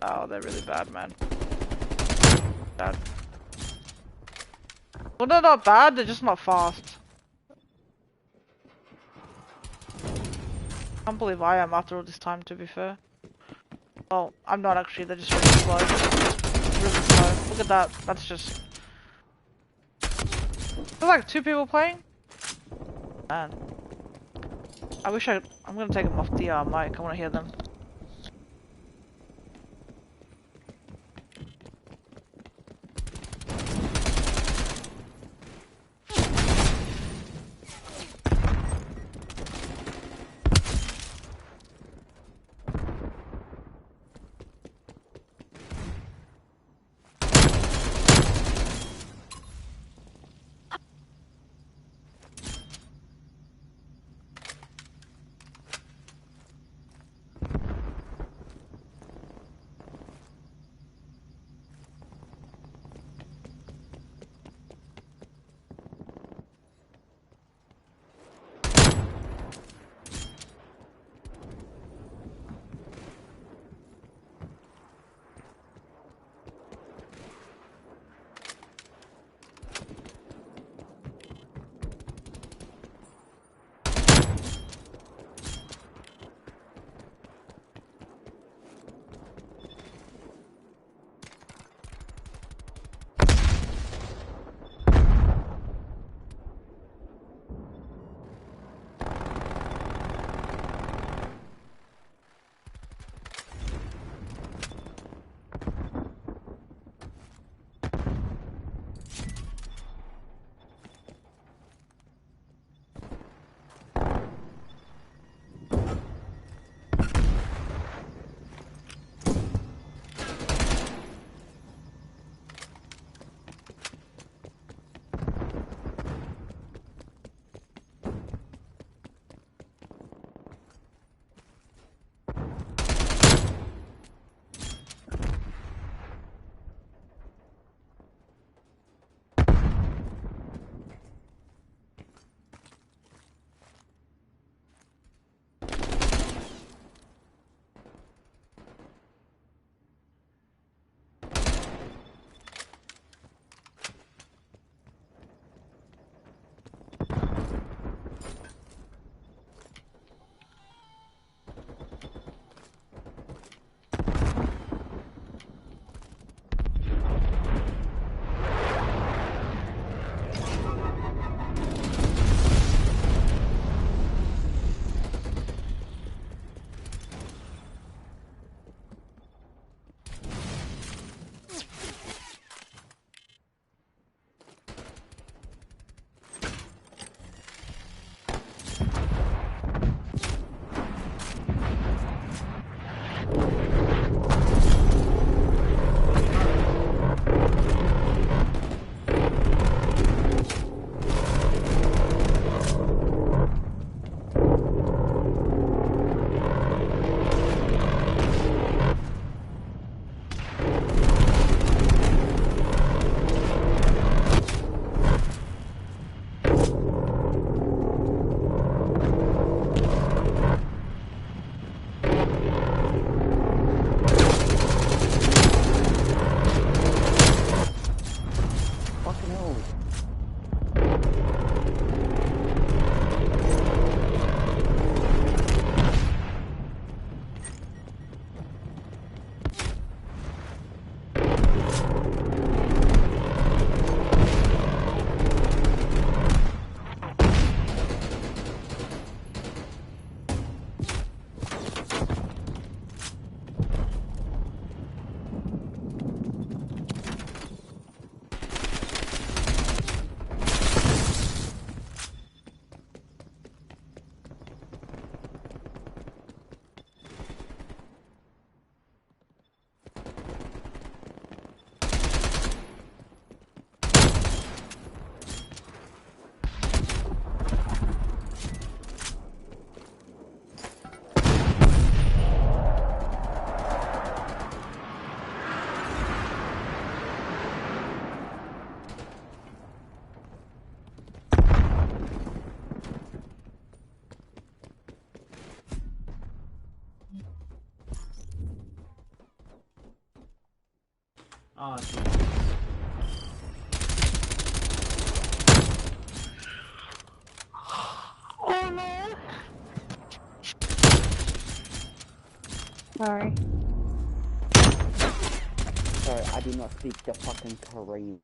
Oh, they're really bad, man. Bad. Well, they're not bad, they're just not fast. I can't believe I am after all this time, to be fair. Well, I'm not actually, they're just really slow. Really slow. Look at that, that's just... There's like 2 people playing? Man. I wish I'm gonna take them off the mic, I wanna hear them. Sorry. Sorry, I do not speak the fucking Korean.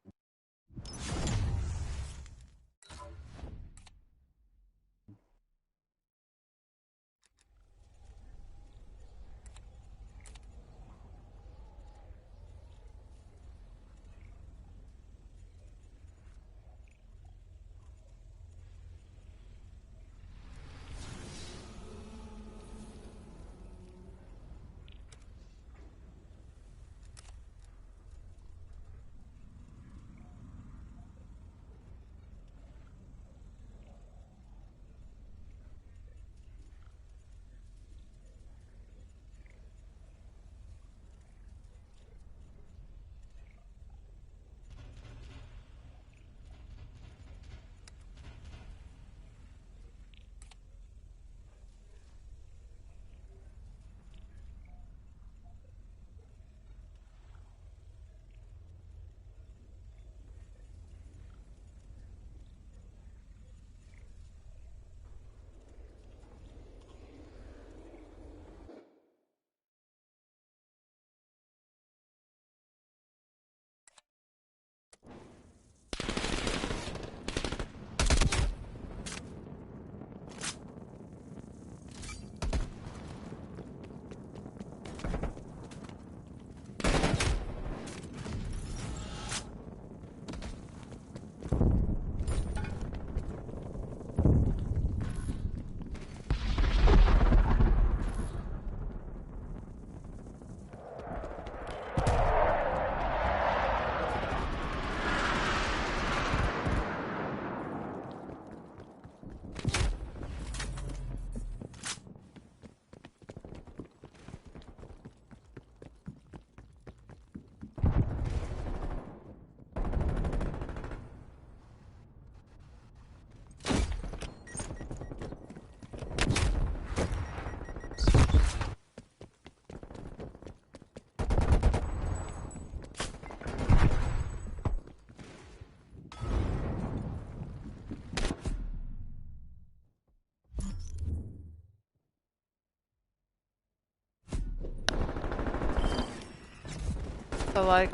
So like,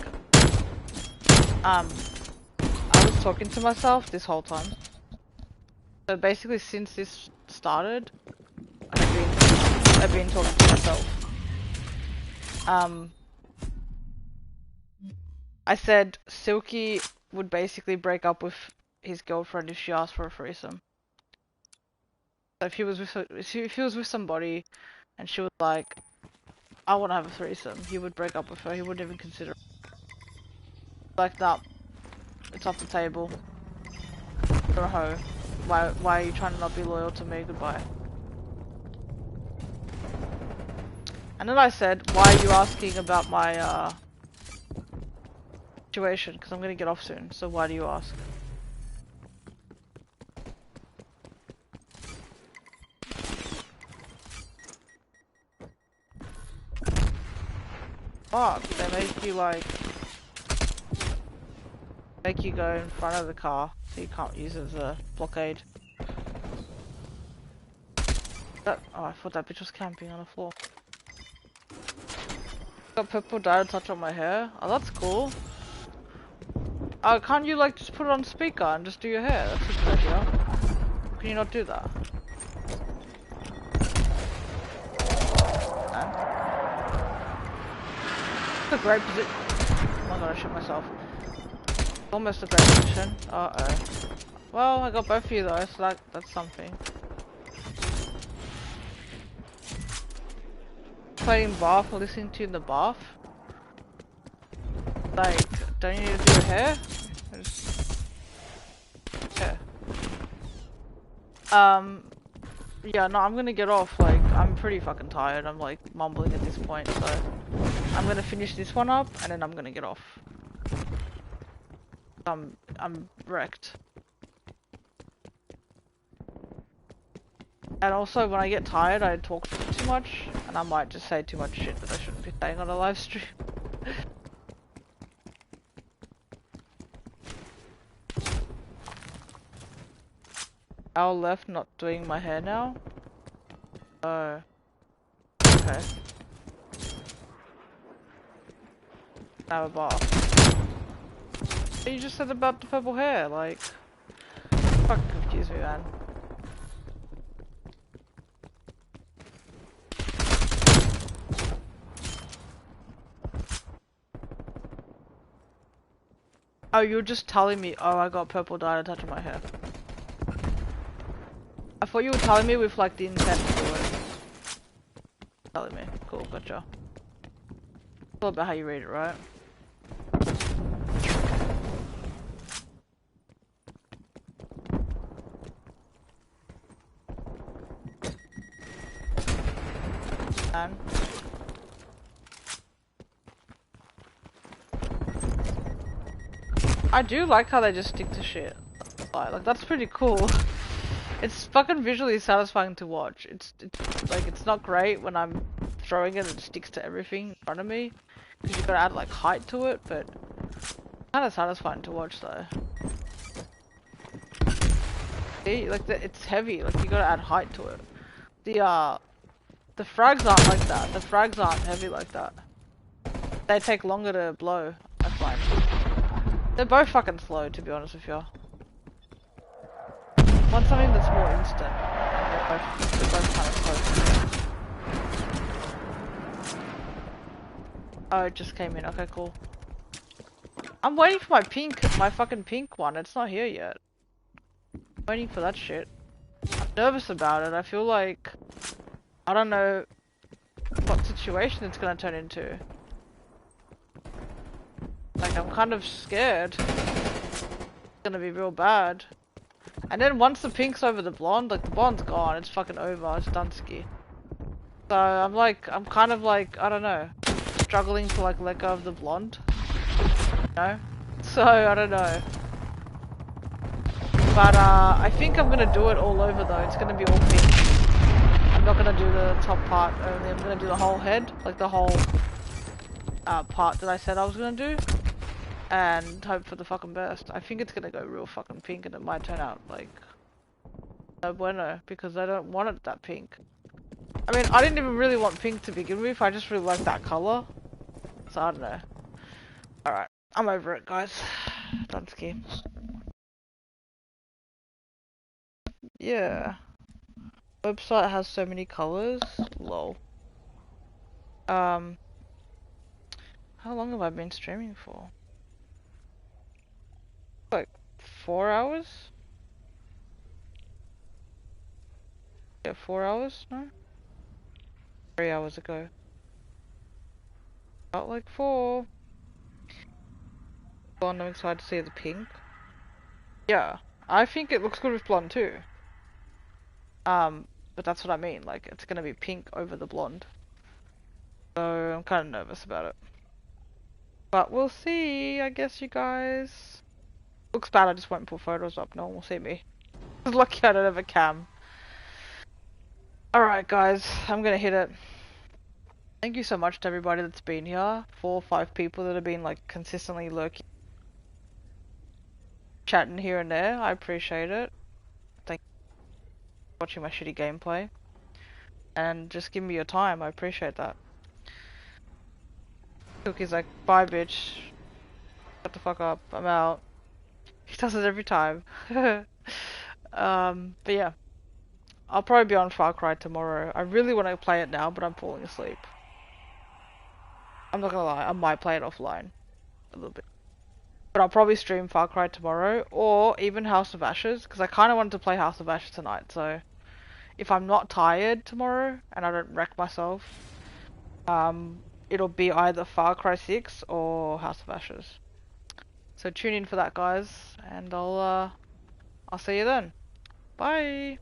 I was talking to myself this whole time. So basically, since this started, I've been talking to myself. I said Silky would basically break up with his girlfriend if she asked for a threesome. So if he was with somebody, and she was like, "I want to have a threesome," he would break up with her. He wouldn't even consider it. Like that. It's off the table. You're a hoe. Why are you trying to not be loyal to me? Goodbye. And then I said, "Why are you asking about my situation? Because I'm gonna get off soon. So why do you ask?" Fuck, they make you like make you go in front of the car so you can't use it as a blockade. Oh, I thought that bitch was camping on the floor. Got purple dye touch on my hair. Oh, that's cool. Oh, can't you like just put it on speaker and just do your hair? That's a good idea. Can you not do that? It's a great position. Oh my god, I shit myself. Almost a great position. Uh-oh. Well, I got both of you though, so that's something. Playing bath or listening to you in the bath? Like, don't you need to do your hair? Yeah. Yeah, no, I'm gonna get off. Like, I'm pretty fucking tired. I'm like mumbling at this point, so I'm gonna finish this one up and then I'm gonna get off. I'm wrecked. And also, when I get tired, I talk too much, and I might just say too much shit that I shouldn't be saying on a live stream. Al left not doing my hair now? Oh. Okay. Have a bar. You just said about the purple hair, like... Fucking confuse me, man. Oh, you were just telling me, oh, I got purple dye attached to my hair. I thought you were telling me with, like, the intent to do it. Telling me. Cool, gotcha. It's all about how you read it, right? Man. I do like how they just stick to shit. Like that's pretty cool. It's fucking visually satisfying to watch. It's like it's not great when I'm throwing it and it sticks to everything in front of me because you gotta add like height to it, but kind of satisfying to watch though. See, like it's heavy. Like you gotta add height to it. The frags aren't like that. The frags aren't heavy like that. They take longer to blow, I find. They're both fucking slow, to be honest with you. Want something that's more instant. They're both kind of slow. Oh, it just came in. Okay, cool. I'm waiting for my fucking pink one. It's not here yet. I'm waiting for that shit. I'm nervous about it. I feel like... I don't know what situation it's gonna turn into. Like, I'm kind of scared. It's gonna be real bad. And then once the pink's over the blonde, like, the blonde's gone. It's fucking over. It's Dunsky. So, I'm kind of like, I don't know, struggling to, like, let go of the blonde. You know? So, I don't know. But, I think I'm gonna do it all over, though. It's gonna be all pink. I'm not gonna do the top part only. I'm gonna do the whole head. Like, the whole, part that I said I was gonna do. And hope for the fucking best. I think it's gonna go real fucking pink and it might turn out like no bueno because I don't want it that pink. I mean, I didn't even really want pink to begin with, I just really like that colour. So I don't know. Alright, I'm over it guys. Dunsky. Yeah. Website has so many colours. Lol. How long have I been streaming for? Like 4 hours? Yeah, 4 hours? No? 3 hours ago. Felt like 4. Blonde, I'm excited to see the pink. Yeah, I think it looks good with blonde too. But that's what I mean, like, it's gonna be pink over the blonde. So, I'm kind of nervous about it. But we'll see, I guess, you guys. Looks bad, I just won't put photos up, no one will see me. Lucky I don't have a cam. Alright guys, I'm gonna hit it. Thank you so much to everybody that's been here. 4 or 5 people that have been, like, consistently lurking. Chatting here and there, I appreciate it. Thank you for watching my shitty gameplay. And just give me your time, I appreciate that. Cookie's like, bye bitch. Shut the fuck up, I'm out. He does it every time. But yeah. I'll probably be on Far Cry tomorrow. I really want to play it now, but I'm falling asleep. I'm not gonna lie, I might play it offline. A little bit. But I'll probably stream Far Cry tomorrow, or even House of Ashes, because I kind of wanted to play House of Ashes tonight, so... If I'm not tired tomorrow, and I don't wreck myself, it'll be either Far Cry 6 or House of Ashes. So tune in for that, guys, and I'll see you then. Bye!